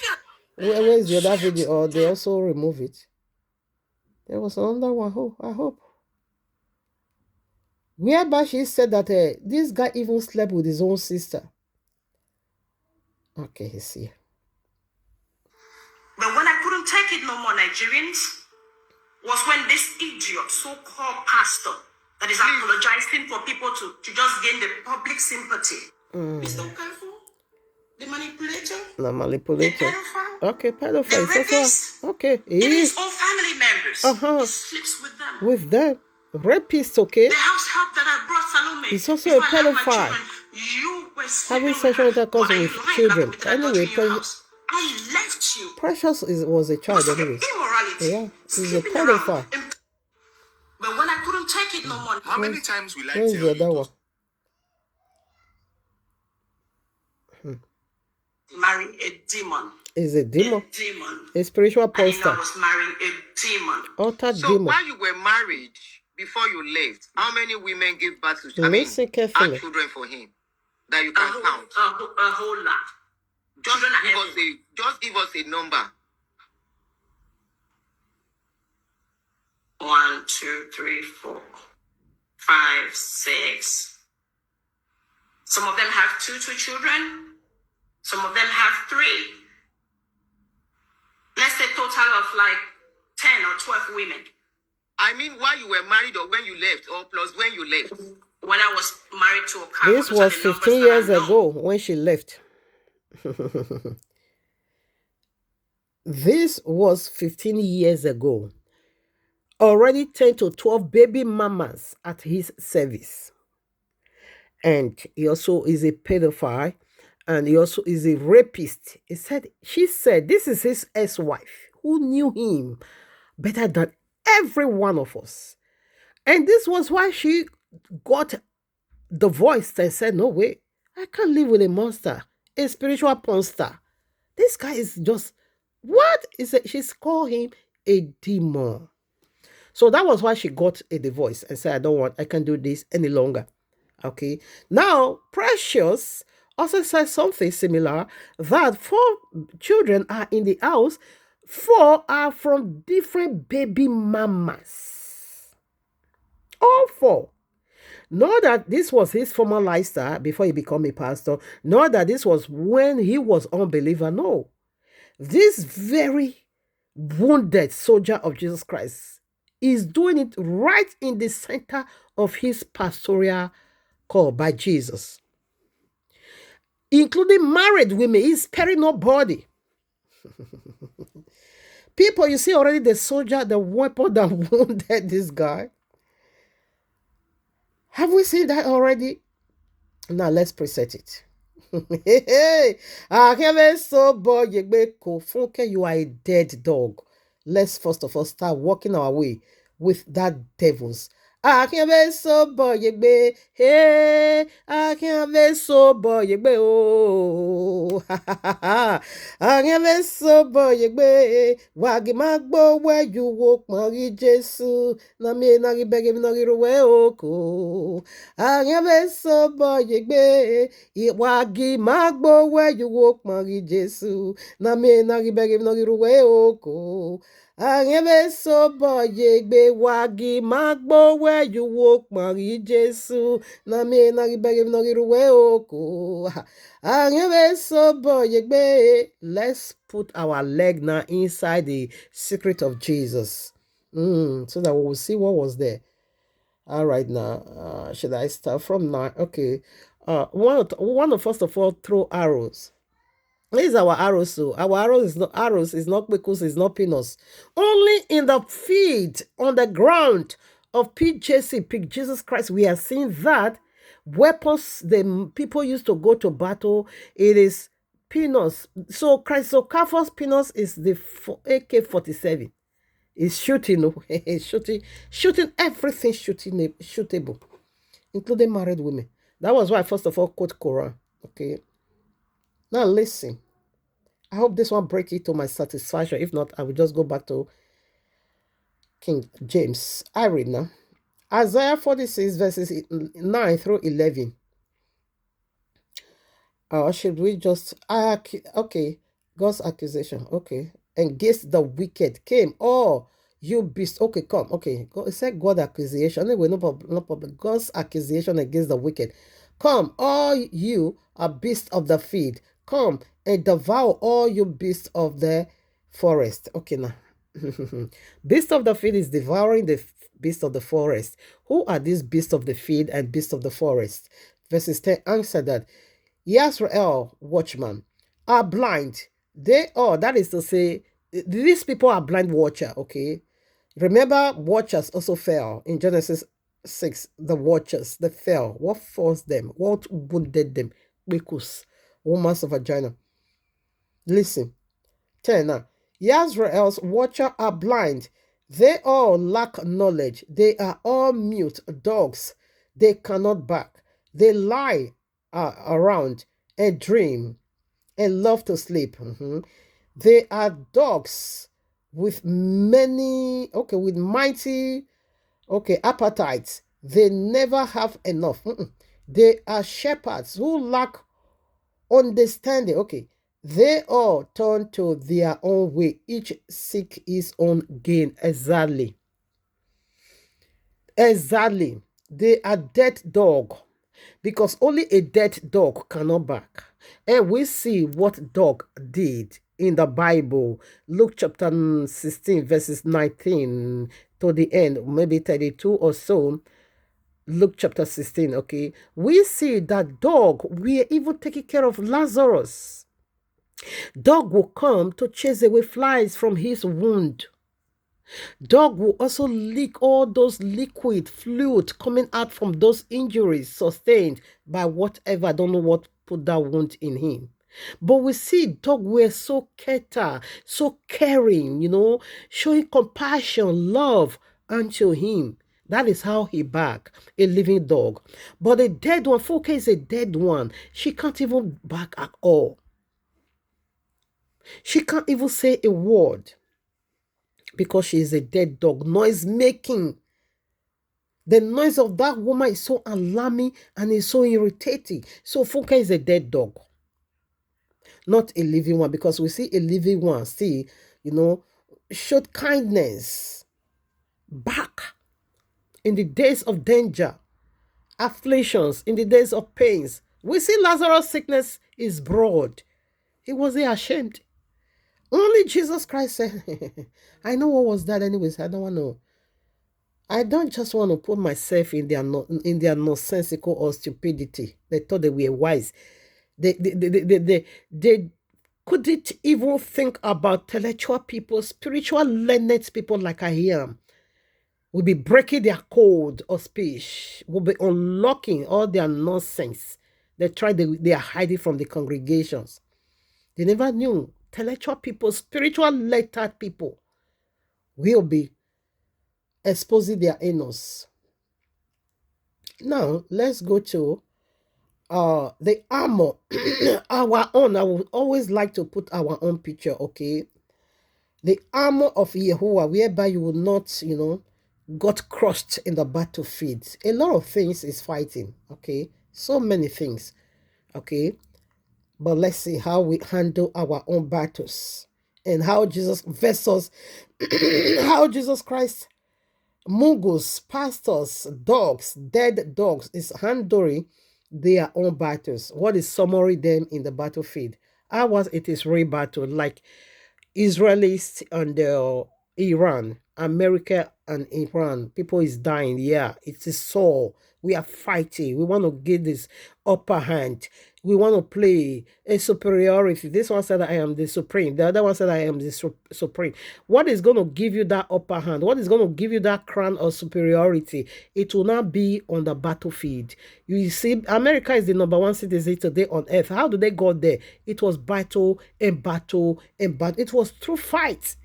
Where is the other video? Or they also remove it? There was another one. Oh, I hope. Whereby she said that this guy even slept with his own sister. Okay, he's here.
But when I couldn't take it no more, Nigerians, was when this idiot, so-called pastor, that is apologizing for people to just gain the public sympathy. Mr. Okafor, the manipulator.
The manipulator.
The pedophile.
Okay, pedophile.
The rapist.
Okay.
Even his own family members. He sleeps with them.
With them. Rapist, okay.
The house help that I brought Salome.
He's also a pedophile.
You were
having sexual intercourse with children. Anyway,
I left you.
Precious was a child anyway.
Immorality.
Yeah, he's a pedophile.
But when I couldn't take it no more,
How many times will I
Where's
tell
the other
you?
one?
Marry a demon.
Is a demon?
A demon.
A spiritual
And you know,
pastor.
I was marrying a demon.
Utter
So
demon.
while you were married, before you left, how many women gave birth to
Listen carefully.
had children for him that you can count?
A whole lot.
Just give us a number.
1, 2, 3, 4, 5, 6. Some of them have two children. Some of them have 3. Let's say total of like 10 or 12 women.
I mean, while you were married or when you left, or plus when you left.
When I was married to Okafor.
This was 15 years ago when she left. This was 15 years ago. Already 10 to 12 baby mamas at his service. And he also is a pedophile. And he also is a rapist. She said, this is his ex-wife who knew him better than every one of us. And this was why she got the voice and said, no way, I can't live with a monster, a spiritual monster. This guy is just, what is it? She's called him a demon. So that was why she got a divorce and said, I can't do this any longer. Okay. Now, Precious also says something similar, that 4 children are in the house, 4 are from different baby mamas. All 4. Not that this was his former lifestyle before he became a pastor. Not that this was when he was unbeliever. No. This very wounded soldier of Jesus Christ is doing it right in the center of his pastoral call by Jesus. Including married women. He's sparing nobody. People, you see already the soldier, the weapon that wounded this guy. Have we seen that already? Now let's preset it. You are a dead dog. Let's first of all start walking our way with that devils. I can't be so boy, hey, I can't be so boy, oh, I can't be so boy, wagi magbo where you walk, Mari Jesu, na me nagi begi nagi ruwe oko. I can't be so boy, wagi magbo where you walk, Mari Jesu, na me nagi begi nagi ruwe oko. So boy, wagi magbo where you walk, Mari Jesu. Na me na ribegi no riruwe oko. So boy, let's put our leg now inside the secret of Jesus. So that we will see what was there. All right, now, should I start from now? Okay. We want to first of all throw arrows. This is our arrows. So our arrows is not because it's not peanuts. Only in the field, on the ground of PJC, Pig Jesus Christ, we are seeing that weapons the people used to go to battle. It is peanuts. So Okafor's peanuts is the AK-47. It's shooting, it's shooting everything shootable, including married women. That was why I first of all quote Quran. Okay. Now listen, I hope this one break it to my satisfaction. If not, I will just go back to King James. I read now. Isaiah 46 verses 9 through 11. Should we just, okay, God's accusation, okay. Against the wicked came, you beast, okay, come, okay. It said God accusation, anyway, no problem. God's accusation against the wicked. Come, all you are beasts of the field. Come and devour all you beasts of the forest. Okay, now. Beast of the field is devouring the beast of the forest. Who are these beasts of the field and beasts of the forest? Verses 10 answer that Yisrael watchman are blind. They are, that is to say, these people are blind watcher, okay? Remember, watchers also fell in Genesis 6. The watchers, they fell. What forced them? What wounded them? Because woman's vagina. Listen. 10 now. Yisrael's watcher are blind. They all lack knowledge. They are all mute dogs. They cannot bark. They lie around and dream and love to sleep. They are dogs with mighty, appetites. They never have enough. They are shepherds who lack understanding. They all turn to their own way. Each seek his own gain. Exactly. They are dead dog, because only a dead dog cannot bark. And we see what dog did in the Bible. Luke chapter 16, verses 19 to the end, maybe 32 or so. Luke chapter 16, we see that dog, we are even taking care of Lazarus. Dog will come to chase away flies from his wound. Dog will also lick all those liquid fluid coming out from those injuries sustained by whatever, I don't know what put that wound in him. But we see dog were so caring, showing compassion, love unto him. That is how he bark, a living dog. But a dead one, Foke is a dead one. She can't even bark at all. She can't even say a word because she is a dead dog. Noise making. The noise of that woman is so alarming and is so irritating. So Foke is a dead dog, not a living one, because we see a living one showed kindness back in the days of danger, afflictions, in the days of pains. We see Lazarus' sickness is broad. He wasn't ashamed. Only Jesus Christ said, I know what was that anyways. I don't want to. I don't just want to put myself in their nonsensical or stupidity. They thought they were wise. They couldn't even think about intellectual people, spiritual learned people like I am. Will be breaking their code of speech. Will be unlocking all their nonsense. They are hiding from the congregations. They never knew. Intellectual people, spiritual lettered people will be exposing their anus. Now, let's go to the armor. Our own. I would always like to put our own picture, The armor of Yehovah, whereby you will not, got crushed in the battlefield. A lot of things is fighting, So many things, But let's see how we handle our own battles and how Jesus versus how Jesus Christ, Mungus, pastors, dogs, dead dogs is handling their own battles. What is summary them in the battlefield? It is real battle, like Israelis and Iran, America and Iran. People is dying. Yeah, it is so. We are fighting. We want to get this upper hand. We want to play a superiority. This one said I am the supreme. The other one said I am the supreme. What is going to give you that upper hand? What is going to give you that crown of superiority? It will not be on the battlefield. You see, America is the #1 citizen today on earth. How do they go there? It was battle and battle and battle. It was through fight.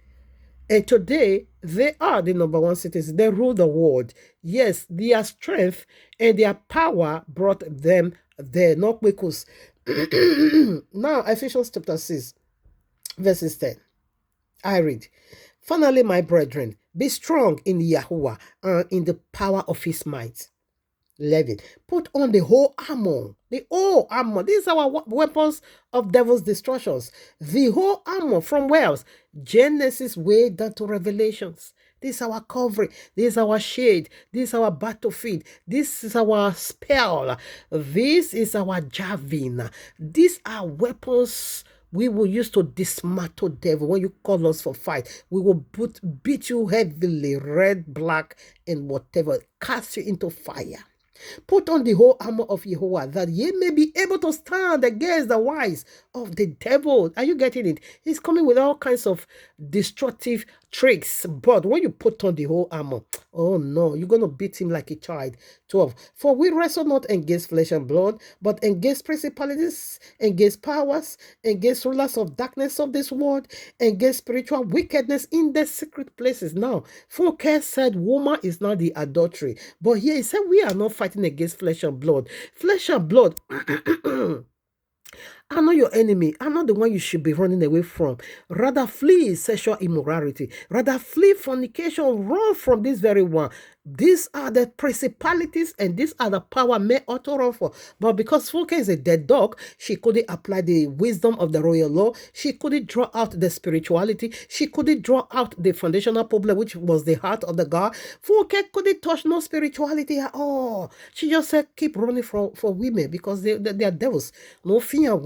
And today, they are the #1 citizens. They rule the world. Yes, their strength and their power brought them there, not because. Now, Ephesians chapter 6, verses 10. I read, finally, my brethren, be strong in Yahuwah and in the power of his might. 11. Put on the whole armor. The whole armor. These are our weapons of devil's destructions. The whole armor from Wells, Genesis way down to Revelations. This is our covering. This is our shade. This is our battlefield. This is our spell. This is our javelin. These are weapons we will use to dismantle devil. When you call us for fight, we will beat you heavily, red, black, and whatever. Cast you into fire. Put on the whole armor of Yehovah, that ye may be able to stand against the wiles of the devil. Are you getting it? He's coming with all kinds of destructive tricks. But when you put on the whole armor, oh no, you're going to beat him like a child 12. For we wrestle not against flesh and blood, but against principalities, against powers, against rulers of darkness of this world, against spiritual wickedness in the secret places. Now, Funke said woman is not the adultery. But here he said we are not fighting against flesh and blood. Flesh and blood are not your enemy. Are not the one you should be running away from. Rather flee sexual immorality. Rather flee fornication. Run from this very one. These are the principalities and these are the power men ought to run for. But because Funke is a dead dog, she couldn't apply the wisdom of the royal law. She couldn't draw out the spirituality. She couldn't draw out the foundational problem, which was the heart of the God. Funke couldn't touch no spirituality at all. She just said, keep running for women because they are devils. No fear.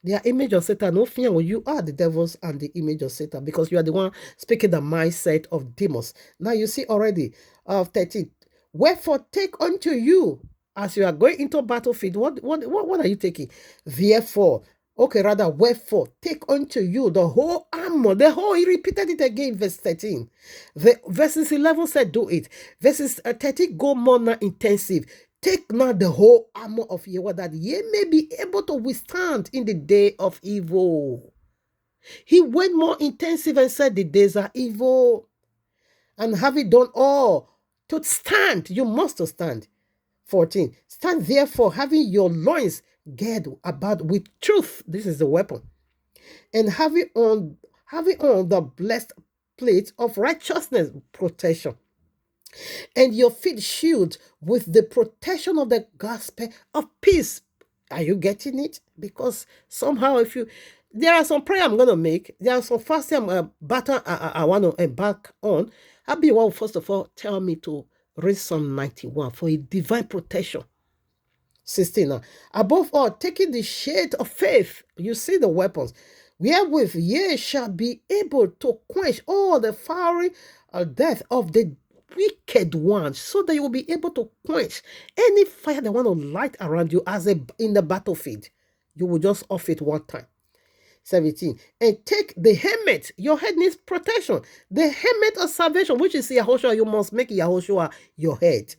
They are image of Satan. No fear when you are the devils and the image of Satan because you are the one speaking the mindset of demons. Now you see already 13. Wherefore take unto you as you are going into battlefield. What are you taking? Therefore, okay, rather wherefore take unto you the whole armor. He repeated it again, verse 13. Verses 11 said do it. Verses 13 go more now intensive. Take now the whole armor of Yahweh that ye may be able to withstand in the day of evil. He went more intensive and said the days are evil. And having done all to stand, you must stand. 14. Stand therefore having your loins girt about with truth. This is the weapon. And having on the blessed plate of righteousness, protection. And your feet shod with the protection of the gospel of peace. Are you getting it? Because somehow there are some prayer I'm going to make. There are some fasting I want to embark on. I'll be one, first of all, tell me to read Psalm 91 for a divine protection. 16. Now, above all, taking the shade of faith, you see the weapons, wherewith ye shall be able to quench all the fiery death of the wicked ones, so that you will be able to quench any fire that want to light around you in the battlefield. You will just off it one time. 17. And take the helmet. Your head needs protection. The helmet of salvation, which is Yahushua. You must make Yahushua your head.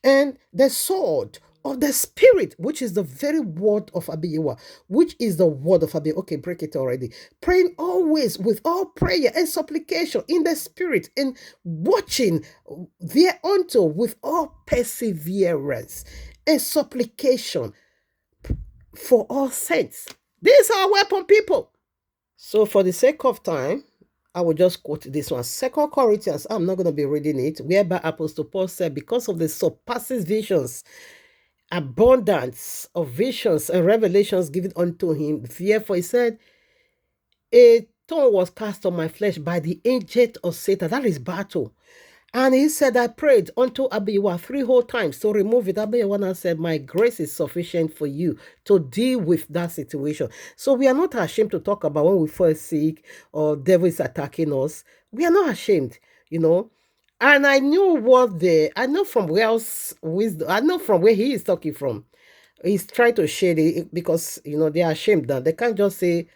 And the sword of the Spirit, which is the very word of Abiyah, which is the word of Abiyah. Okay, break it already. Praying always with all prayer and supplication in the Spirit, and watching thereunto with all perseverance and supplication for all saints. These are weapon, people. So for the sake of time, I will just quote this one. 2 Corinthians, I'm not going to be reading it, whereby Apostle Paul said, because of the surpasses visions, abundance of visions and revelations given unto him, therefore he said, a thorn was cast on my flesh by the angel of Satan. That is battle. And he said, I prayed unto Abiyah 3 whole times to remove it. Abiyah said, my grace is sufficient for you to deal with that situation. So we are not ashamed to talk about when we fall sick or devil is attacking us. We are not ashamed, And I knew I know from where he is talking from. He's trying to shade it because, they are ashamed now. They can't just say,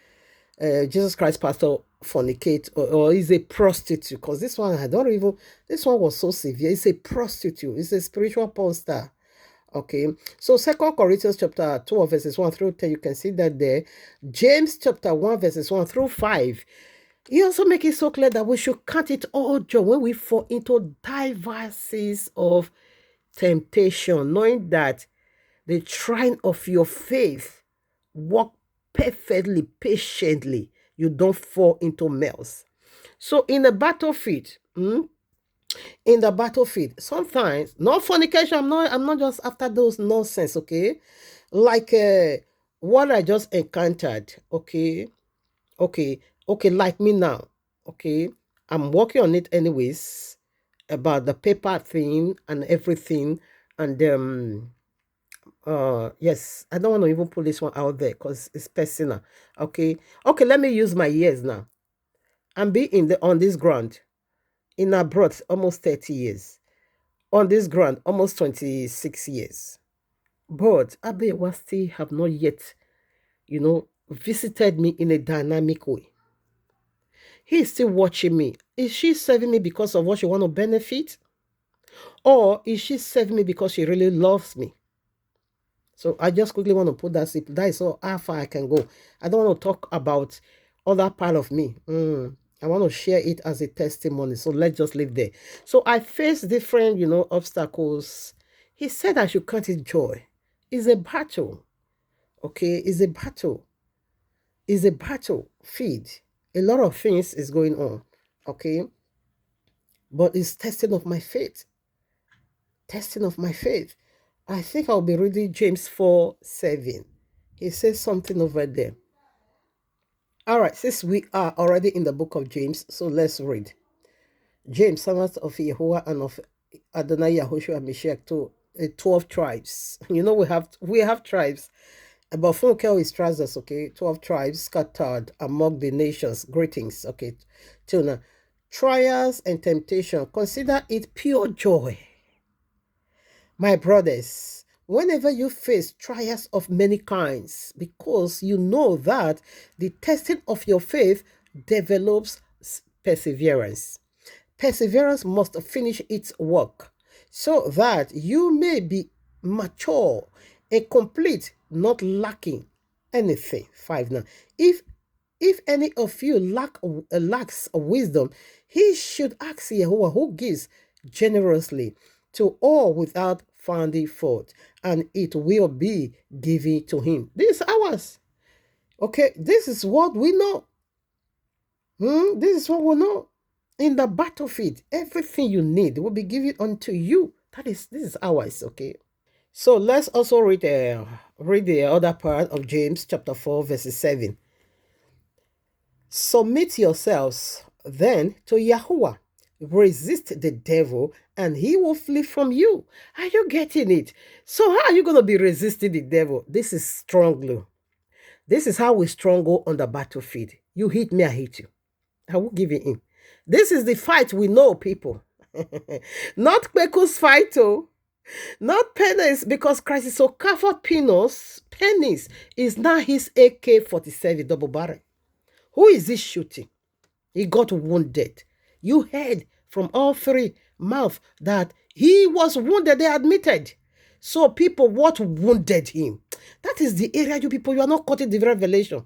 Jesus Christ pastor fornicate or is a prostitute, because this one this one was so severe. It's a prostitute. It's a spiritual porn star. Okay, so 2 Corinthians chapter 2 verses 1 through 10, you can see that there. James chapter 1 verses 1 through 5. He also makes it so clear that we should count it all joy when we fall into diverses of temptation, knowing that the trying of your faith work perfectly, patiently. You don't fall into mess. So in the battlefield, sometimes, no fornication, I'm not just after those nonsense, okay? Like what I just encountered, okay, like me now, okay? I'm working on it anyways, about the paper thing and everything, and yes, I don't want to even put this one out there because it's personal. Okay, let me use my years now. I'm being on this ground in abroad almost 30 years. On this ground almost 26 years. But Abiyah still have not yet, visited me in a dynamic way. He is still watching me. Is she serving me because of what she want to benefit? Or is she serving me because she really loves me? So I just quickly want to put that simple. That is how far I can go. I don't want to talk about other part of me. I want to share it as a testimony. So let's just leave there. So I faced different, obstacles. He said I should count it joy. It's a battle. Okay, it's a battle. It's a battle. Feed. A lot of things is going on. Okay. But it's testing of my faith. Testing of my faith. I think I'll be reading James 4:7. He says something over there. All right, since we are already in the book of James, so let's read. James, servant of Yahuwah and of Adonai Yahushua Mashiach, to 12 tribes. We have tribes. But Funkel is trousers, okay? 12 tribes scattered among the nations. Greetings, okay? Till now. Trials and temptation. Consider it pure joy. My brothers, whenever you face trials of many kinds, because you know that the testing of your faith develops perseverance. Perseverance must finish its work so that you may be mature and complete, not lacking anything. 5 now. If any of you lacks wisdom, he should ask Yahuwah, who gives generously to all without finding fault, and it will be given to him. This is ours. Okay, this is what we know. This is what we know. In the battlefield, everything you need will be given unto you. This is ours, okay? So let's also read the other part of James chapter 4, verse 7. Submit yourselves then to Yahuwah. Resist the devil and he will flee from you. Are you getting it? So how are you going to be resisting the devil? This is strongly. This is how we struggle on the battlefield. You hit me, I hit you. I will give you in. This is the fight we know, people. Not Kpeku's fight, oh. Not pennies, because Christ is so covered pennies is not his AK-47 double barrel. Who is he shooting? He got wounded. You heard from all three mouths that he was wounded. They admitted. So people, what wounded him? That is the area, you people, you are not cutting the revelation.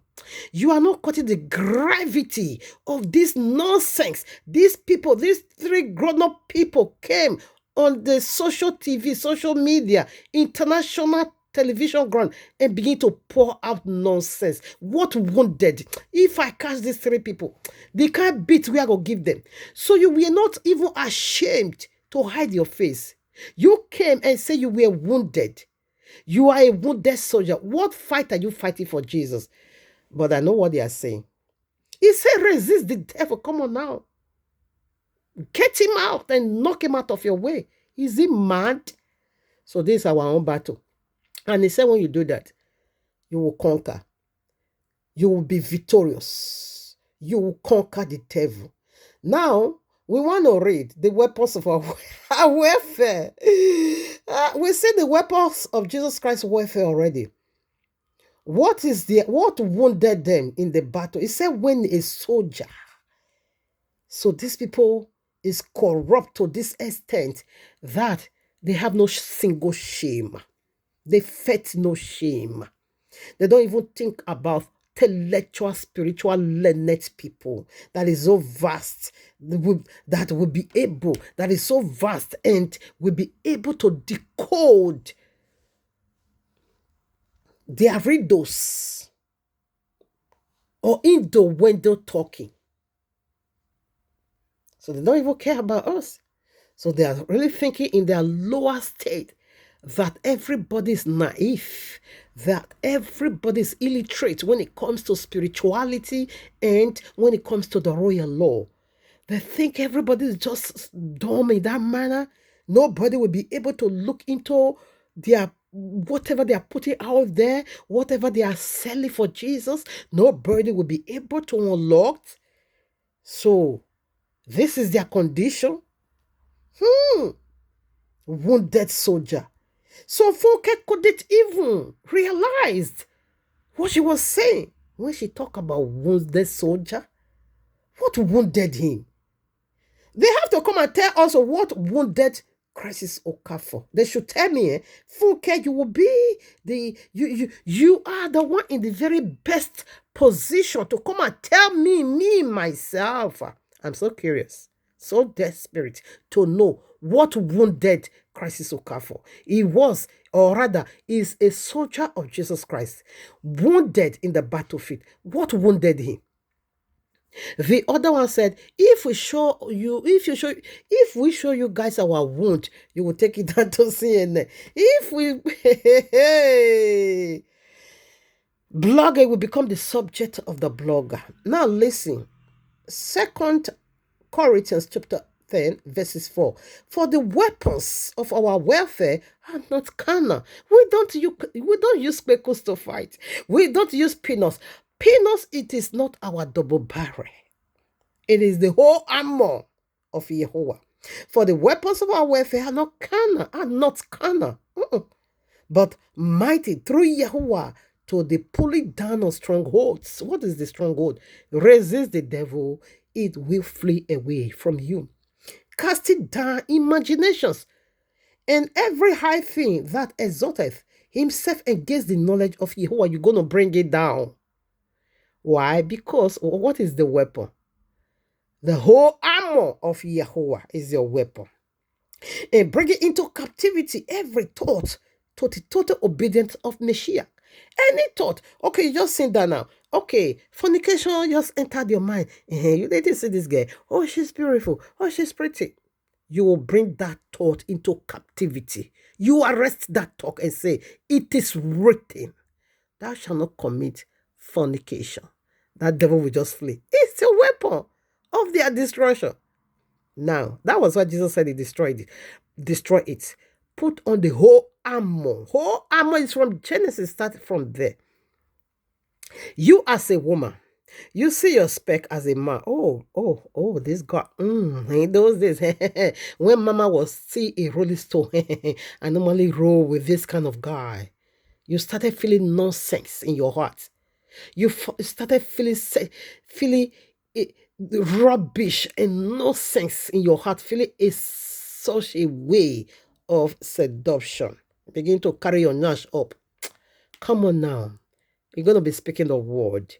You are not cutting the gravity of this nonsense. These people, these three grown-up people came on the social TV, social media, international television ground and begin to pour out nonsense. What wounded? If I catch these three people, the kind of beat we are going to give them. So you were not even ashamed to hide your face. You came and said you were wounded. You are a wounded soldier. What fight are you fighting for Jesus? But I know what they are saying. He said, resist the devil. Come on now. Get him out and knock him out of your way. Is he mad? So this is our own battle. And he said, when you do that, you will conquer. You will be victorious. You will conquer the devil. Now, we want to read the weapons of our warfare. We see the weapons of Jesus Christ's warfare already. What wounded them in the battle? He said, when a soldier. So these people is corrupt to this extent that they have no single shame. They felt no shame. They don't even think about intellectual, spiritual, learned people that is so vast, that will be able, that is so vast and will be able to decode their riddles or innuendo talking. So they don't even care about us. So they are really thinking in their lower state that everybody is naive, that everybody is illiterate when it comes to spirituality and when it comes to the royal law. They think everybody is just dumb in that manner. Nobody will be able to look into their whatever they are putting out there, whatever they are selling for Jesus. Nobody will be able to unlock. So this is their condition. Wounded soldier. So Funke couldn't even realize what she was saying when she talked about wounded soldier. What wounded him? They have to come and tell us what wounded Crisis Okafor. They should tell me, Funke, you will be you are the one in the very best position to come and tell me myself. I'm so curious, so desperate to know what wounded Crisis Okafor. He was, or rather, is a soldier of Jesus Christ, wounded in the battlefield. What wounded him? The other one said, if we show you guys our wound, you will take it down to CNN. If we blogger will become the subject of the blogger. Now listen. 2 Corinthians chapter 10 verses 4. For the weapons of our warfare are not carnal. We don't use speckles to fight. We don't use peanuts. Peanuts, it is not our double barrel. It is the whole armor of Yehovah. For the weapons of our warfare are not carnal, but mighty through Yehovah to the pulling down of strongholds. What is the stronghold? Resist the devil, it will flee away from you. Casting down imaginations and every high thing that exalteth himself against the knowledge of Yehovah. You're going to bring it down. Why? Because what is the weapon? The whole armor of Yehovah is your weapon. And bring it into captivity every thought to the total obedience of Messiah. Any thought, okay, you just sit down now. Okay, fornication just entered your mind. You didn't see this girl. Oh, she's beautiful. Oh, she's pretty. You will bring that thought into captivity. You arrest that thought and say, it is written, thou shalt not commit fornication. That devil will just flee. It's a weapon of their destruction. Now, that was what Jesus said. He destroyed it. Destroy it. Put on the whole armor. Whole armor is from Genesis. Start from there. You as a woman, you see your spec as a man. Oh, this guy. In those days, when mama was see a rolling stone, I normally roll with this kind of guy. You started feeling nonsense in your heart. You started feeling rubbish and nonsense in your heart, feeling such a way of seduction. Begin to carry your nash up. Come on now. You're going to be speaking the word.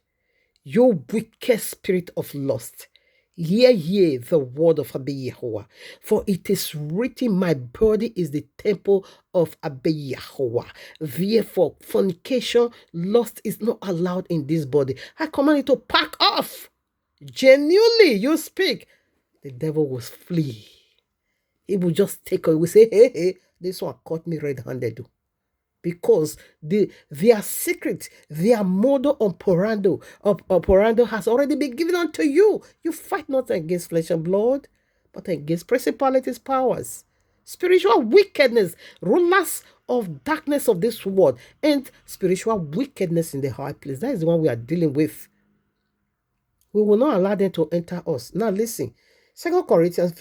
You wicked spirit of lust. Hear ye the word of Abba Yehovah. For it is written, my body is the temple of Abba Yehovah. Therefore, fornication, lust is not allowed in this body. I command you to pack off. Genuinely, you speak. The devil will flee. He will just take away. We say, hey, this one caught me red-handed. Because their secret, their modus operandi has already been given unto you. You fight not against flesh and blood, but against principalities, powers, spiritual wickedness, rulers of darkness of this world, and spiritual wickedness in the high place. That is the one we are dealing with. We will not allow them to enter us. Now listen, 2 Corinthians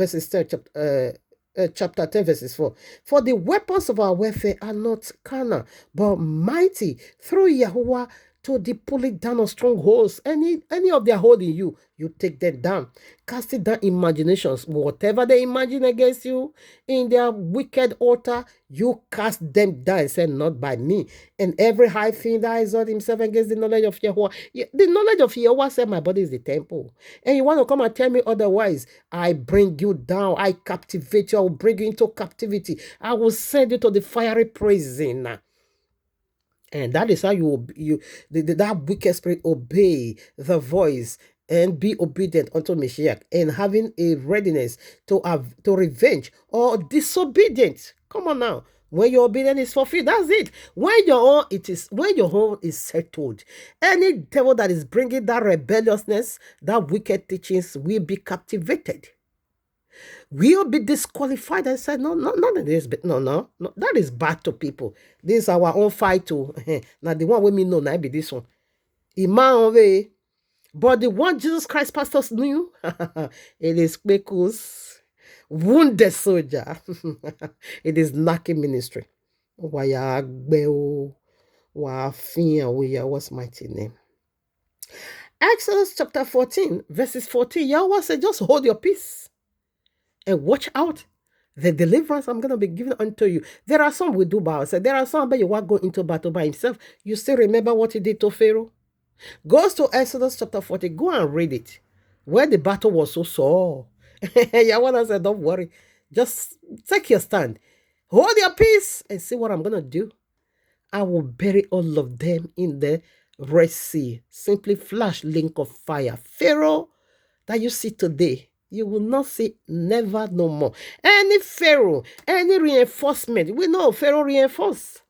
chapter 10 verses 4. For the weapons of our warfare are not carnal, but mighty through Yehovah to the pulling down of strongholds. Any of their hold in you, you take them down. Casting down imaginations, whatever they imagine against you in their wicked altar, you cast them down and say, not by me. And every high thing that exalts himself against the knowledge of Yehovah. The knowledge of Yehovah said, my body is the temple. And you want to come and tell me otherwise? I bring you down. I captivate you. I will bring you into captivity. I will send you to the fiery prison. And that is how that wicked spirit obey the voice and be obedient unto Messiah, and having a readiness to revenge or disobedient. Come on now. When your obedience is fulfilled, that's it. When your own is settled, any devil that is bringing that rebelliousness, that wicked teachings will be captivated. We'll be disqualified and said, no, this, but no, that is bad to people. This is our own fight too. Now the one with me know, now be this one. Way. But the one Jesus Christ pastors knew, it is Kwekus, wounded soldier. It is knocking ministry. What's mighty name? Exodus chapter 14, verses 14. Yahweh said, just hold your peace and watch out The deliverance I'm going to be giving unto you. There are some we do by ourselves. There are some but you want to go into battle by himself. You still remember what he did to Pharaoh? Goes to Exodus chapter 40. Go and read it. Where the battle was so sore. Yahweh said, don't worry. Just take your stand. Hold your peace and see what I'm going to do. I will bury all of them in the Red Sea. Simply flash link of fire. Pharaoh that you see today, you will not see never no more. Any Pharaoh, any reinforcement. We know Pharaoh reinforced.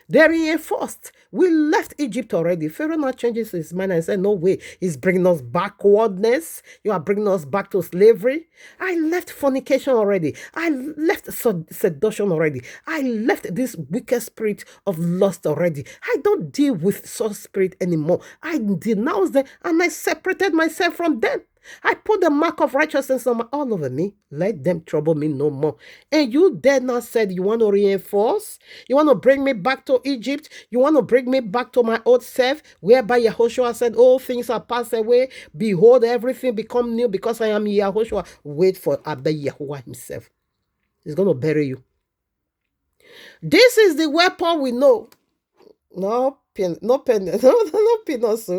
They reinforced. We left Egypt already. Pharaoh now changes his mind and said, no way. He's bringing us backwardness. You are bringing us back to slavery. I left fornication already. I left seduction already. I left this wicked spirit of lust already. I don't deal with such spirit anymore. I denounced them and I separated myself from them. I put the mark of righteousness on all over me. Let them trouble me no more. And you dare not said you want to reinforce? You want to bring me back to Egypt? You want to bring me back to my old self? Whereby Yahushua said, all things are passed away. Behold, everything become new because I am Yahushua. Wait for Abba Yahuwah himself. He's going to bury you. This is the weapon we know. No peanuts.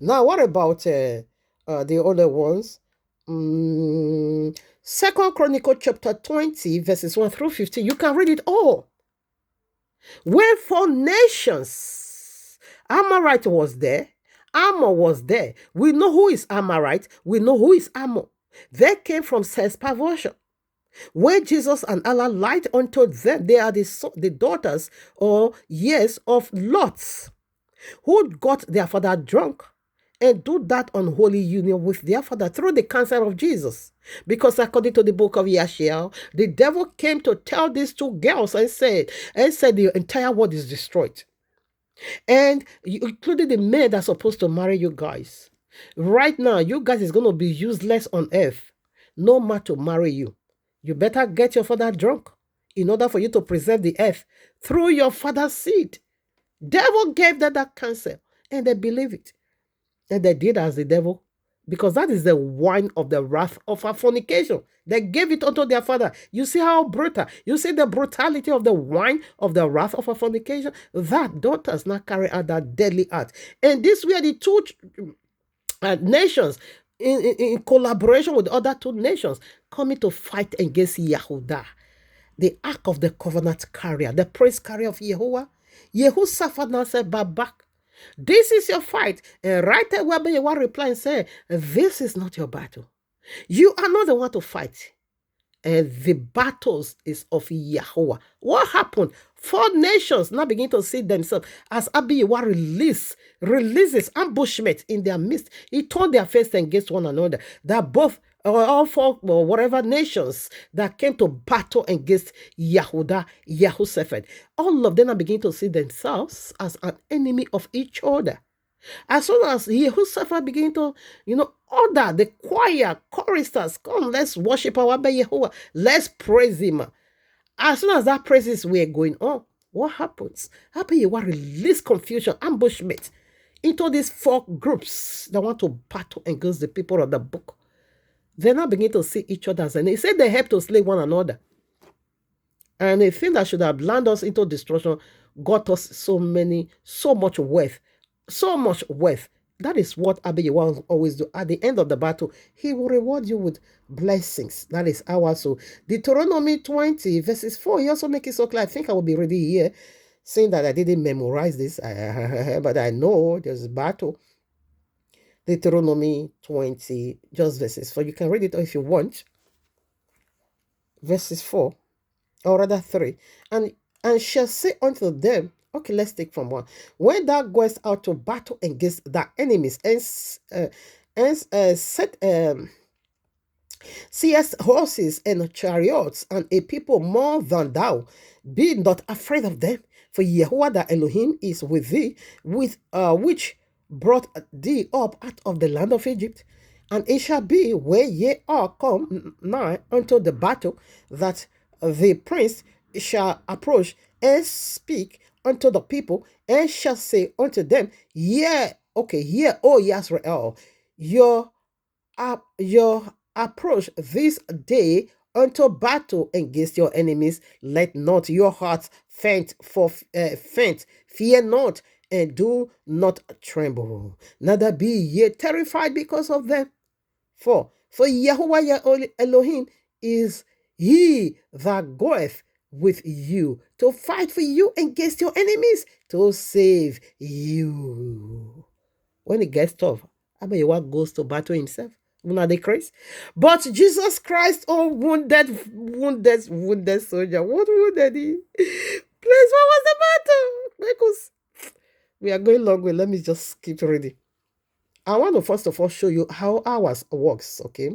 Now, what about the other ones? 2 Chronicles chapter 20, verses 1 through 15. You can read it all. Wherefore nations, Amorite was there, Ammon was there. We know who is Amorite. We know who is Ammon. They came from sex perversion. Where Jesus and Allah light unto them, they are the daughters or yes of Lots, who got their father drunk and do that unholy union with their father through the cancer of Jesus. Because according to the book of Yashiel, the devil came to tell these two girls and said the entire world is destroyed. And including the men that are supposed to marry you guys. Right now, you guys is going to be useless on earth. No man to marry you. You better get your father drunk in order for you to preserve the earth through your father's seed. Devil gave them that cancer and they believe it. And they did as the devil, because that is the wine of the wrath of our fornication. They gave it unto their father. You see how brutal. You see the brutality of the wine of the wrath of our fornication. That daughters not carry out that deadly act. And these were the two nations in collaboration with other two nations coming to fight against Yahudah, the ark of the covenant carrier, the praise carrier of Yehovah. Yehoshaphat now said, back. This is your fight. And right away, you want to reply and say, this is not your battle. You are not the one to fight. And the battles is of Yahweh. What happened? 4 nations now begin to see themselves as Abiyawa releases ambushment in their midst. He turned their face against one another. That both all 4 or whatever nations that came to battle against Yahudah, Yehoshaphat, all of them are beginning to see themselves as an enemy of each other. As soon as Yehoshaphat began to, order the choir, choristers, come, let's worship our Yehovah, let's praise him. As soon as that praises were going on, what happens? Yehovah release confusion, ambushment into these 4 groups that want to battle against the people of the book. They now begin to see each other, and they say they help to slay one another. And a thing that should have landed us into destruction got us so much wealth. So much wealth. That is what Abiyawa always do. At the end of the battle, he will reward you with blessings. That is our soul. Deuteronomy 20, verses 4. He also make it so clear. I think I will be ready here, saying that I didn't memorize this, but I know there's a battle. Deuteronomy 20, just verses 4. You can read it if you want. Verses 4, or rather 3. And shall say unto them, okay, let's take from 1. When thou goest out to battle against thy enemies, seest horses and chariots and a people more than thou, be not afraid of them, for Yehovah thy Elohim is with thee, which brought thee up out of the land of Egypt. And it shall be where ye are come nigh unto the battle, that the prince shall approach and speak unto the people, and shall say unto them, hear, O Yisrael, your approach this day unto battle against your enemies. Let not your hearts faint, fear not, and do not tremble. Neither be ye terrified because of them. For Yahuwah Elohim is he that goeth with you to fight for you against your enemies, to save you. When it gets tough, Abayewa goes to battle himself. Una the craze. But Jesus Christ, wounded soldier. What wounded he? Please, what was the battle? Because we are going long way. Let me just keep reading. I want to first of all show you how ours works, okay?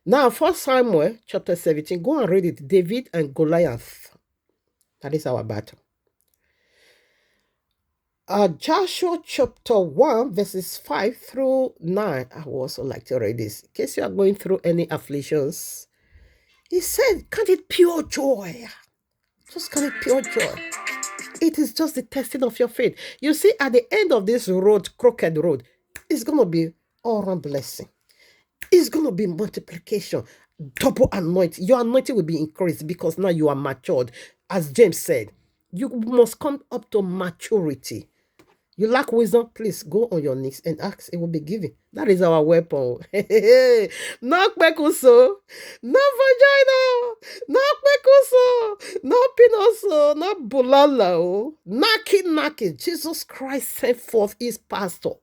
Now, 1 Samuel chapter 17, go and read it. David and Goliath. That is our battle. Joshua chapter 1, verses 5 through 9. I would also like to read this. In case you are going through any afflictions, he said, count it pure joy. Just count it pure joy. It is just the testing of your faith. You see, at the end of this road, crooked road, it's going to be all around blessing. It's going to be multiplication, double anointing. Your anointing will be increased because now you are matured. As James said, you must come up to maturity. You lack wisdom, please go on your knees and ask. It will be given. That is our weapon. No kwekuso, no vagina, no kwekuso, no pinoso, no bulala. Naki. Jesus Christ sent forth his pastor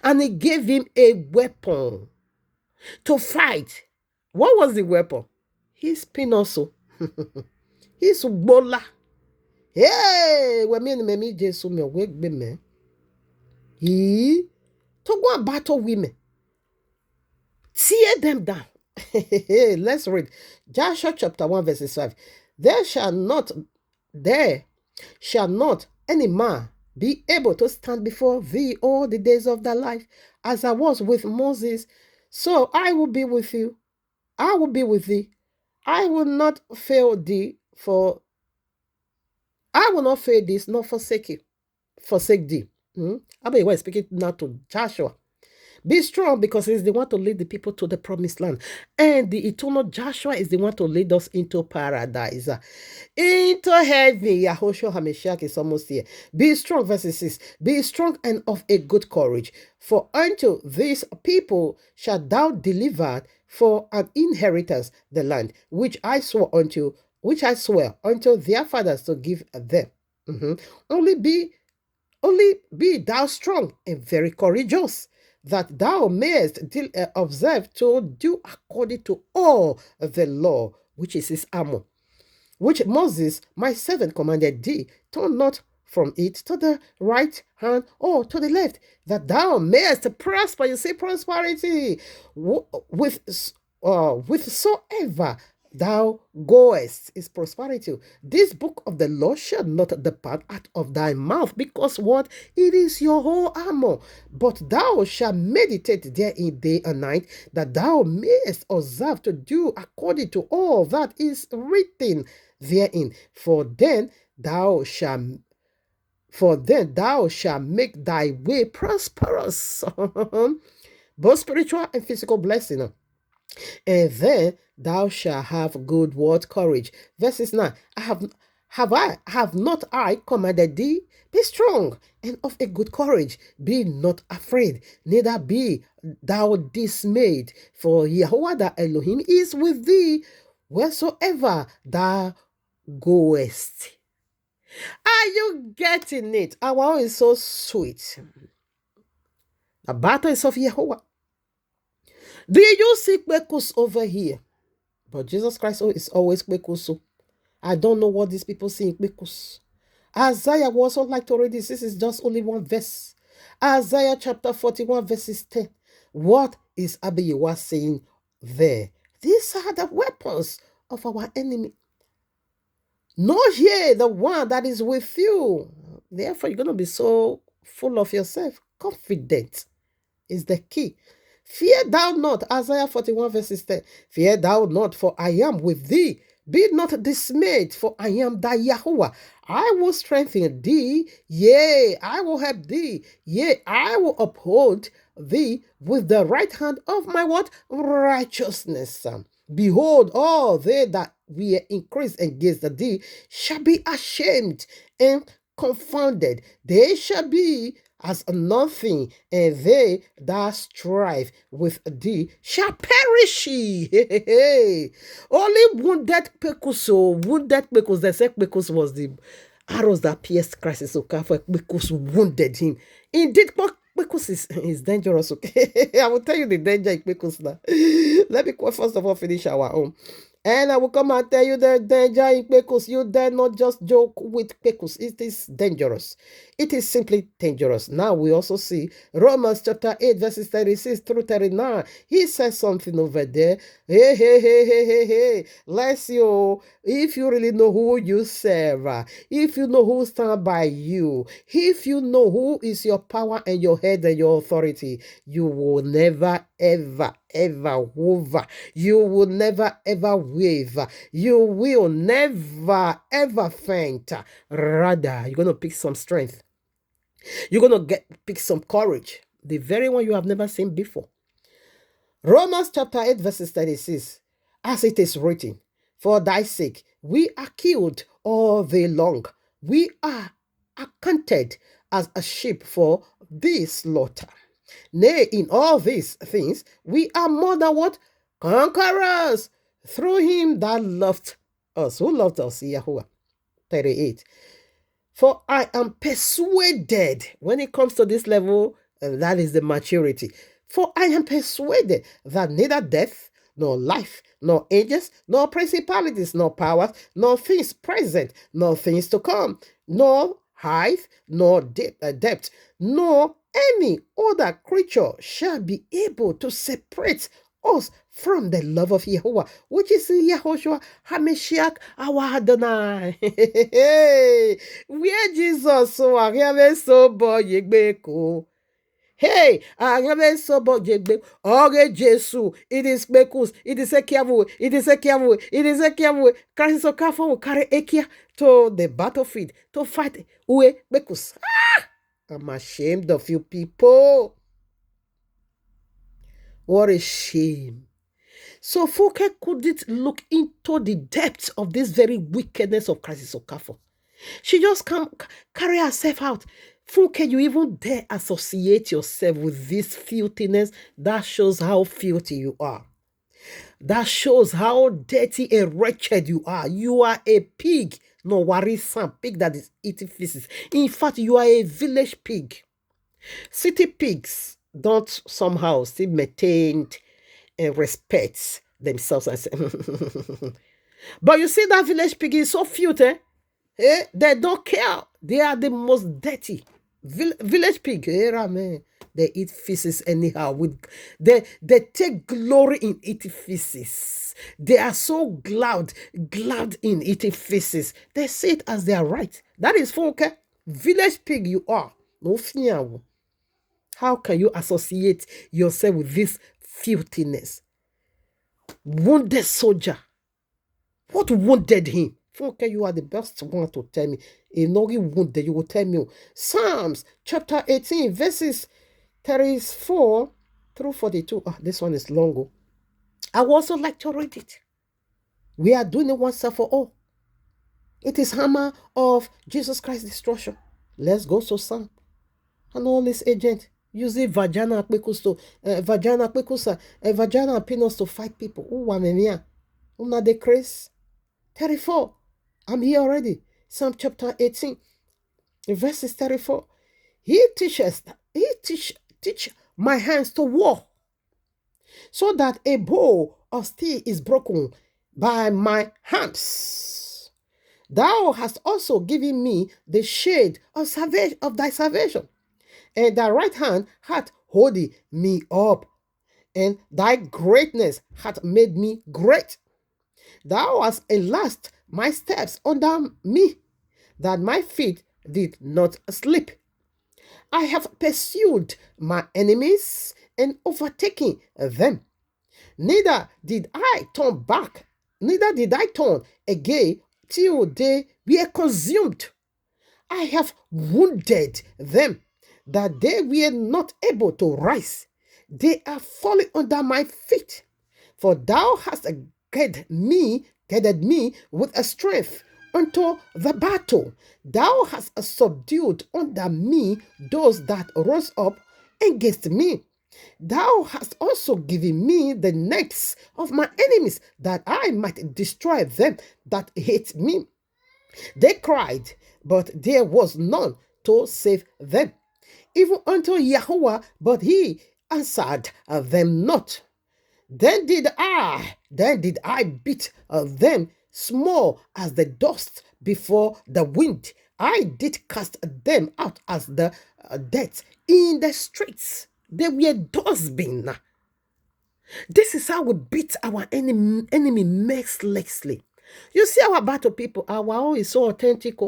and he gave him a weapon to fight. What was the weapon? His pinoso. His bola. Hey, me Jesus me wake me. He to go and battle women. Tear them down. Let's read. Joshua chapter 1 verses 5. There shall not any man be able to stand before thee all the days of thy life. As I was with Moses, so I will be with you. I will be with thee. I will not fail thee, for I will not fail thee, nor forsake thee. Abayewa is speaking now to Joshua. Be strong because he's the one to lead the people to the promised land. And the eternal Joshua is the one to lead us into paradise. Into heaven. Yahushua HaMashiach is almost here. Be strong, verse 6. Be strong and of a good courage. For unto these people shalt thou deliver for an inheritance the land, which I swear unto their fathers to give them. Only be thou strong and very courageous, that thou mayest observe to do according to all the law, which is his armor, which Moses, my servant, commanded thee. Turn not from it to the right hand or to the left, that thou mayest prosper. You see prosperity withsoever thou goest is prosperity. This book of the law shall not depart out of thy mouth, because what? It is your whole armor. But thou shalt meditate therein day and night, that thou mayest observe to do according to all that is written therein. For then thou shalt make thy way prosperous. Both spiritual and physical blessing. And then thou shalt have good word courage. Verses 9. Have not I commanded thee? Be strong and of a good courage. Be not afraid, neither be thou dismayed. For Yahuwah the Elohim is with thee wheresoever thou goest. Are you getting it? Our own is so sweet. The battle is of Yahuwah. Do you see kwekus over here? But Jesus Christ is always kwekus. I don't know what these people see in kwekus. Isaiah would also like to read this. This is just only one verse. Isaiah chapter 41 verses 10. What is Abayewa saying there? These are the weapons of our enemy. Know ye the one that is with you. Therefore, you're going to be so full of yourself. Confident is the key. Fear thou not, Isaiah 41 verses 10. Fear thou not, for I am with thee. Be not dismayed, for I am thy Yahuwah. I will strengthen thee, yea, I will help thee, yea, I will uphold thee with the right hand of my what? Righteousness. Behold, all they that were increased against thee shall be ashamed and confounded. They shall be as nothing, and they that strive with thee shall perish. Only wounded Pecos, they said Pecos was the arrows that pierced Christ. So Pecos wounded him. Indeed, Pecos is dangerous, okay? I will tell you the danger in Pecos now. Let me first of all finish our own. And I will come and tell you the danger in Pecos. You dare not just joke with Pecos. It is dangerous. It is simply dangerous. Now we also see Romans chapter 8 verses 36 through 39. He says something over there. Hey. Bless you. If you really know who you serve, if you know who stands by you, if you know who is your power and your head and your authority, you will never, ever waver. You will never, ever waver. You will never, ever faint. Rather, you're going to pick some strength. You're going to pick some courage. The very one you have never seen before. Romans chapter 8 verses 36. As it is written, for thy sake we are killed all day long. We are accounted as a sheep for the slaughter. Nay, in all these things, we are more than what? Conquerors, through him that loved us. Who loved us? Yahuwah. 38. For I am persuaded, when it comes to this level, and that is the maturity. For I am persuaded that neither death, nor life, nor angels, nor principalities, nor powers, nor things present, nor things to come, nor height, nor depth, nor any other creature shall be able to separate us from the love of Yahuwah, which is in Yahushua HaMashiach, our Adonai. Where Jesus so I so boy hey, I have so boy Ore Jesu, it is Bekus, it is a Kiavu, Christ so careful carry Ekia to the battlefield to fight Uwe Bekus. I'm ashamed of you people. What a shame. So Funke couldn't look into the depths of this very wickedness of Crisis Okafor. She just can't carry herself out. Funke, you even dare associate yourself with this filthiness? That shows how filthy you are. That shows how dirty and wretched you are. You are a pig. No, Warisan, pig that is eating feces. In fact, you are a village pig. City pigs don't somehow still maintain and respect themselves. But you see that village pig is so filthy. They don't care. They are the most dirty. Village pig. They eat feces anyhow. They take glory in eating feces. They are so glad in eating feces. They see it as their right. That is Funke. Village pig you are. No fear. How can you associate yourself with this filthiness? Wounded soldier. What wounded him? Funke, you are the best one to tell me. In no wounded, you will tell me. Psalms chapter 18, verses 34 through 42. This one is long. I would also like to read it. We are doing it once and for all. It is hammer of Jesus Christ's destruction. Let's go to Psalm. And all this agent using vagina pekusa, vagina penis to fight people. Una de Chris 34. I'm here already. Psalm chapter 18, verses 34. He teach my hands to war, so that a bow of steel is broken by my hands. Thou hast also given me the shade of thy salvation, and thy right hand hath holding me up, and thy greatness hath made me great. Thou hast enlarged my steps under me, that my feet did not slip. I have pursued my enemies and overtaken them. Neither did I turn again till they were consumed. I have wounded them, that they were not able to rise. They are falling under my feet. For thou hast guided me with a strength unto the battle. Thou hast subdued under me those that rose up against me. Thou hast also given me the necks of my enemies, that I might destroy them that hate me. They cried, but there was none to save them. Even unto Yahweh, but he answered them not. Then did I beat them small as the dust before the wind. I did cast them out as the dead in the streets. They were dustbin. This is how we beat our enemy mercilessly. You see our battle, people, our own is so authentic.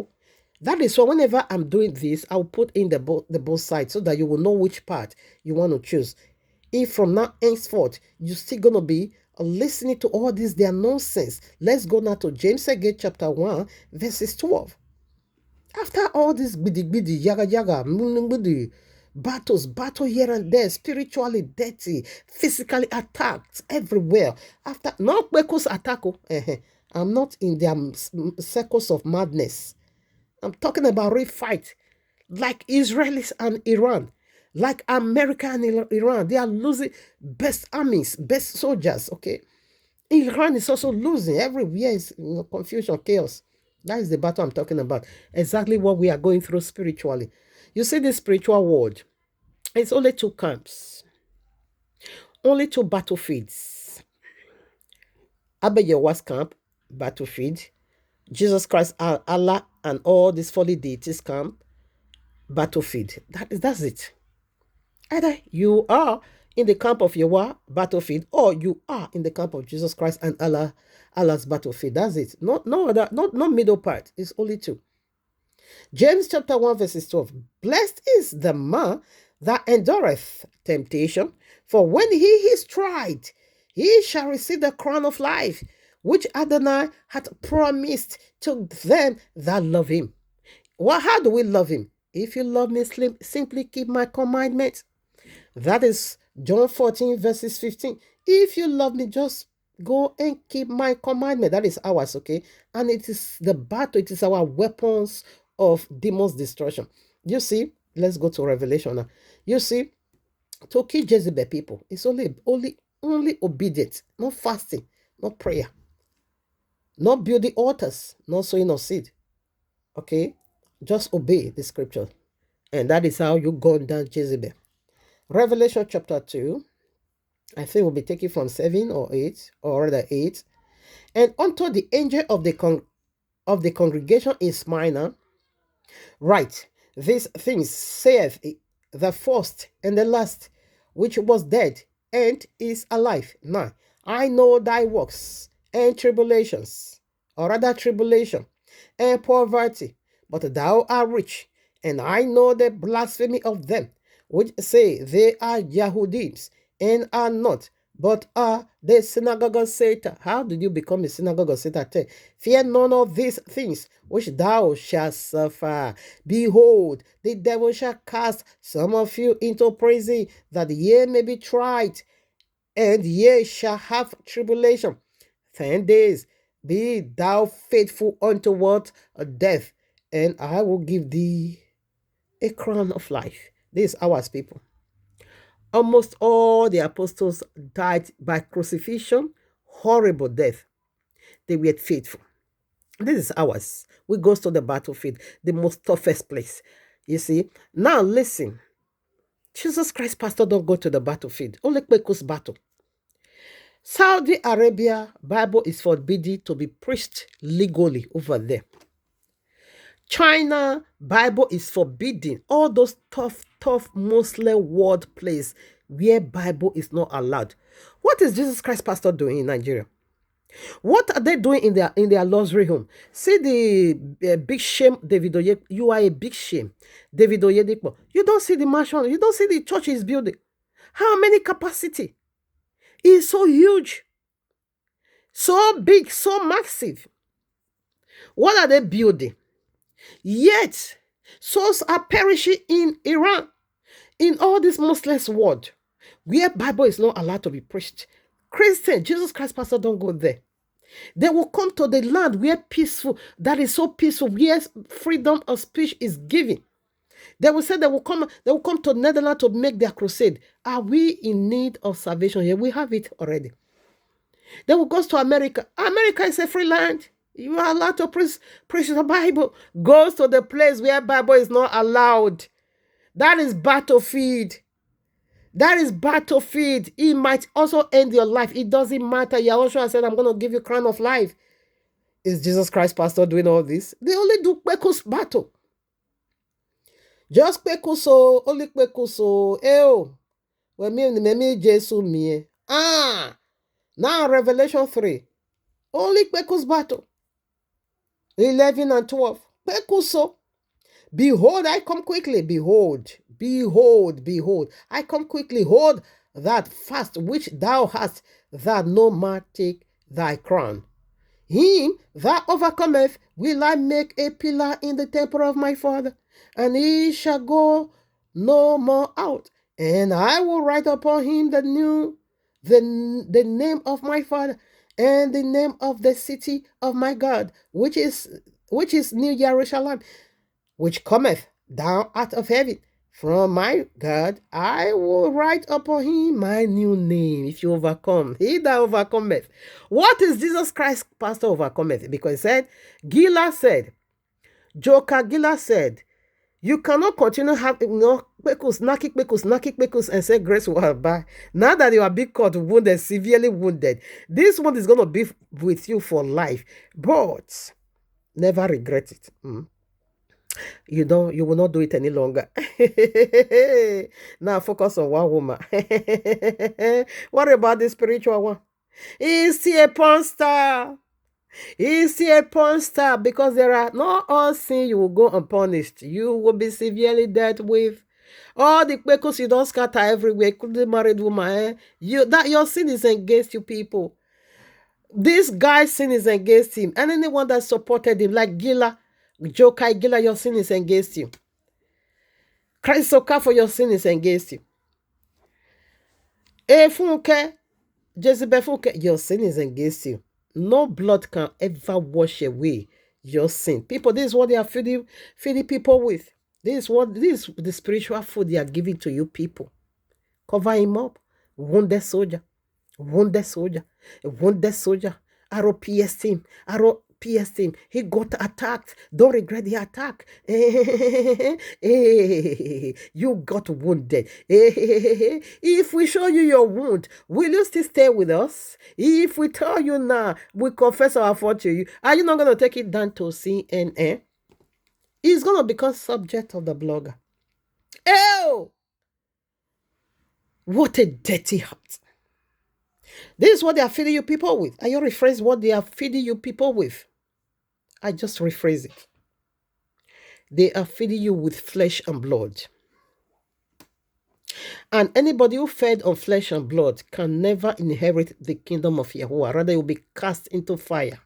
That is why whenever I'm doing this, I'll put in the both sides so that you will know which part you want to choose. If from now henceforth, you're still going to be listening to all this, their nonsense. Let's go now to James again, chapter 1, verses 12. After all this bidi, yaga, battle here and there, spiritually dirty, physically attacked everywhere. After, not because attack, I'm not in their circles of madness. I'm talking about real fight, like Israelis and Iran, like America and Iran. They are losing best armies, best soldiers, okay? Iran is also losing. Everywhere is confusion, chaos. That is the battle I'm talking about. Exactly what we are going through spiritually. You see the spiritual world. It's only two camps. Only two battlefields. Abeyewa's camp, battlefield. Jesus Christ, Allah, and all these fallen deities camp, battlefield. That's it. Either you are in the camp of Yahweh, battlefield, or you are in the camp of Jesus Christ and Allah's battlefield. That's it. No other, not middle part. It's only two. James chapter 1 verses 12. Blessed is the man that endureth temptation, for when he is tried, he shall receive the crown of life, which Adonai hath promised to them that love him. Well, how do we love him? If you love me, simply keep my commandments. That is John 14 verses 15. If you love me, just go and keep my commandment. That is ours, okay? And it is the battle. It is our weapons of demons' destruction. You see, let's go to Revelation now. You see, to kill Jezebel people, it's only obedience, not fasting, not prayer, not building altars, not sowing of seed. Okay? Just obey the scripture. And that is how you gun down Jezebel. Revelation chapter 2, I think we'll be taking from 7 or 8, or rather 8. And unto the angel of the congregation in Smyrna, write, these things saith the first and the last, which was dead and is alive. Now, I know thy works and tribulations, or rather tribulation and poverty, but thou art rich, and I know the blasphemy of them, which say they are Yahudims, and are not, but are the synagogue of Satan. How did you become a synagogue of Satan? Fear none of these things which thou shalt suffer. Behold, the devil shall cast some of you into prison, that ye may be tried, and ye shall have tribulation 10 days. Be thou faithful unto what? Death, and I will give thee a crown of life. This is ours, people. Almost all the apostles died by crucifixion, horrible death. They were faithful. This is ours. We go to the battlefield, the most toughest place. You see? Now listen. Jesus Christ, pastor, don't go to the battlefield. Only Kwekus battle. Saudi Arabia, Bible is forbidden to be preached legally over there. China, Bible is forbidden. All those tough Muslim world place where Bible is not allowed. What is Jesus Christ pastor doing in Nigeria? What are they doing in their luxury home? See the big shame, David Oye. You are a big shame, David Oyedepo. You don't see the mansion. You don't see the church is building. How many capacity? It's so huge, so big, so massive. What are they building? Yet, souls are perishing in Iran, in all this Muslim world, where Bible is not allowed to be preached. Christian, Jesus Christ pastor, don't go there. They will come to the land where peaceful, that is so peaceful, where freedom of speech is given. They will say they will come to Netherlands to make their crusade. Are we in need of salvation here? We have it already. They will go to America. America is a free land. You are allowed to preach the Bible. Goes to the place where Bible is not allowed. That is battlefield. That is battlefield. It might also end your life. It doesn't matter. Yahushua said, I'm going to give you crown of life. Is Jesus Christ pastor doing all this? They only do Kwekus battle. Just Kwekuso, only Kwekuso. Ew. When me Jesus me. Now Revelation 3. Only Kwekus battle. 11 and 12. Kwekuso. Behold, I come quickly. Behold, behold, behold. I come quickly. Hold that fast which thou hast, that no man take thy crown. Him that overcometh will I make a pillar in the temple of my Father, and he shall go no more out. And I will write upon him the name of my Father, and the name of the city of my God, which is New Jerusalem, which cometh down out of heaven from my God. I will write upon him my new name. If you overcome, he that overcometh. What is Jesus Christ pastor overcometh? Because he said, Gila said, you cannot continue having kpekus, and say grace will abide. Now that you are being caught, wounded, severely wounded, this one is going to be with you for life. But never regret it. You will not do it any longer. Now focus on one woman. What about the spiritual one? Is he a porn star? Is he a porn star? Because there are not all sin you will go unpunished. You will be severely dealt with. All the Kwekus you don't scatter everywhere. Could the married woman? Your sin is against you people. This guy's sin is against him. And anyone that supported him, like Gila, Jokai Gila, your sin is against you. Christ Okafor, your sin is against you. Funke, Jezebel Funke, your sin is against you. No blood can ever wash away your sin. People, this is what they are feeding people with. This is the spiritual food they are giving to you people. Cover him up. Wounded soldier. Arrow pierced him. He got attacked. Don't regret the attack. You got wounded. If we show you your wound, will you still stay with us? If we tell you now, we confess our fault to you, are you not going to take it down to CNN? He's going to become subject of the blogger. Oh! What a dirty heart. This is what they are feeding you people with. Are you rephrase what they are feeding you people with? I just rephrase it. They are feeding you with flesh and blood. And anybody who fed on flesh and blood can never inherit the kingdom of Yahuwah. Rather, you'll be cast into fire.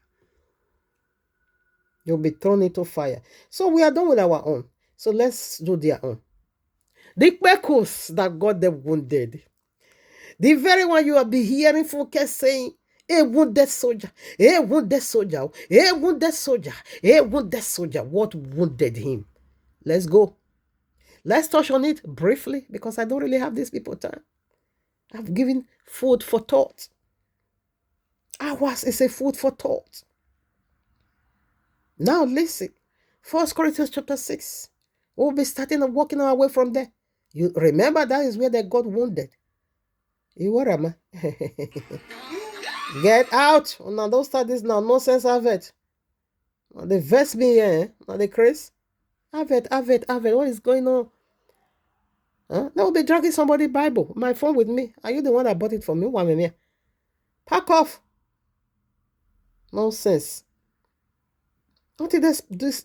You'll be thrown into fire. So we are done with our own. So let's do their own. The Kwekus that got them wounded. The very one you will be hearing folks saying, a wounded soldier, a wounded soldier, a wounded soldier, a wounded soldier. What wounded him? Let's go. Let's touch on it briefly because I don't really have these people time. I've given food for thought. Ours is a food for thought. Now listen. 1 Corinthians chapter 6. We'll be starting and walking our way from there. You remember that is where they got wounded. What am I? Get out. Now don't start this now. No sense of it. They vex me here. Now they Chris. Have it. What is going on? Huh? They will be dragging somebody's Bible. My phone with me. Are you the one that bought it for me? One pack off. Nonsense. Until they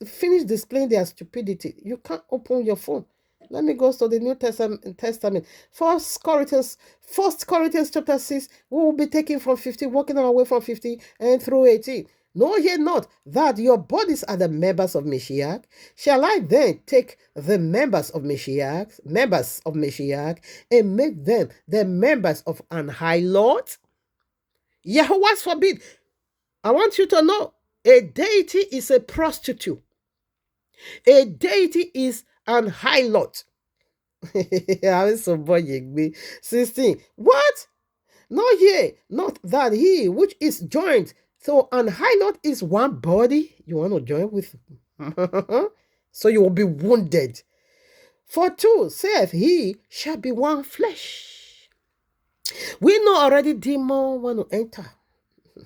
finish displaying their stupidity, you can't open your phone. Let me go to the New Testament. 1 Corinthians chapter 6, we will be taking from 15, walking our way from 15 and through 18. Know ye not that your bodies are the members of Mashiach? Shall I then take the members of Mashiach, and make them the members of an high Lord? Yahuwah's forbid. I want you to know a deity is a prostitute. A deity is an harlot. 16. What? Not ye, not that he which is joined. So an harlot is one body. You want to join with? So you will be wounded. For 2 saith he shall be one flesh. We know already demons want to enter.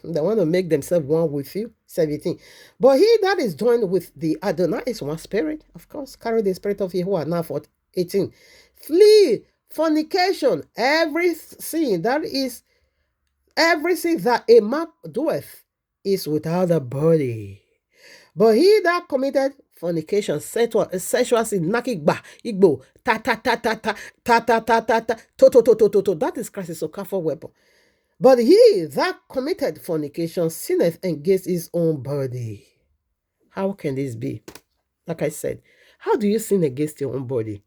They want to make themselves one with you. 17. But he that is joined with the Adonai is one spirit. Of course, carry the spirit of Yahuwah. Now for 18. Flee fornication. Everything that a man doeth is without a body. But he that committed fornication, sexual sin, nakigba, igbo, ta ta ta ta ta ta ta ta ta ta to. That is Christ's Okafor weapon. But he that committed fornication sinneth against his own body. How can this be? Like I said, how do you sin against your own body?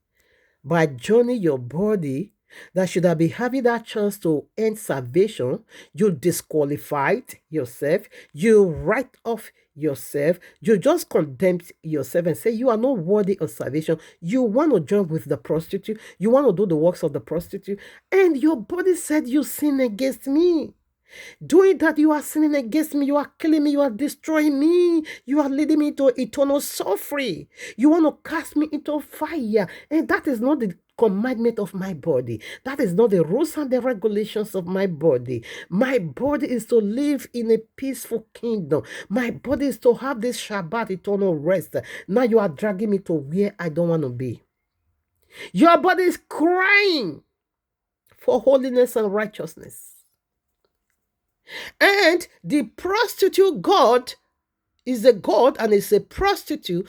By joining your body that should have been having that chance to end salvation, you disqualified yourself, you write off yourself, you just condemn yourself and say you are not worthy of salvation. You want to join with the prostitute, you want to do the works of the prostitute, and your body said you sin against me. Doing that, you are sinning against me, you are killing me, you are destroying me, you are leading me to eternal suffering. You want to cast me into fire, and that is not the commandment of my body. That is not the rules and the regulations of my body. My body is to live in a peaceful kingdom. My body is to have this Shabbat, eternal rest. Now you are dragging me to where I don't want to be. Your body is crying for holiness and righteousness. And the prostitute God is a God and is a prostitute.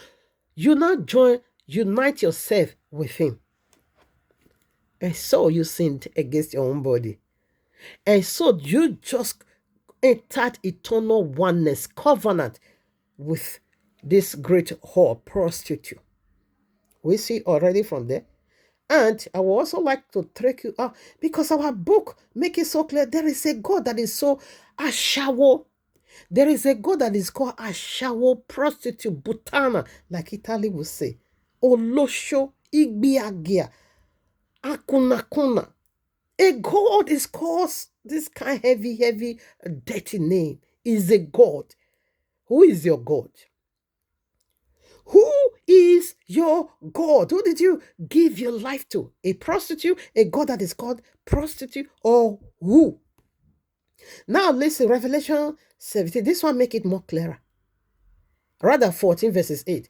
You now unite yourself with him. And so you sinned against your own body. And so you just entered eternal oneness, covenant with this great whore prostitute. We see already from there. And I would also like to take you out because our book makes it so clear. There is a God that is so Ashawo. There is a God that is called Ashawo, prostitute, Butana, like Italy would say. Olosho, Igbiagia, Akunakuna. A God is called this kind of heavy, dirty name. Is a God. Who is your God? Who is your God? Who did you give your life to? A prostitute? A God that is called prostitute? Or who? Now listen, Revelation 17. This one make it more clearer. Rather 14 verses 8.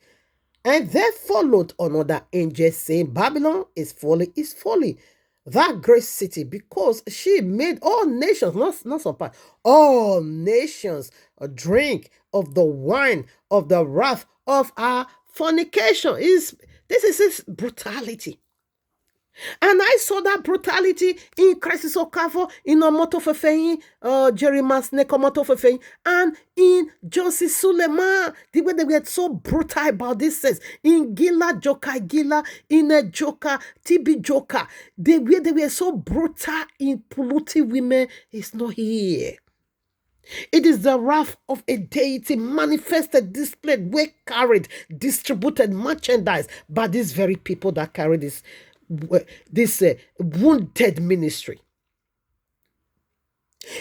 And there followed another angel saying, Babylon is folly, that great city, because she made all nations, not some part, all nations drink of the wine of the wrath of our fornication. This is his brutality. And I saw that brutality in Crisis Okafor, in Omoto Fefeyin, Jeremiah's Nekomoto Fefeyin, and in Josie Suleiman. The way they were so brutal about this says, in Gila Joka Gila, in a Joka, TB Joka. The way they were so brutal in polluting women is not here. It is the wrath of a deity manifested, displayed, way carried, distributed, merchandise by these very people that carry this wounded ministry.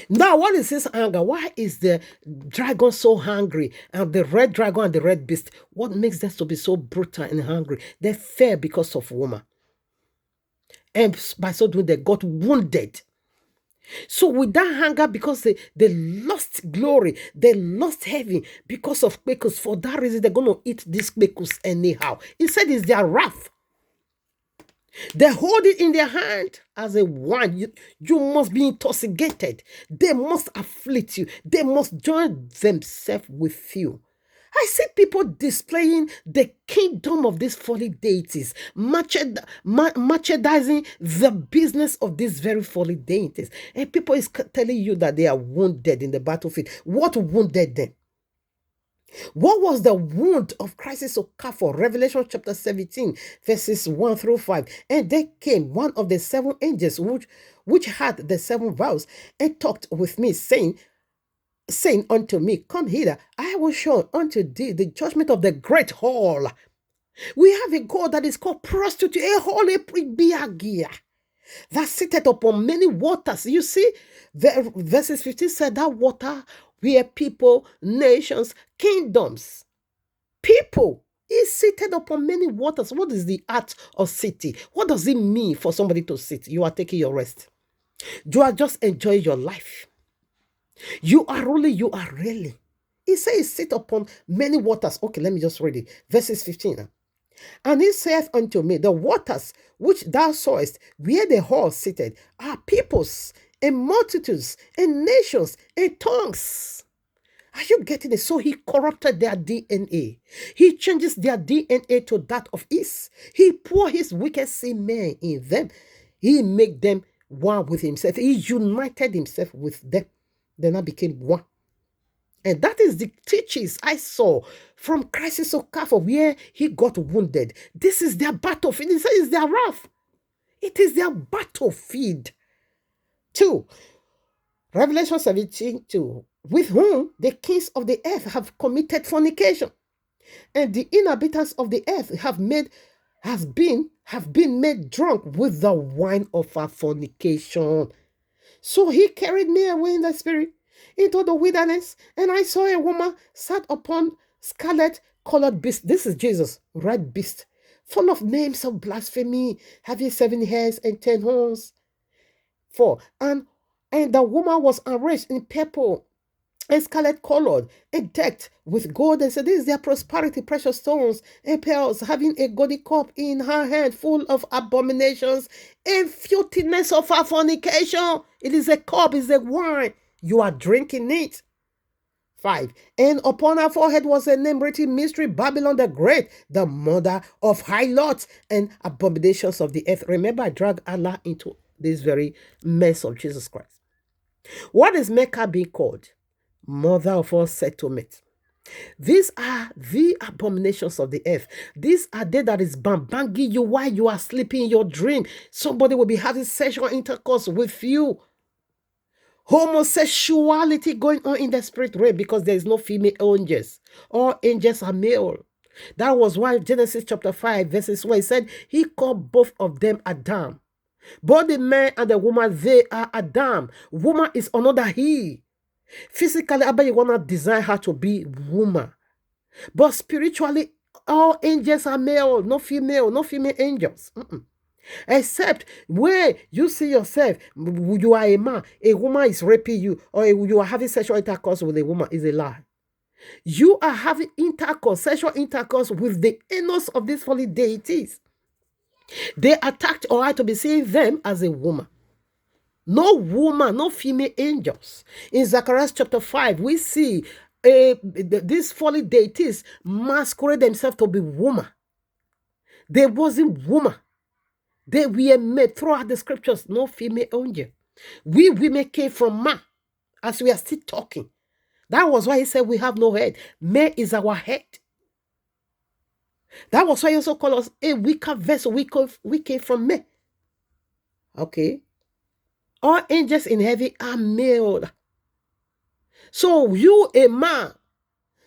Now, what is this anger? Why is the dragon so hungry? And the red dragon and the red beast, what makes them to be so brutal and hungry? They fear because of woman. And by so doing, they got wounded. So with that hunger, because they lost glory, they lost heaven because of kpekus. For that reason, they're going to eat these kpekus anyhow. He said it's their wrath. They hold it in their hand as a wine. You must be intoxicated. They must afflict you. They must join themselves with you. I see people displaying the kingdom of these folly deities, merchandising the business of these very folly deities. And people is telling you that they are wounded in the battlefield. What wounded them? What was the wound of Crisis Okafor? Revelation chapter 17, verses 1 through 5. And there came one of the 7 angels which had the 7 vials and talked with me, saying, saying unto me, come hither, I will show unto thee the judgment of the great hall. We have a God that is called prostitute, a holy pribiagia, that sitteth upon many waters. You see, the verses 15 said that water where people, nations, kingdoms, people is seated upon many waters. What is the art of city? What does it mean for somebody to sit? You are taking your rest. You are just enjoying your life. You are ruling, you are really. He says, sit upon many waters. Okay, let me just read it. Verses 15. And he saith unto me, the waters which thou sawest, where the whore seated, are peoples, and multitudes, and nations, and tongues. Are you getting it? So he corrupted their DNA. He changes their DNA to that of his. He pour his wicked semen in them. He made them one with himself. He united himself with them. Then I became one. And that is the teachings I saw from Crisis Okafor, where he got wounded. This is their battlefield. It is their wrath. It is their battlefield. 2. Revelation 17:2. With whom the kings of the earth have committed fornication, and the inhabitants of the earth have been made drunk with the wine of our fornication. So he carried me away in the spirit into the wilderness, and I saw a woman sat upon scarlet-colored beast. This is Jesus, red beast, full of names of blasphemy, having 7 heads and 10 horns. 4. And the woman was enriched in purple and scarlet colored and decked with gold, and said, this is their prosperity, precious stones and pearls, having a golden cup in her hand full of abominations and filthiness of her fornication. It is a cup, it is a wine. You are drinking it. 5. And upon her forehead was a name written, Mystery, Babylon the Great, the mother of harlots and abominations of the earth. Remember, I dragged Allah into this very mess of Jesus Christ. What is Mecca being called? Mother of all settlement. These are the abominations of the earth. These are they that is banging you while you are sleeping in your dream. Somebody will be having sexual intercourse with you. Homosexuality going on in the spirit realm, because there is no female angels. All angels are male. That was why Genesis chapter 5 verses 1 said he called both of them Adam. Both the man and the woman, they are Adam. Woman is another he. Physically, I bet you want to design her to be woman. But spiritually, all angels are male, no female angels. Except where you see yourself, you are a man, a woman is raping you, or you are having sexual intercourse with a woman, is a lie. You are having sexual intercourse with the anus of these holy deities. They attacked or are to be seeing them as a woman. No woman, no female angels. In Zechariah chapter 5, we see these fallen deities masquerade themselves to be woman. They wasn't woman. They were made throughout the scriptures, no female angel. We women came from man, as we are still talking. That was why he said we have no head. Man is our head. That was why he also called us a weaker vessel. We came from man. Okay. All angels in heaven are male. So you, a man,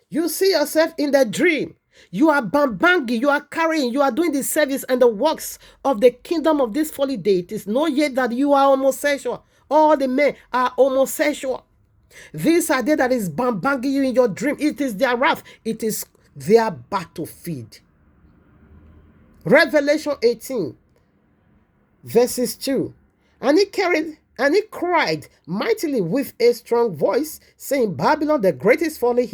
you see yourself in the dream. You are bambanging, you are carrying, you are doing the service and the works of the kingdom of these holy deities. Know yet that you are homosexual. All the men are homosexual. These are they that is bambanging you in your dream. It is their wrath. It is their battlefield. Revelation 18, verses 2. And he cried mightily with a strong voice, saying, Babylon the great is fallen,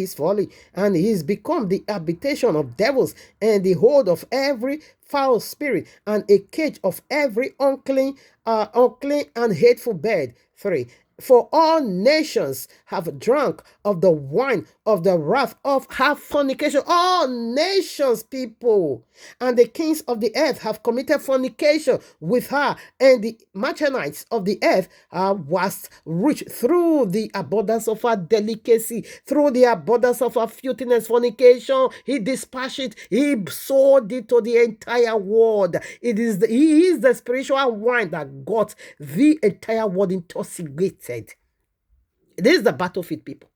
and he is become the habitation of devils, and the hold of every foul spirit, and a cage of every unclean and hateful bird. 3. For all nations have drunk of the wine of the wrath of her fornication. All nations, people. And the kings of the earth have committed fornication with her. And the merchandise of the earth was rich through the abundance of her delicacy, through the abundance of her filthiness, fornication. He dispatched it. He sold it to the entire world. He is the spiritual wine that got the entire world intoxicated. This is the battlefield, people.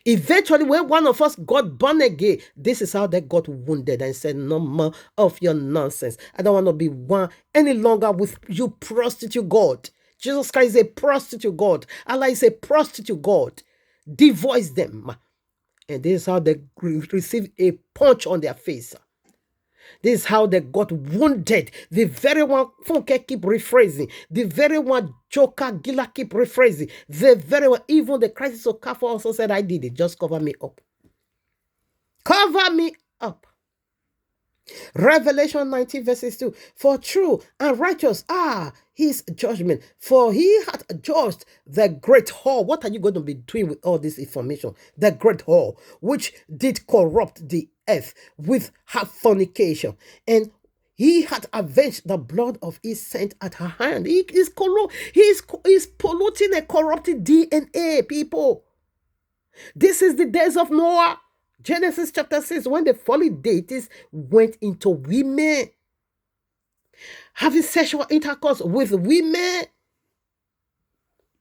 Eventually, when one of us got born again, this is how they got wounded and said, no more of your nonsense. I don't want to be one any longer with you, prostitute God. Jesus Christ is a prostitute God. Allah is a prostitute God. Divorce them. And this is how they receive a punch on their face. This is how they got wounded. The very one Funke keep rephrasing. The very one Joker Gila keep rephrasing. The very one, even the Crisis of Kaffa also said, I did it. Just cover me up. Cover me up. Revelation 19 verses 2. For true and righteous are his judgment. For he hath judged the great whore. What are you going to be doing with all this information? The great whore, which did corrupt the earth with her fornication. And he hath avenged the blood of his saint at her hand. He is polluting a corrupted DNA, people. This is the days of Noah. Genesis chapter 6, when the folly deities went into women, having sexual intercourse with women,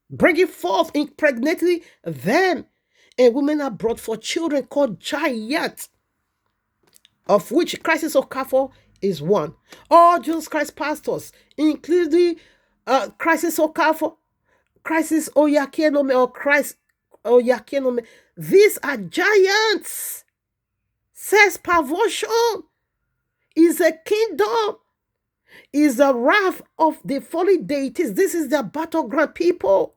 bringing forth, impregnating them, and women are brought for children called giants, of which Crisis of Kaffa is one. All Jesus Christ pastors, including Crisis of Kaffa, Crisis Oyakenome, or Christ Oyakenome, these are giants. Says perversion is a kingdom, is a wrath of the folly deities. This is their battleground, people.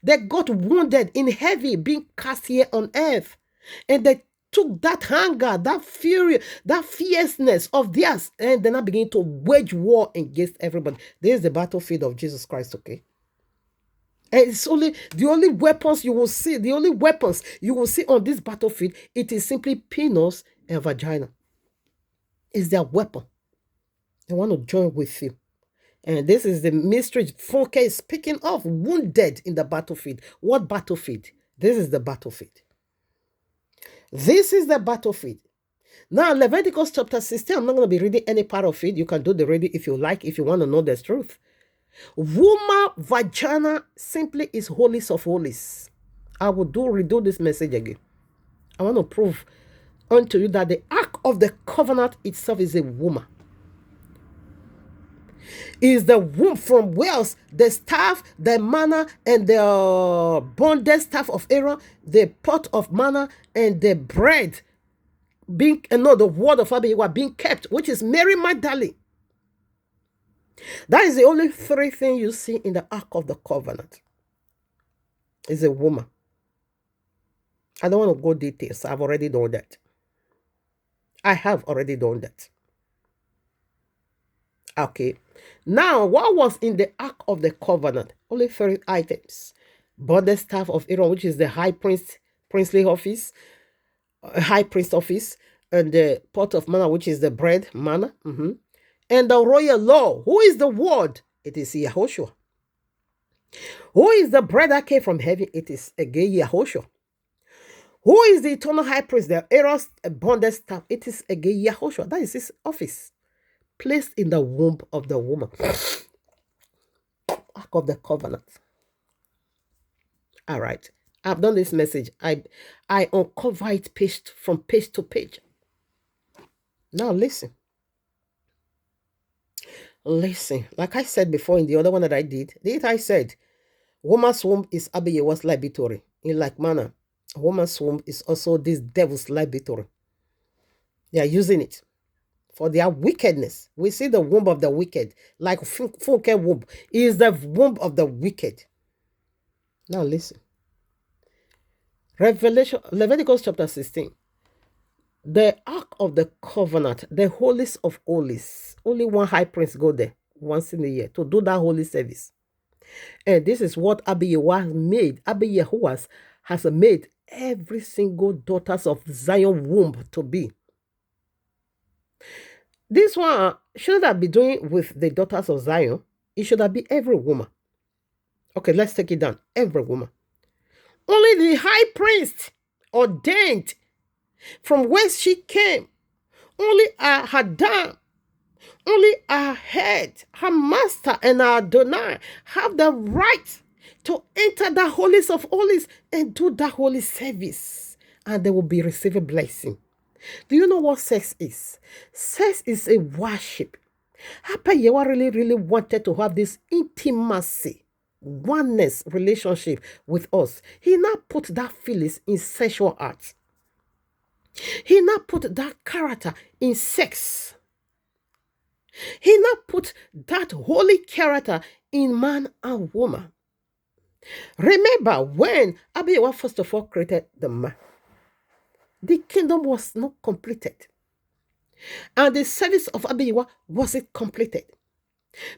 They got wounded in heavy, being cast here on earth. And they took that anger, that fury, that fierceness of theirs, and then I begin to wage war against everybody. This is the battlefield of Jesus Christ, okay? And it's only the only weapons you will see, on this battlefield, it is simply penis and vagina. It's their weapon. They want to join with you. And this is the mystery Funke is speaking of, wounded in the battlefield. What battlefield? This is the battlefield. This is the battlefield. Now, Leviticus chapter 16, I'm not going to be reading any part of it. You can do the reading if you like, if you want to know the truth. Woman vagina simply is holies of holies. I will redo this message again. I want to prove unto you that the Ark of the Covenant itself is a woman. Is the womb from whence the staff, the manna, and the bonded staff of Aaron, the pot of manna, and the bread the word of Abba being kept, which is Mary Magdalene. That is the only three things you see in the Ark of the Covenant. Is a woman. I don't want to go details. I've already done that. I have already done that. Okay. Now, what was in the Ark of the Covenant? Only 3 items. Bonded staff of Aaron, which is the high priestly office, high priest office, and the pot of manna, which is the bread, manna. And the royal law. Who is the word? It is Yahushua. Who is the bread that came from heaven? It is again Yahushua. Who is the eternal high priest? The Aaron's bonded staff. It is again Yahushua. That is his office. Placed in the womb of the woman. Ark of the Covenant. All right. I've done this message. I uncover it from page to page. Now listen. Listen, like I said before in the other one that I did, I said, woman's womb is Abiyewa's laboratory. In like manner, woman's womb is also this devil's laboratory. They are using it for their wickedness. We see the womb of the wicked, like Funke womb is the womb of the wicked. Now listen. Leviticus chapter 16. The Ark of the Covenant, the holiest of holies. Only one high priest go there once in a year to do that holy service. And this is what Abiyewa made. Abiyewa has made every single daughters of Zion womb to be. This one shouldn't have been doing with the daughters of Zion. It should have been every woman. Okay, let's take it down. Every woman. Only the high priest ordained from whence she came, only her dam, only her head, her master, and her Adonai have the right to enter the holiest of holies and do that holy service. And they will be receiving blessing. Do you know what sex is? Sex is a worship. Abayewa really wanted to have this intimacy, oneness relationship with us. He now put that feelings in sexual acts. He now put that character in sex. He now put that holy character in man and woman. Remember, when Abayewa first of all created the man, the kingdom was not completed. And the service of Abayewa wasn't completed.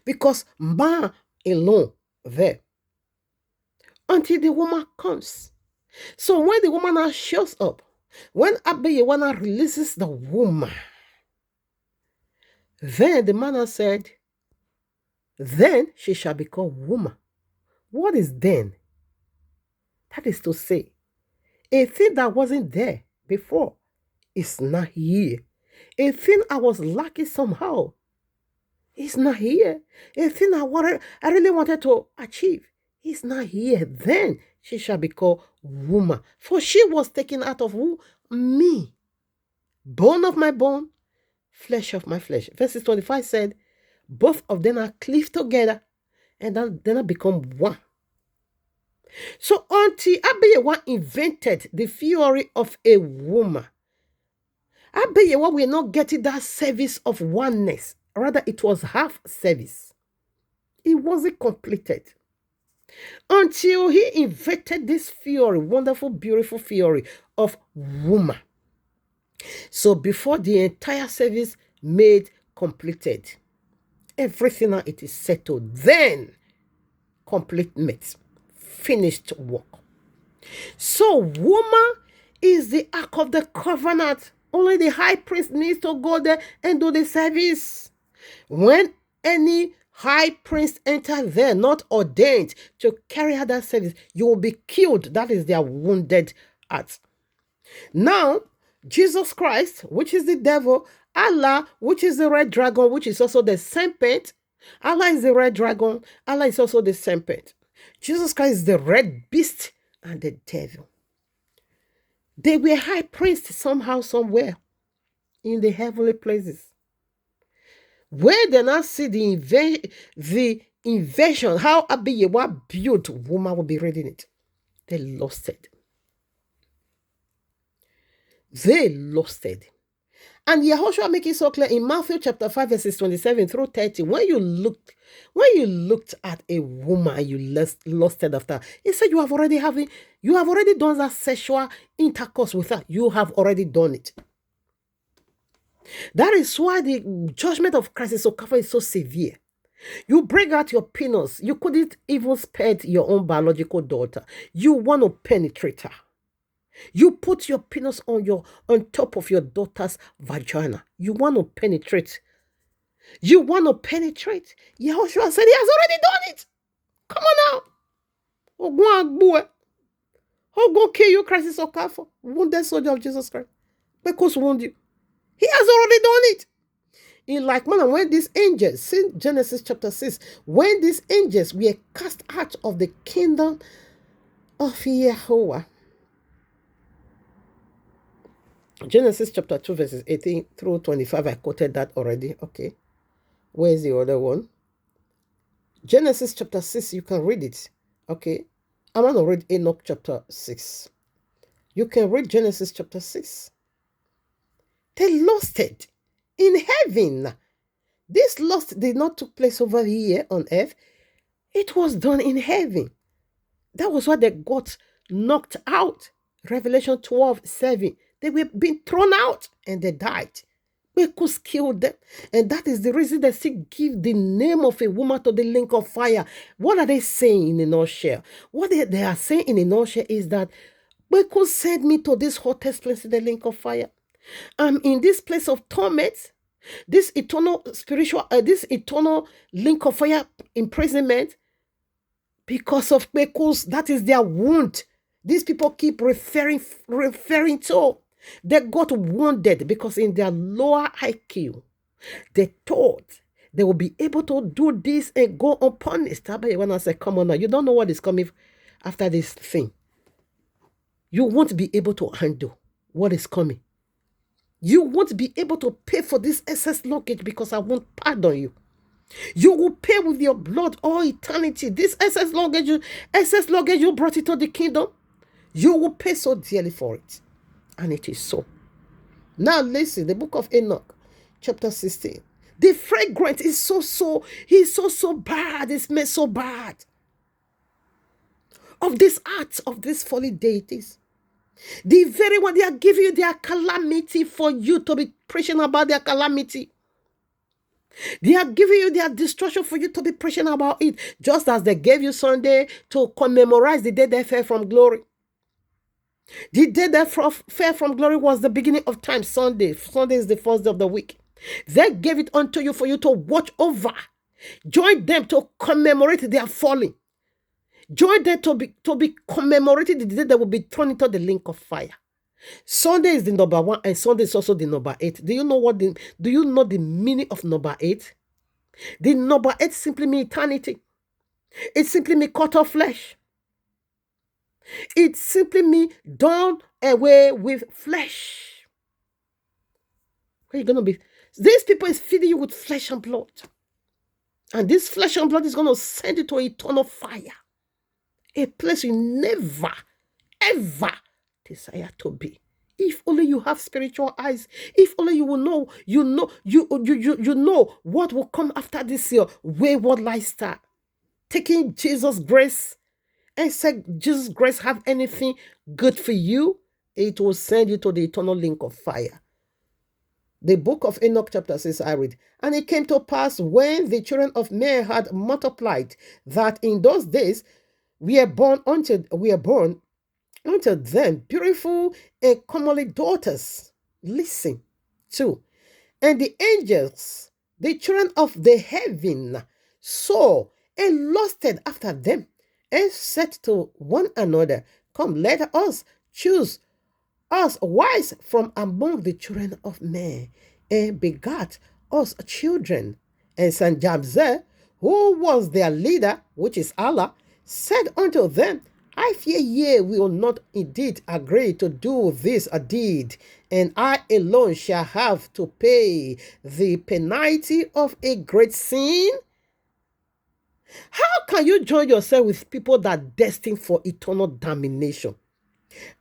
Because man alone there. Until the woman comes. So when the woman now shows up, when Abayewa now releases the woman, then the man has said, then she shall be called woman. What is then? That is to say, a thing that wasn't there before is not here. A thing I was lacking somehow is not here. A thing I really wanted to achieve is not here. Then she shall be called woman. For she was taken out of who? Me. Bone of my bone, flesh of my flesh. Verses 25 said, both of them are cleaved together and then I become one. So until Abayewa invented the theory of a woman, Abayewa will not get that service of oneness. Rather, it was half service. It wasn't completed. Until he invented this theory, wonderful, beautiful theory of woman. So before the entire service made completed, everything now it is settled. Then, completement, finished work. So woman is the ark of the covenant. Only the high priest needs to go there and do the service. When any high priest enter there, not ordained to carry out that service, you will be killed. That is their wounded heart. Now, Jesus Christ, which is the devil, Allah, which is the red dragon, which is also the serpent. Allah is the red dragon. Allah is also the serpent. Jesus Christ is the red beast and the devil. They were high priests somehow, somewhere in the heavenly places. Where they now see the invasion, how Abayewa built, woman will be reading it. They lost it. They lost it. And Yahushua make it so clear in Matthew chapter 5, verses 27 through 30. When you looked at a woman, you lost it after. He said you have already done that sexual intercourse with her. You have already done it. That is why the judgment of Christ Okafor is so severe. You bring out your penis. You couldn't even spare your own biological daughter. You want to penetrate her. You put your penis on top of your daughter's vagina. You want to penetrate. You want to penetrate. Yahushua said he has already done it. Come on now. Oh, go kill you, Christ Okafor. Wounded soldier of Jesus Christ. Because wound you. He has already done it. In like manner, when these angels, see Genesis chapter 6, when these angels were cast out of the kingdom of Yahweh. Genesis chapter 2, verses 18 through 25. I quoted that already. Okay. Where's the other one? Genesis chapter 6, you can read it. Okay. I'm going to read Enoch chapter 6. You can read Genesis chapter 6. They lost it in heaven. This loss did not take place over here on earth. It was done in heaven. That was why they got knocked out. Revelation 12:7. They were being thrown out and they died. Because killed them. And that is the reason they still give the name of a woman to the lake of fire. What are they saying in a nutshell? What they are saying in a nutshell is that Beku sent me to this hottest place in the lake of fire. I'm in this place of torment, this eternal link of fire imprisonment, because of Beku's, that is their wound. These people keep referring to. They got wounded because in their lower IQ, they thought they will be able to do this and go unpunished. When I say, come on now, you don't know what is coming after this thing. You won't be able to handle what is coming. You won't be able to pay for this excess luggage because I won't pardon you. You will pay with your blood all eternity. This excess luggage you brought it to the kingdom. You will pay so dearly for it. And it is so. Now listen, the book of Enoch, chapter 16. The fragrance is so bad. It's made so bad. Of this acts of these fallen deities. The very one they are giving you their calamity for you to be preaching about their calamity. They are giving you their destruction for you to be preaching about it. Just as they gave you Sunday to commemorate the day they fell from glory. The day they fell from glory was the beginning of time, Sunday. Sunday is the first day of the week. They gave it unto you for you to watch over. Join them to commemorate their falling. Join them to be commemorated the day they will be thrown into the lake of fire. Sunday is the number 1 and Sunday is also the number 8. Do you know the meaning of number 8? The number 8 simply means eternity. It simply means cut off flesh. It simply means done away with flesh. Where are you going to be? These people is feeding you with flesh and blood. And this flesh and blood is going to send you to eternal fire. A place you never, ever desire to be. If only you have spiritual eyes. If only you will know, you know what will come after this your wayward lifestyle. Taking Jesus' grace and say, Jesus' grace have anything good for you, it will send you to the eternal lake of fire. The book of Enoch chapter 6, I read, and it came to pass when the children of men had multiplied, that in those days we are born unto them beautiful and comely daughters. Listen to. And the angels, the children of the heaven, saw and lusted after them, and said to one another, come, let us choose us wise from among the children of men, and begat us children. And Sanjamzer, who was their leader, which is Allah, said unto them, I fear ye will not indeed agree to do this a deed, and I alone shall have to pay the penalty of a great sin. How can you join yourself with people that are destined for eternal damnation?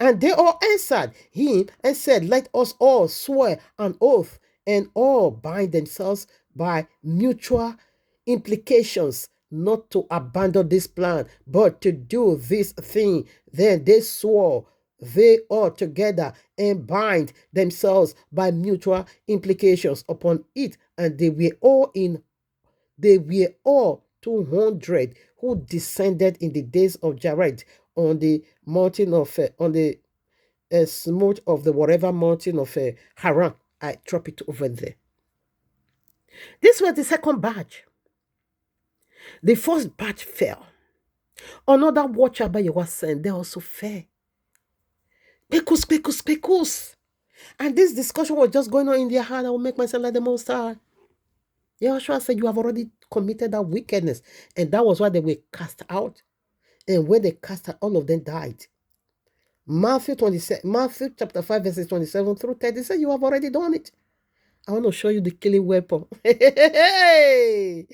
And they all answered him and said, let us all swear an oath, and all bind themselves by mutual implications, not to abandon this plan, but to do this thing. Then they swore they all together and bind themselves by mutual implications upon it. And they were all 200 who descended in the days of Jared on the mountain of on the smooth of the whatever mountain of Haran. I drop it over there. This was the second batch. The first batch fell. Another watcher by your sent, they also fell. Spekus. And this discussion was just going on in their heart. I will make myself like the Most High. Yahushua said, you have already committed that wickedness. And that was why they were cast out. And when they cast out, all of them died. Matthew chapter 5, verses 27 through 30 said, you have already done it. I want to show you the killing weapon. I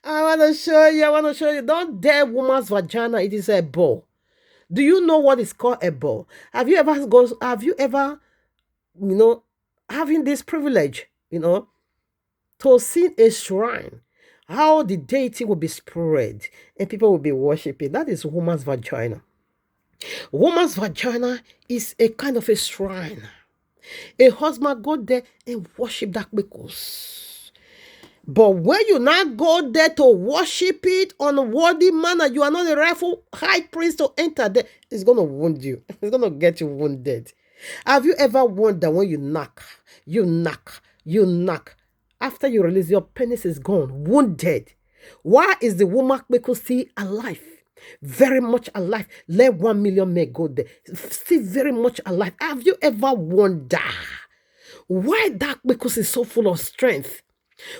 want to show you. Don't dare woman's vagina. It is a bow. Do you know what is called a bow? Have you ever, having this privilege, to see a shrine, how the deity will be spread and people will be worshiping? That is woman's vagina. Woman's vagina is a kind of a shrine. A husband go there and worship that because. But when you not go there to worship it on a worthy manner, you are not a rightful high priest to enter there. It's going to wound you. It's going to get you wounded. Have you ever wondered when you knock? After you release, your penis is gone, wounded. Why is the woman still alive? Very much alive. Let 1 million men go there. Still very much alive. Have you ever wondered why that because it's so full of strength?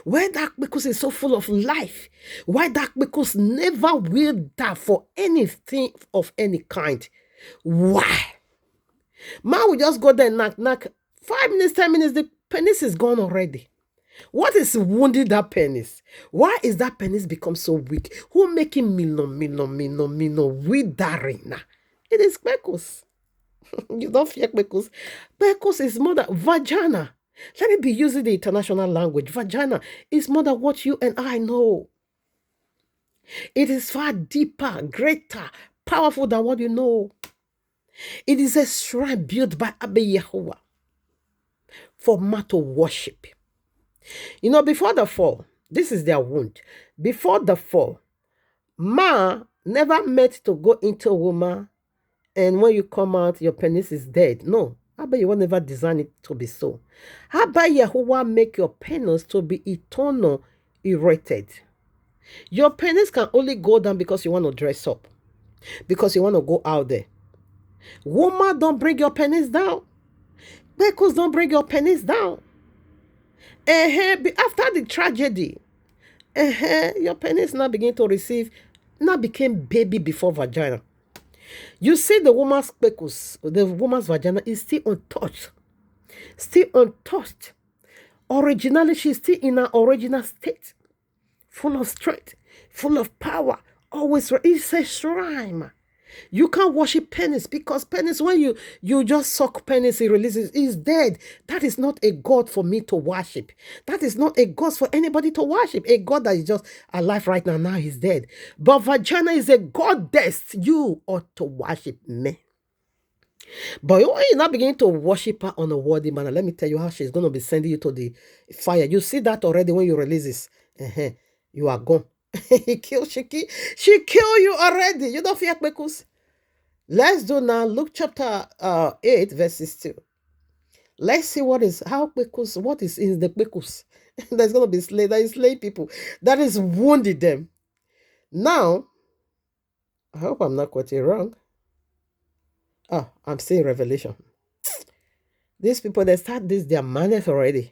Why that because it's so full of life? Why that because never will die for anything of any kind? Why? Man will just go there and knock. 5 minutes, 10 minutes, the penis is gone already. What is wounding that penis? Why is that penis become so weak? Who making withering? It is Kpekus. You don't fear Kpekus. Kpekus is more than vagina. Let me be using the international language. Vagina is more than what you and I know. It is far deeper, greater, powerful than what you know. It is a shrine built by Abba Yahuwah for man to worship. You know, before the fall, this is their wound. Before the fall, man never meant to go into a woman, and when you come out, your penis is dead. No, Abba Yahuwah never designed it to be so. Abba Yahuwah make your penis to be eternal, erected. Your penis can only go down because you want to dress up, because you want to go out there. Woman, don't bring your penis down. Kpekus, don't bring your penis down. After the tragedy, your penis now begin to receive, now became baby before vagina. You see the woman's Kpekus, the woman's vagina is still untouched. Still untouched. Originally, she's still in her original state. Full of strength, full of power. Always, it's a shrine. You can't worship penis because penis, when you just suck penis, it releases, is dead. That is not a God for me to worship. That is not a God for anybody to worship. A God that is just alive right now, now he's dead. But vagina is a goddess. You ought to worship me. But when you now begin to worship her on a worthy manner, let me tell you how she's going to be sending you to the fire. You see that already when you release this. You are gone. She kill you already. You don't fear Kpekus. Let's do now Luke chapter 8 verses 2. Let's see what is in the Kpekus. There's going to be slave people that is wounded them. Now, I hope I'm not quoting wrong. I'm saying Revelation. These people, they start their manners already.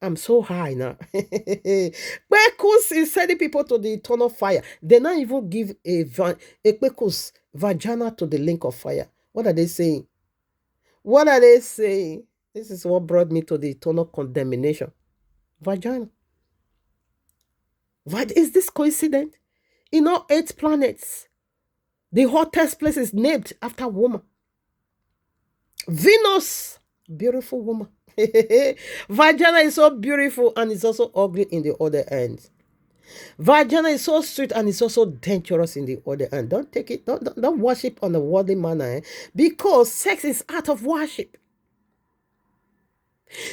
I'm so high now. Kpekus is sending people to the eternal fire. They not even give a Kpekus vagina to the link of fire. What are they saying? What are they saying? This is what brought me to the eternal condemnation. Vagina. Is this coincident? 8 planets. The hottest place is named after a woman. Venus. Beautiful woman. Vagina is so beautiful and it's also ugly in the other end. Vagina is so sweet and it's also dangerous in the other end. Don't take it, don't worship on a worldly manner, because sex is out of worship.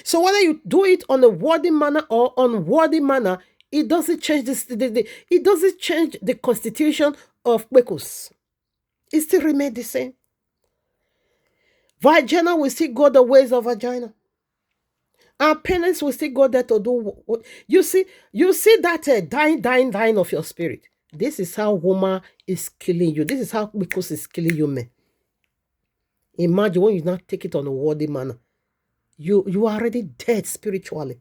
So whether you do it on a worldly manner or unworthy manner, it doesn't change it doesn't change the constitution of Kpekus. It still remains the same. Vagina will still go the ways of vagina. Our parents will still go there to do what you see that dying of your spirit. This is how woman is killing you. This is how Kpekus is killing you, man. Imagine when you not take it on a worthy manner. You are already dead spiritually.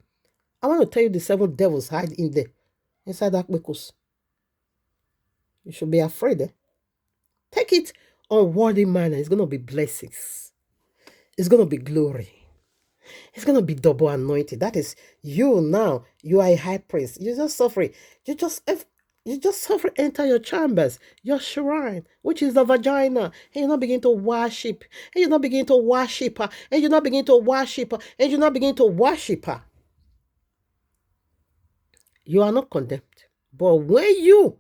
I want to tell you the 7 devils hide in there, inside that Kpekus. You should be afraid. Take it on worthy manner. It's going to be blessings. It's going to be glory. It's going to be double anointed. That is you now. You are a high priest. You're just suffering. You just suffer, enter your chambers, your shrine, which is the vagina. And you not begin to worship. And you not begin to worship her. And you not begin to worship her. And you not begin to worship her. You are not condemned. But when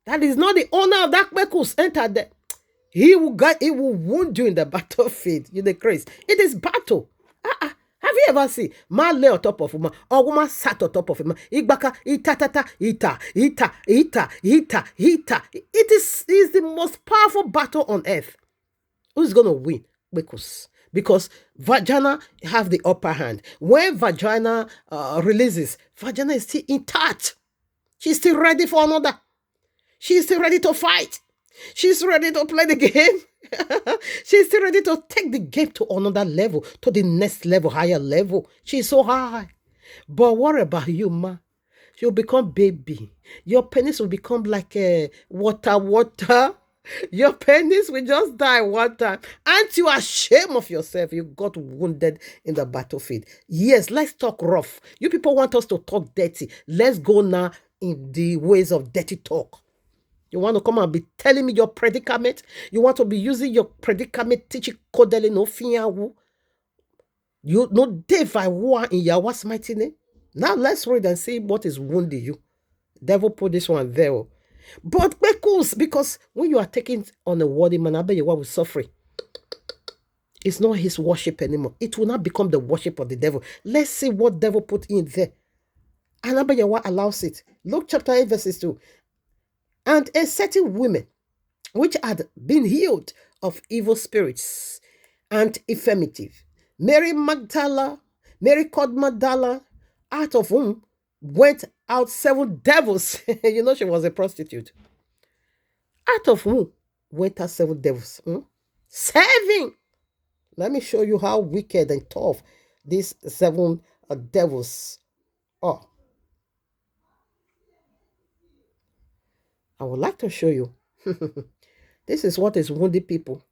that is not the owner of that Kpekus, enter there, he will wound you in the battlefield. You the craze. It is battle. Have you ever seen man lay on top of woman or woman sat on top of him? Igbaka, ita. It is the most powerful battle on earth. Who's going to win? Because vagina have the upper hand. When vagina releases, vagina is still intact. She's still ready for another. She's still ready to fight. She's ready to play the game. She's still ready to take the game to another level, to the next level, higher level. She's so high. But what about you, ma? You'll become baby. Your penis will become like a water. Your penis will just die one time. Aren't you ashamed of yourself? You got wounded in the battlefield. Yes, let's talk rough. You people want us to talk dirty. Let's go now in the ways of dirty talk. You want to come and be telling me your predicament? You want to be using your predicament teaching Kodele no Fiyawu? You know, Dave, I war in Yahweh's mighty name. Now let's read and see what is wounding you. Devil put this one there. But because when you are taking on a worthy man, I bet you will suffer. It's not his worship anymore. It will not become the worship of the devil. Let's see what devil put in there. And I bet you what allows it. Luke chapter 8 verses 2. And a certain woman which had been healed of evil spirits and infirmity, Mary called Magdala, out of whom went out 7 devils. You know, she was a prostitute. Out of whom went out 7 devils. 7. Let me show you how wicked and tough these 7 devils are. I would like to show you. This is what is wounding people.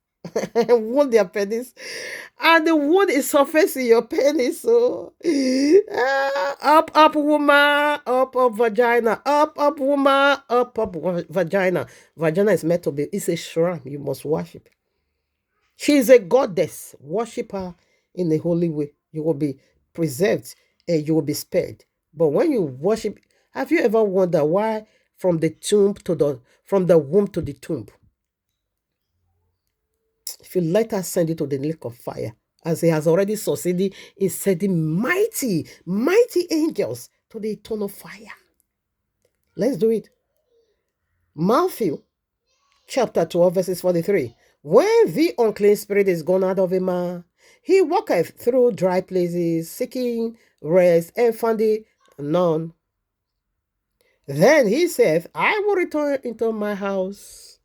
Wound their penis. And the wound is surfacing your penis. So up woman, up vagina, up woman, up vagina. Vagina is meant to be, it's a shrine you must worship. She is a goddess. Worship her in the holy way. You will be preserved and you will be spared. But when you worship, have you ever wondered why from the womb to the tomb? If you let us send it to the lake of fire, as he has already succeeded in sending mighty angels to the eternal fire. Let's do it. Matthew chapter 12 verses 43. When the unclean spirit is gone out of a man, he walketh through dry places, seeking rest, and findeth none. Then he saith, I will return into my house,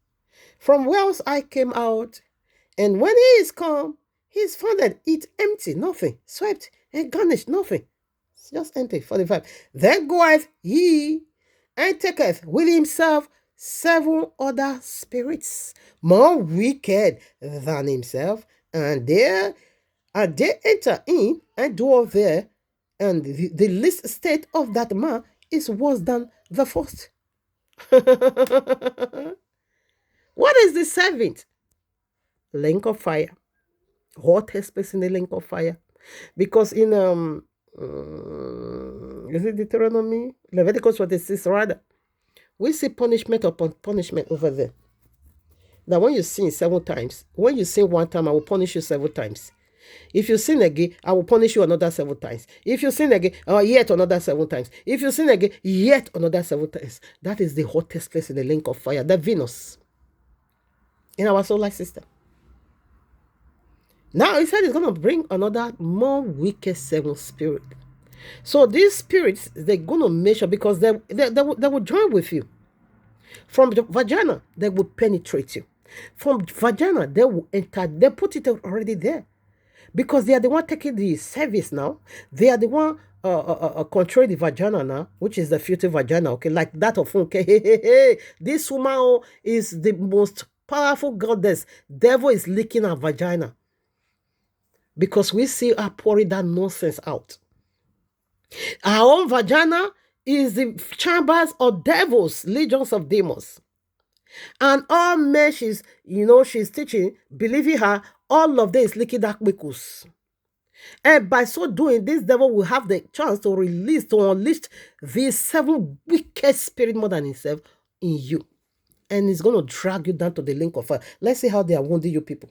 from whence I came out. And when he is come, he is found it empty, nothing, swept and garnished, nothing. It's just empty. 45. Then goeth he and taketh with himself 7 other spirits, more wicked than himself, and they enter in and dwell there, and the least state of that man is worse than the first. What is the servant? Lake of fire. Hottest place in the lake of fire. Because in is it Deuteronomy? Leviticus 26 rather. We see punishment upon punishment over there. Now when you sin 7 times, when you sin 1 time, I will punish you 7 times. If you sin again, I will punish you another 7 times. If you sin again, yet another 7 times. If you sin again, yet another 7 times. That is the hottest place in the lake of fire. The Venus. In our solar system. Now he said he's going to bring another more wicked 7 spirit. So these spirits, they're going to measure because they will join with you. From the vagina, they will penetrate you. From vagina, they will enter. They put it already there. Because they are the one taking the service now. They are the one controlling the vagina now, which is the filthy vagina, okay? Like that of okay. Hey. This woman is the most powerful goddess. Devil is licking her vagina. Because we see her pouring that nonsense out. Our own vagina is the chambers of devils, legions of demons. And all men she's teaching, believing her, all of them is licking that quikus. And by so doing, this devil will have the chance to unleash these 7 wicked spirits more than himself in you. And it's going to drag you down to the lake of fire. Let's see how they are wounding you people.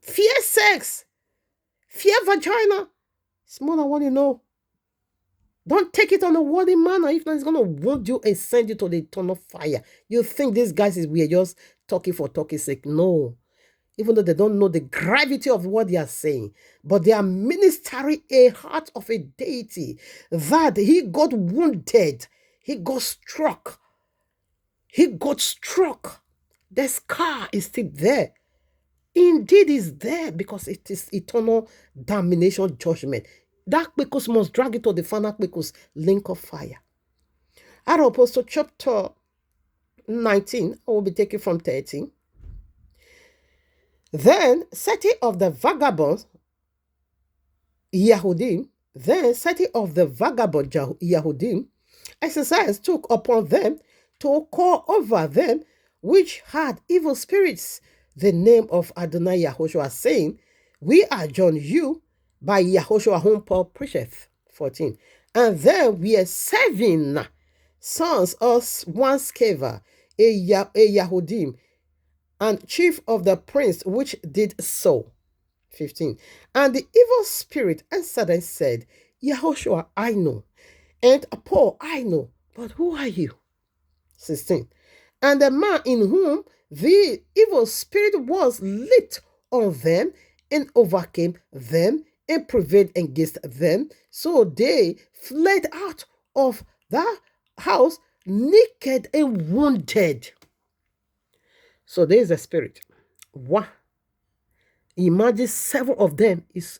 Fear sex. Fear vagina. It's more than what you know. Don't take it on a worthy manner. If not, it's going to wound you and send you to the eternal fire. You think these guys we are just talking for talking's sake. No. Even though they don't know the gravity of what they are saying. But they are ministering a heart of a deity. That he got wounded. He got struck. The scar is still there. Indeed is there because it is eternal damnation judgment. that Kpekus must drag it to the final Kpekus link of fire. Out of Apostle chapter 19, I will be taking from 13. Then city of the vagabonds, Yahudim, Yahudim, exercise took upon them to call over them which had evil spirits the name of Adonai Yahushua, saying, we adjourn you by Yahushua whom Paul preacheth. 14. And there were 7 sons of one Sceva, a Yahudim, and chief of the prince which did so. 15. And the evil spirit answered and said, Yahushua I know, and Paul I know, but who are you? 16. And the man in whom the evil spirit was lit on them and overcame them and prevailed against them. So they fled out of the house naked and wounded. So there is a spirit. Wow. Imagine 7 of them is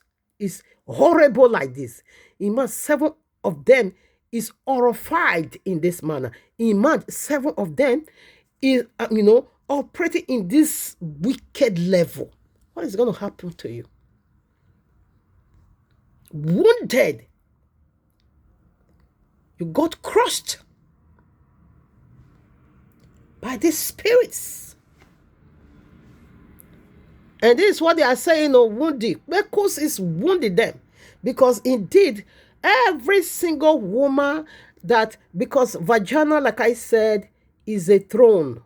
horrible like this. Imagine 7 of them is horrified in this manner. Imagine 7 of them is, operating in this wicked level. What is going to happen to you? Wounded. You got crushed by these spirits. And this is what they are saying, wounded. Because it's wounded them. Because indeed, every single woman because vagina, like I said, is a throne,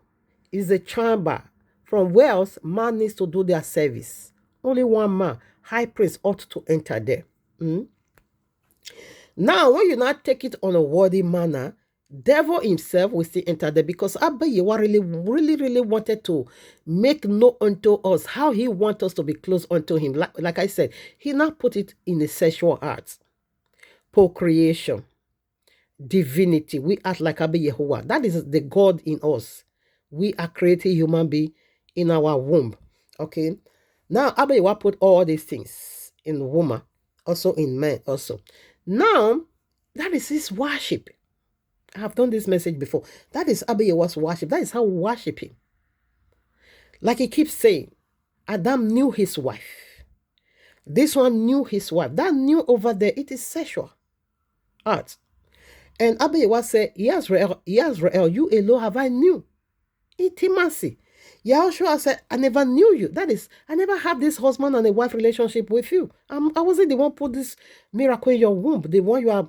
is a chamber from where man needs to do their service. Only one man, high priest, ought to enter there. Now, when you not take it on a worthy manner, devil himself will still enter there, because Abba Yewa really wanted to make known unto us how he wants us to be close unto him. Like I said, he not put it in the sexual arts, procreation, divinity. We act like Abba Yehovah. That is the God in us. We are creating human being in our womb. Okay. Now, Abba Yehovah put all these things in woman, also in man also. Now, that is his worship. I have done this message before. That is Abba Yehovah's worship. That is how we worship him. Like he keeps saying, Adam knew his wife. This one knew his wife. That knew over there, it is sexual art. And Abba Yehovah said, Yisrael, you alone have I knew. Intimacy. Yahushua said, I never knew you. That is, I never had this husband and a wife relationship with you. I wasn't the one put this miracle in your womb. The one you have,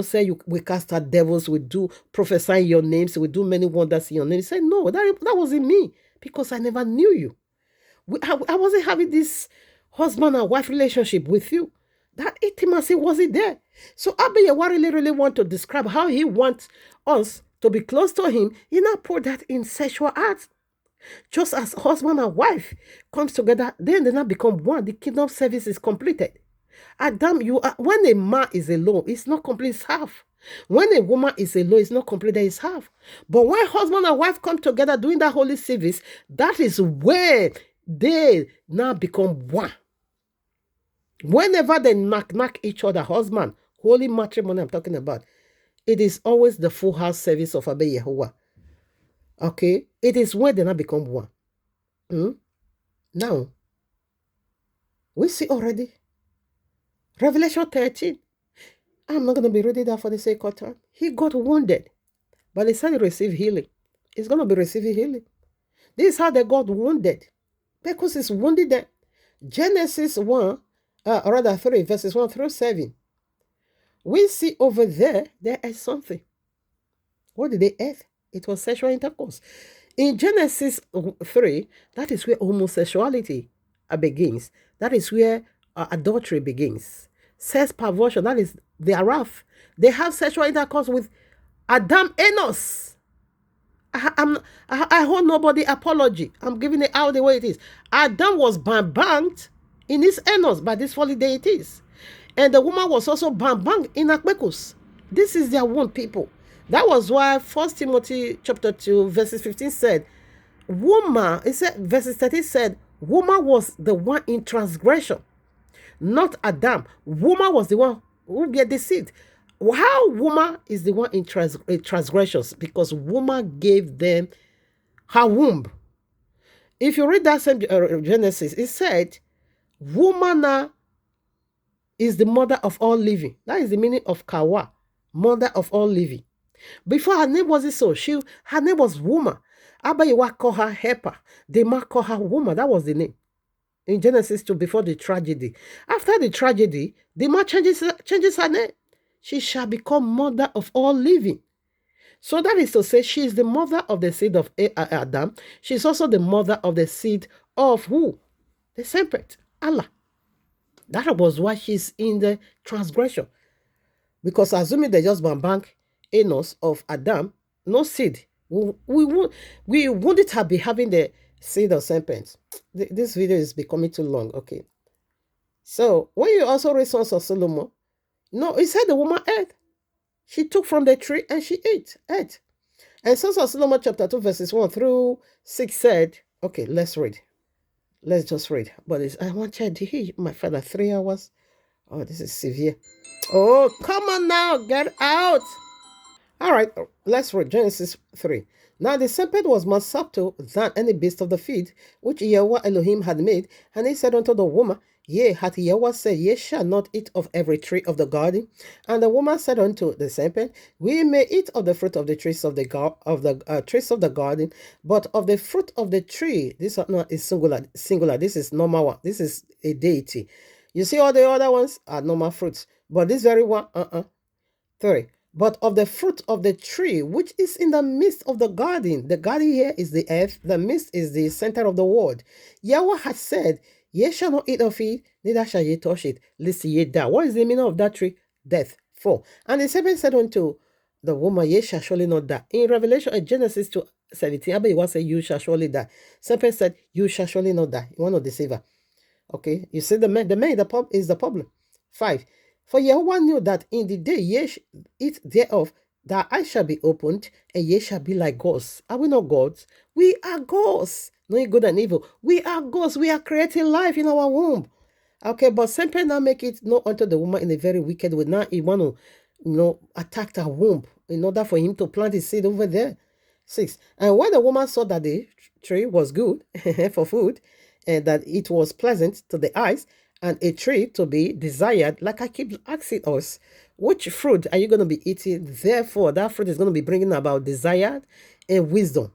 say we cast out devils, we do prophesy in your names, we do many wonders in your name. He said, no, that wasn't me, because I never knew you. I wasn't having this husband and wife relationship with you. That intimacy wasn't there. So Abba Yehovah really want to describe how he wants us to be close to him. He now put that in sexual acts. Just as husband and wife comes together, then they now become one. The kingdom service is completed. Adam, when a man is alone, it's not complete, it's half. When a woman is alone, it's not complete, it's half. But when husband and wife come together doing that holy service, that is where they now become one. Whenever they knock each other, husband, holy matrimony I'm talking about, it is always the full house service of Abba Yehovah. Okay, it is when they now become one. Now, we see already. Revelation 13. I'm not going to be reading that for the sake of time. He got wounded, but he said he received healing. He's going to be receiving healing. This is how they got wounded. Because it's wounded them. Genesis 3, verses 1 through 7. We see over there is something. What did they eat? It was sexual intercourse. In Genesis 3, that is where homosexuality begins. That is where adultery begins. Sex perversion, that is thereof. They have sexual intercourse with Adam Enos. I hold nobody apology. I'm giving it out the way it is. Adam was banged in his Enos by these fallen deities. And the woman was also banged in Akbekus. This is their wound, people. That was why 1 Timothy chapter 2, verses 15 said, verses 13 said, woman was the one in transgression. not Adam. Woman was the one who get the seed. How woman is the one in transgressions? Because woman gave them her womb. If you read that same Genesis, it said, woman is the mother of all living. That is the meaning of Kawa, mother of all living. Before, her name wasn't so. Her name was woman. Abayiwa called her helper. The man called her woman. That was the name. In Genesis 2, before the tragedy. After the tragedy, the man changes her name. She shall become mother of all living. So that is to say, she is the mother of the seed of Adam. She is also the mother of the seed of who? The serpent, Allah. That was why she's in the transgression. Because assuming they just bank Enos of Adam, no seed. We wouldn't have been having the seed of serpents. This video is becoming too long. Okay. So when you also read Sons of Solomon, no, it said the woman ate. She took from the tree and she ate. And Sons of Solomon chapter 2 verses 1 through 6 said, okay, let's read. Let's just read. But I wanted to hear my father 3 hours. Oh, this is severe. Oh, come on now, get out. All right, let's read Genesis 3. Now the serpent was more subtle than any beast of the field, which Yahweh Elohim had made. And he said unto the woman, Yea, hath Yahweh said, Ye shall not eat of every tree of the garden. And the woman said unto the serpent, We may eat of the fruit of the trees of the trees of the garden, but of the fruit of the tree, this is singular. This is normal one. This is a deity. You see, all the other ones are normal fruits, but this very one, 3. But of the fruit of the tree, which is in the midst of the garden here is the earth, the midst is the center of the world. Yahweh has said, Ye shall not eat of it, neither shall ye touch it, lest ye die. What is the meaning of that tree? Death. 4. And the serpent said unto the woman, Ye shall surely not die. In Revelation, in Genesis 2:17, Abba Yahweh said, You shall surely die. Serpent said, You shall surely not die. You want to deceive her. Okay, you see the man is the problem. 5. For Yahweh knew that in the day ye eat thereof, that eyes shall be opened, and ye shall be like gods. Are we not gods? We are gods. Knowing good and evil. We are gods. We are creating life in our womb. Okay, but serpent now make it known unto the woman in a very wicked way. Now he want to, attack her womb in order for him to plant his seed over there. 6. And when the woman saw that the tree was good for food, and that it was pleasant to the eyes, and a tree to be desired, like I keep asking us, which fruit are you going to be eating? Therefore, that fruit is going to be bringing about desire and wisdom.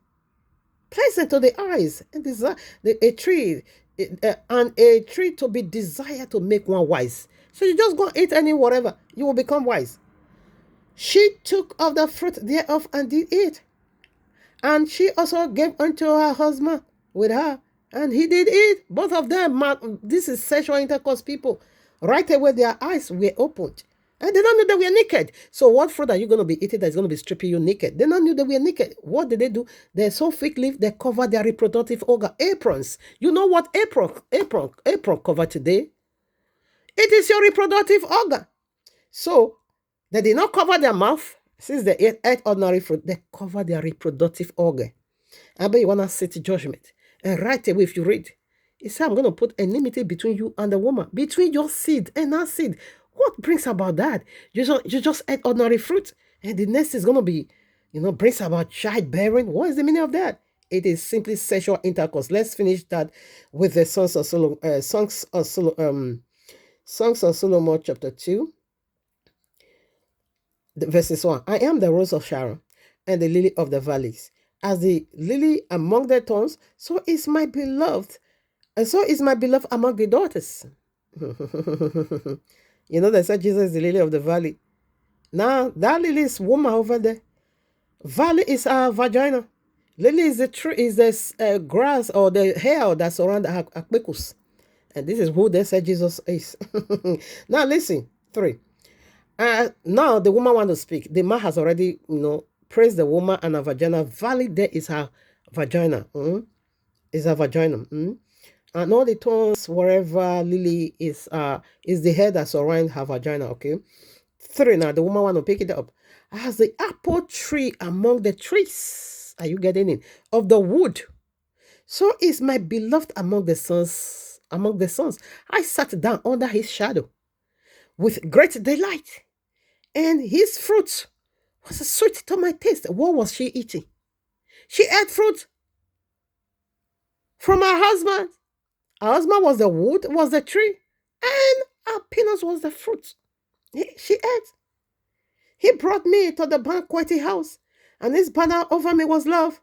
Pleasant to the eyes, and desire, a tree to be desired to make one wise. So you just go eat any whatever, you will become wise. She took of the fruit thereof and did eat. And she also gave unto her husband with her, and he did eat. Both of them, this is sexual intercourse people. Right away, their eyes were opened. And they don't know that we are naked. So what fruit are you going to be eating that's going to be stripping you naked? They don't know that we are naked. What did they do? They sew fig leaf, they cover their reproductive organ. Aprons. You know what apron cover today? It is your reproductive organ. So they did not cover their mouth. Since they ate ordinary fruit, they cover their reproductive organ. I bet you want to sit judgment. And right away, if you read, it says, I'm going to put enmity between you and the woman, between your seed and her seed. What brings about that? You just ate ordinary fruit, and the next is going to be, brings about childbearing. What is the meaning of that? It is simply sexual intercourse. Let's finish that with the Songs of Solomon chapter 2, verses 1. I am the rose of Sharon and the lily of the valleys. As the lily among the thorns, so is my beloved, and so is my beloved among the daughters. They said Jesus is the lily of the valley. Now, that lily is woman over there. Valley is our vagina. Lily is the tree, is the grass or the hair that surrounds our akbekus. And this is who they said Jesus is. Now, listen. 3. Now, the woman wants to speak. The man has already, praised the woman and her vagina. Valley there is her vagina. Is her vagina. And all the thorns, wherever lily is the hair that surrounds her vagina, okay? 3, now the woman want to pick it up. As the apple tree among the trees, are you getting it? Of the wood. So is my beloved among the sons among the sons. I sat down under his shadow with great delight, and his fruit was sweet to my taste. What was she eating? She ate fruit from her husband. Her husband was the wood, was the tree, and her peanuts was the fruit. She ate. He brought me to the banqueting house, and his banner over me was love.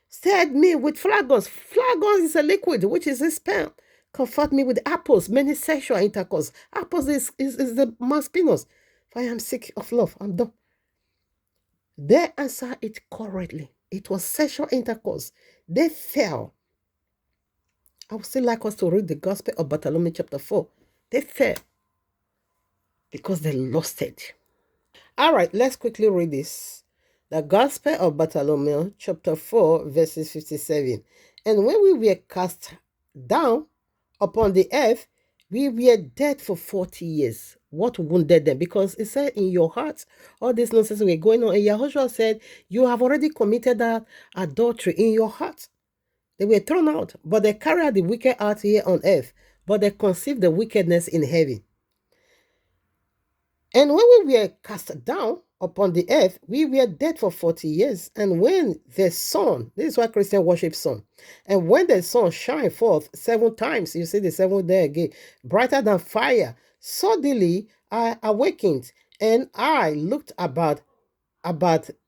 Stirred me with flagons. Flagons is a liquid, which is his sperm. Comfort me with apples, many sexual intercourse. Apples is the man's penis. If I am sick of love, I'm done. They answered it correctly. It was sexual intercourse. They fell. I would still like us to read the Gospel of Bartholomew chapter 4. They fell because they lost it. All right, let's quickly read this. The Gospel of Bartholomew chapter 4 verses 57. And when we were cast down upon the earth, we were dead for 40 years. What wounded them? Because it said in your hearts, all this nonsense were going on. And Yahushua said, you have already committed that adultery in your heart. They were thrown out, but they carried the wicked out here on earth, but they conceived the wickedness in heaven. And when we were cast down upon the earth, we were dead for 40 years. And when the sun, this is why Christians worship sun, and when the sun shined forth 7 times, you see the 7th day again, brighter than fire, suddenly I awakened, and I looked about,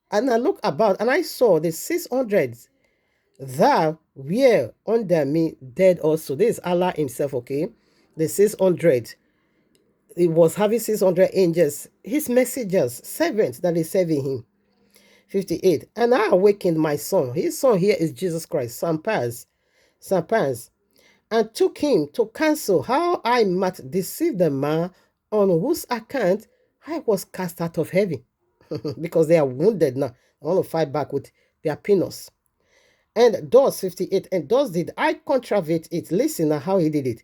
and I saw the 600 that were under me dead also. This is Allah himself, okay? The 600. He was having 600 angels, his messengers, servants that is serving him. 58. And I awakened my son. His son here is Jesus Christ, Sampans, and took him to counsel how I might deceive the man on whose account I was cast out of heaven. Because they are wounded now. I want to fight back with their penis. And thus, 58, and thus did I contravert it. Listen now how he did it.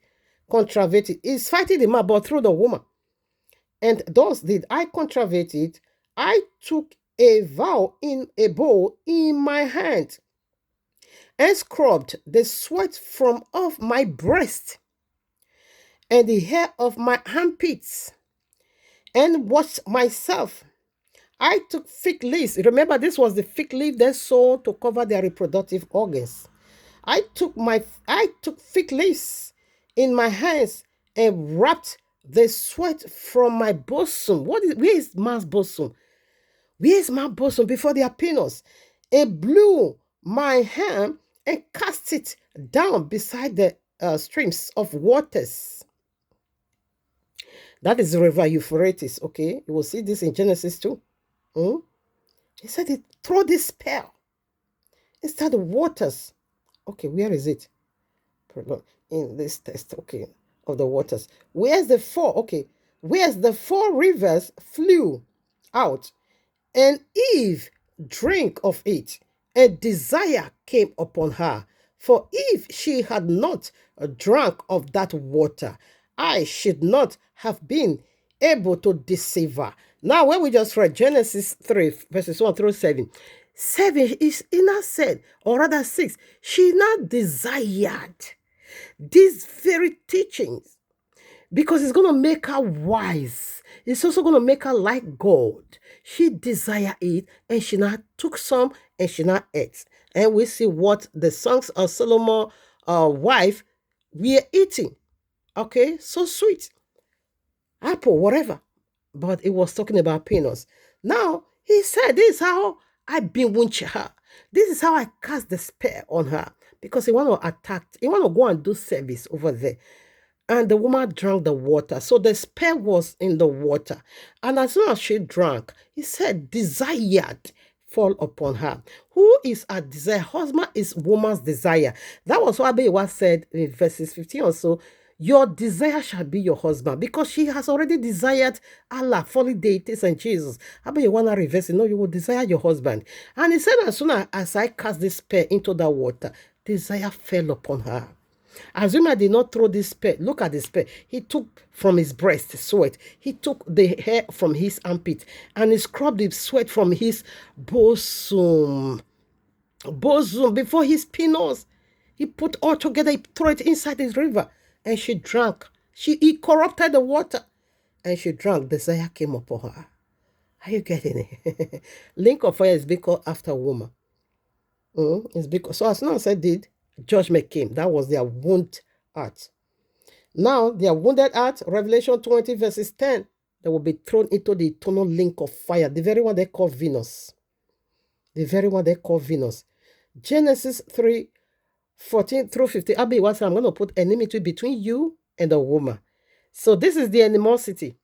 Contravert it. He's fighting the man, but through the woman. And thus did I contravert it. I took a vow in a bowl in my hand, and scrubbed the sweat from off my breast and the hair of my armpits, and washed myself. I took fig leaves. Remember, this was the fig leaf they sewed to cover their reproductive organs. I took fig leaves in my hands and wrapped the sweat from my bosom. Where is man's bosom? Where is my bosom before their penis? And blew my hand and cast it down beside the streams of waters. That is the river Euphrates, okay? You will see this in Genesis 2. He said, throw this spell instead of waters. Okay, where is it? In this text, okay, of the waters. Where's the 4? Okay, where's the 4 rivers flew out, and Eve drank of it, and desire came upon her. For if she had not drunk of that water, I should not have been able to deceive her. Now, when we just read Genesis 3, verses 1 through 7, 7 is not said, or rather 6, she not desired these very teachings because it's going to make her wise. It's also going to make her like God. She desired it, and she not took some, and she not ate. And we see what the sons of Solomon wife were eating. Okay, so sweet. Apple, whatever. But it was talking about peanuts. Now, he said, this is how I bewitch her. This is how I cast the spell on her. Because he want to attack, he want to go and do service over there. And the woman drank the water. So the spell was in the water. And as soon as she drank, he said, desired fall upon her. Who is a desire? Husband is woman's desire. That was what Abiyawa said in verses 15 or so. Your desire shall be your husband, because she has already desired Allah, fallen deities, and Jesus. How about you want to reverse it? No, you will desire your husband. And he said, as soon as I cast this spear into that water, desire fell upon her. Azuma did not throw this spear. Look at the spear. He took from his breast sweat. He took the hair from his armpit, and he scrubbed the sweat from his bosom before his penis. He put all together, he threw it inside his river. and she drank. He corrupted the water, and she drank. Desire came upon her. Are you getting it? Link of fire is being called after woman. It's because, so as soon as I did, judgment came. That was their wound heart. Now, their wounded heart, Revelation 20 verses 10, they will be thrown into the eternal link of fire, the very one they call Venus. The very one they call Venus. Genesis 3, 14 through 15. Abby, I'm going to put enmity between you and the woman. So this is the animosity.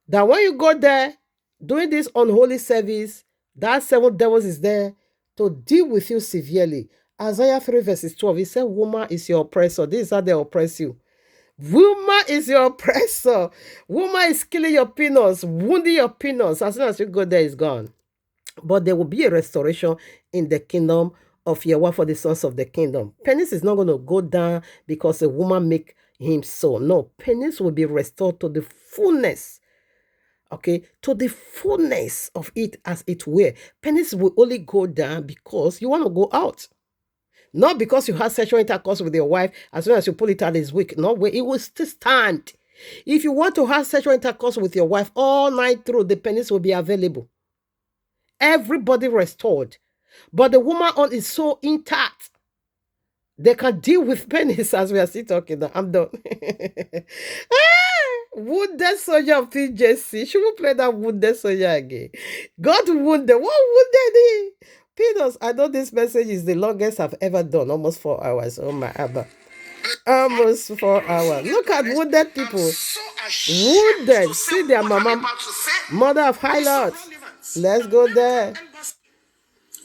That when you go there, doing this unholy service, that 7 devils is there to deal with you severely. Isaiah 3 verses 12, he said, woman is your oppressor. This is how they oppress you. Woman is your oppressor. Woman is killing your penis, wounding your penis. As soon as you go there, it's gone. But there will be a restoration in the kingdom of Yahweh for the sons of the kingdom. Penis is not going to go down because a woman make him so. No, penis will be restored to the fullness. Okay, to the fullness of it as it were. Penis will only go down because you want to go out. Not because you have sexual intercourse with your wife, as soon as you pull it out, it's weak. No way, it will still stand. If you want to have sexual intercourse with your wife all night through, the penis will be available. Everybody restored. But the woman on is so intact. They can deal with penis as we are still talking now. I'm done. Wounded soldier of TJC. Should we play that wounded soldier again? God wounded. What wounded he? Penis, I know this message is the longest I've ever done. Almost 4 hours. Oh my Abba. Almost 4 hours. Look at wounded people. Wounded. See their mama. Mother of high lords. Let's go there.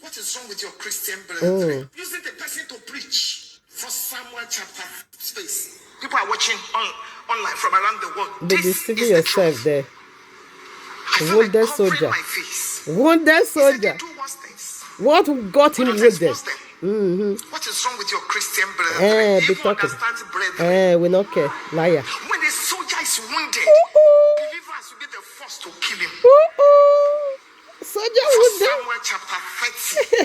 What is wrong with your Christian brethren? Using the person to preach for Samuel chapter space. People are watching online from around the world.
Be deceiving yourself there. Wounded soldier. Wounded soldier. What got him wounded?
What is wrong with your Christian brethren?
Be talking. We don't care. Liar.
When a soldier is wounded, believers will be the first to kill him.
Soldier wounded.
Samuel chapter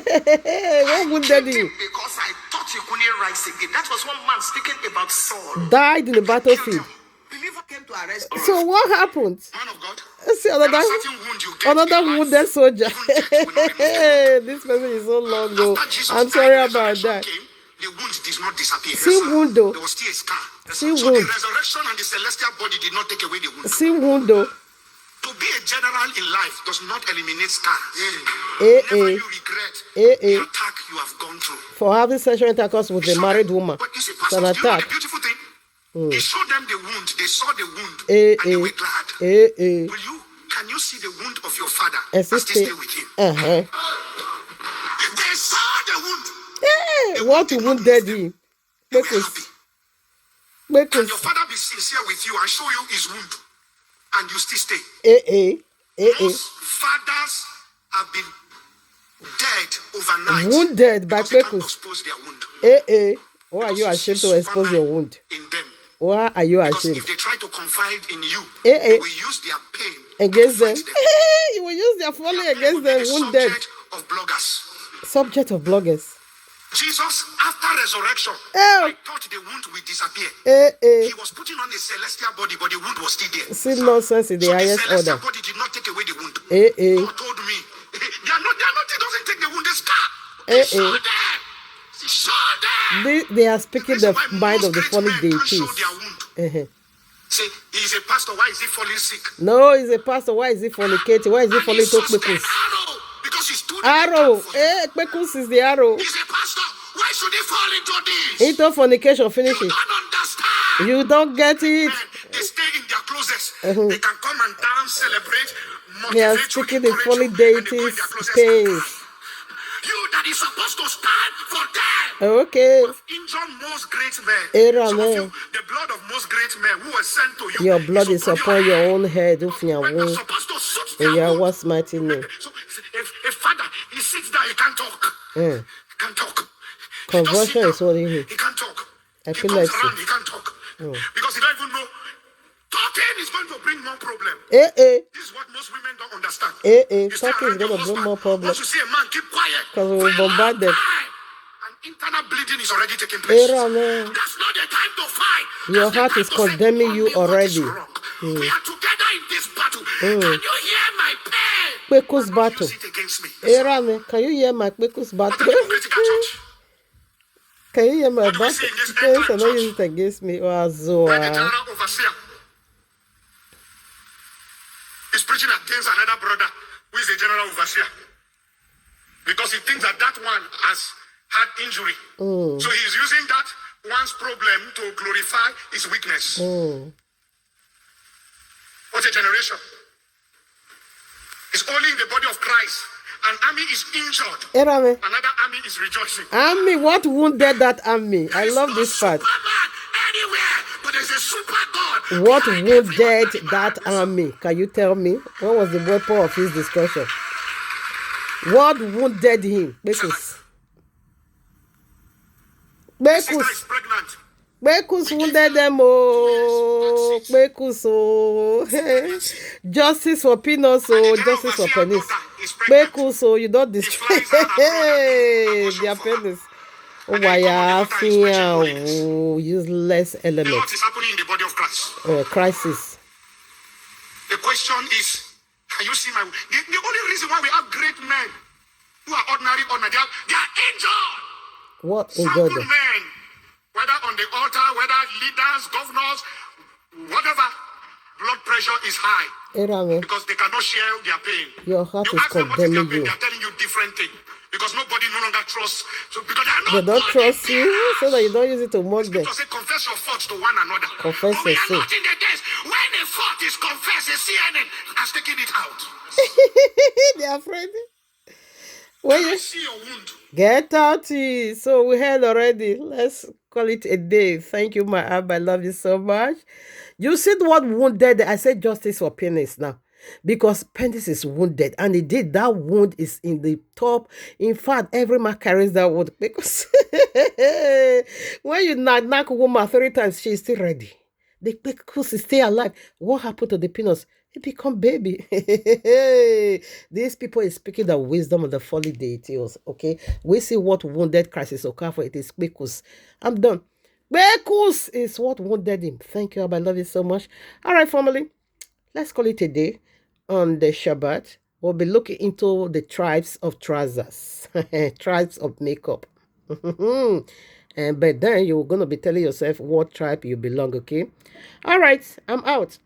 30.
What wounded him?
Because I thought you couldn't rise again. That was one man speaking about Saul.
Died in the battlefield.
Believer came to arrest.
So what happened?
Man of God.
See another wounded soldier. This person is so long ago. I'm sorry about that.
The wound did not disappear.
See wound though.
There was still a scar.
See
so
wound.
the resurrection and the celestial body did not take away the wound.
See wound though.
To be a general in life does not eliminate scars. Whenever you regret the attack you have gone through.
For having sexual intercourse with a married woman.
But you see,
it's an attack.
The beautiful thing. He showed them the wound. They saw the wound and they were glad. Can you see the wound of your father and still stay with him? They saw the wound.
What wound did he?
They were happy. Can your father be sincere with you and show you his wound and you still stay? Most fathers have been dead overnight.
Wounded by
people. Expose their wound.
Why are you ashamed to expose your wound?
In them.
Why are you ashamed?
Because if they try to confide in you, they will use their pain
against them. You will use their folly against them. Wounded. Subject of bloggers.
Jesus, after resurrection, I thought the wound would disappear. He was putting on a celestial body, but the wound was still there.
See nonsense in the highest order.
The celestial body did not take away the wound. God told me, they are not, it doesn't take the wound, the scar. It's so there.
They are speaking the mind of the fallen deities.
Say, he's a pastor, why is he falling sick?
No, he's a pastor, why is he fornicating? Why is he falling to Kpekus?
Because he's too
arrow. Kpekus is the arrow.
He's a pastor, why should he fall into this?
Into fornication, finish it.
You don't understand.
You don't get it.
They stay in their closets. They can come and dance, celebrate, motivate.
They are speaking the fallen deities' pains.
You that is supposed to stand for them.
Okay.
Injured most great men. Some of you, the blood of most great men who were sent to you.
Your blood is upon your own head.
When you're supposed to sit
in Yahweh's mighty name.
So if father, he sits down, he can't talk. He can't talk.
Conversion is holding him.
He can't talk.
Epilepsy.
He comes around, he can't talk. Because he don't even know. Talking is going to bring more problem. This is what most women don't understand.
Talking is going to bring more problem.
Once you see a man, keep quiet.
Because we will bombard them.
And internal bleeding is already taking place. That's not the time to fight.
Your heart is condemning you already.
We are together in this battle. Can you hear my pain?
Kwekus battle.
Use it against me.
Can you hear my Kwekus battle?
What a hypocritical church.
Can you hear my
What do we
battle?
see in this
Please
end
don't
time
use it against me.
Where the general overseer is preaching against another brother who is a general overseer. Because he thinks that one has had injury. So he's using that one's problem to glorify his weakness. What a generation. It's only in the body of Christ. An army is injured. Another army is rejoicing.
Army, what wounded that army? I love this part.
Anywhere, but there's a super God.
What wounded that army? Can you tell me? What was the weapon of his destruction? What wounded him? Kwekus. Kwekus wounded them. Oh, Kwekus. Oh, justice for peanuts. Oh, justice for pennies. Kwekus. Oh, you don't destroy their pennies. Oh, why useless element.
What is happening in the body of Christ?
Crisis.
The question is, can you see my... The only reason why we have great men who are ordinary, they are injured.
What
Sample
injured?
men, whether on the altar, whether leaders, governors, whatever, blood pressure is high. Because they cannot share their pain.
Your heart
You
is
ask them what is their
condemning
pain,
you.
they are telling you different things. Because nobody no longer trusts. So because
They don't trust you, so that you don't use it to mock them.
Say, confess your faults to one another.
Confess
but we
your
are
sin.
not in the days when a fault is confessed, a CNN has taken it out.
They are afraid. When
I
you
see your wound.
get out, so we heard already. Let's call it a day. Thank you, my Abba. I love you so much. You said what wounded? I said justice for penis now. Because penis is wounded, and indeed that wound is in the top. In fact, every man carries that wound because when you knock a woman 3 times, she is still ready. The penis is still alive. What happened to the penis? It become baby. These people is speaking the wisdom of the folly deities. Okay, we see what wounded Christ Okafor. It is Kwekus. I'm done. Kwekus is what wounded him. Thank you, Abba. I love you so much. All right, family. Let's call it a day. On the Shabbat, we'll be looking into the tribes of trousers, tribes of makeup. But then you're going to be telling yourself what tribe you belong, okay? All right, I'm out.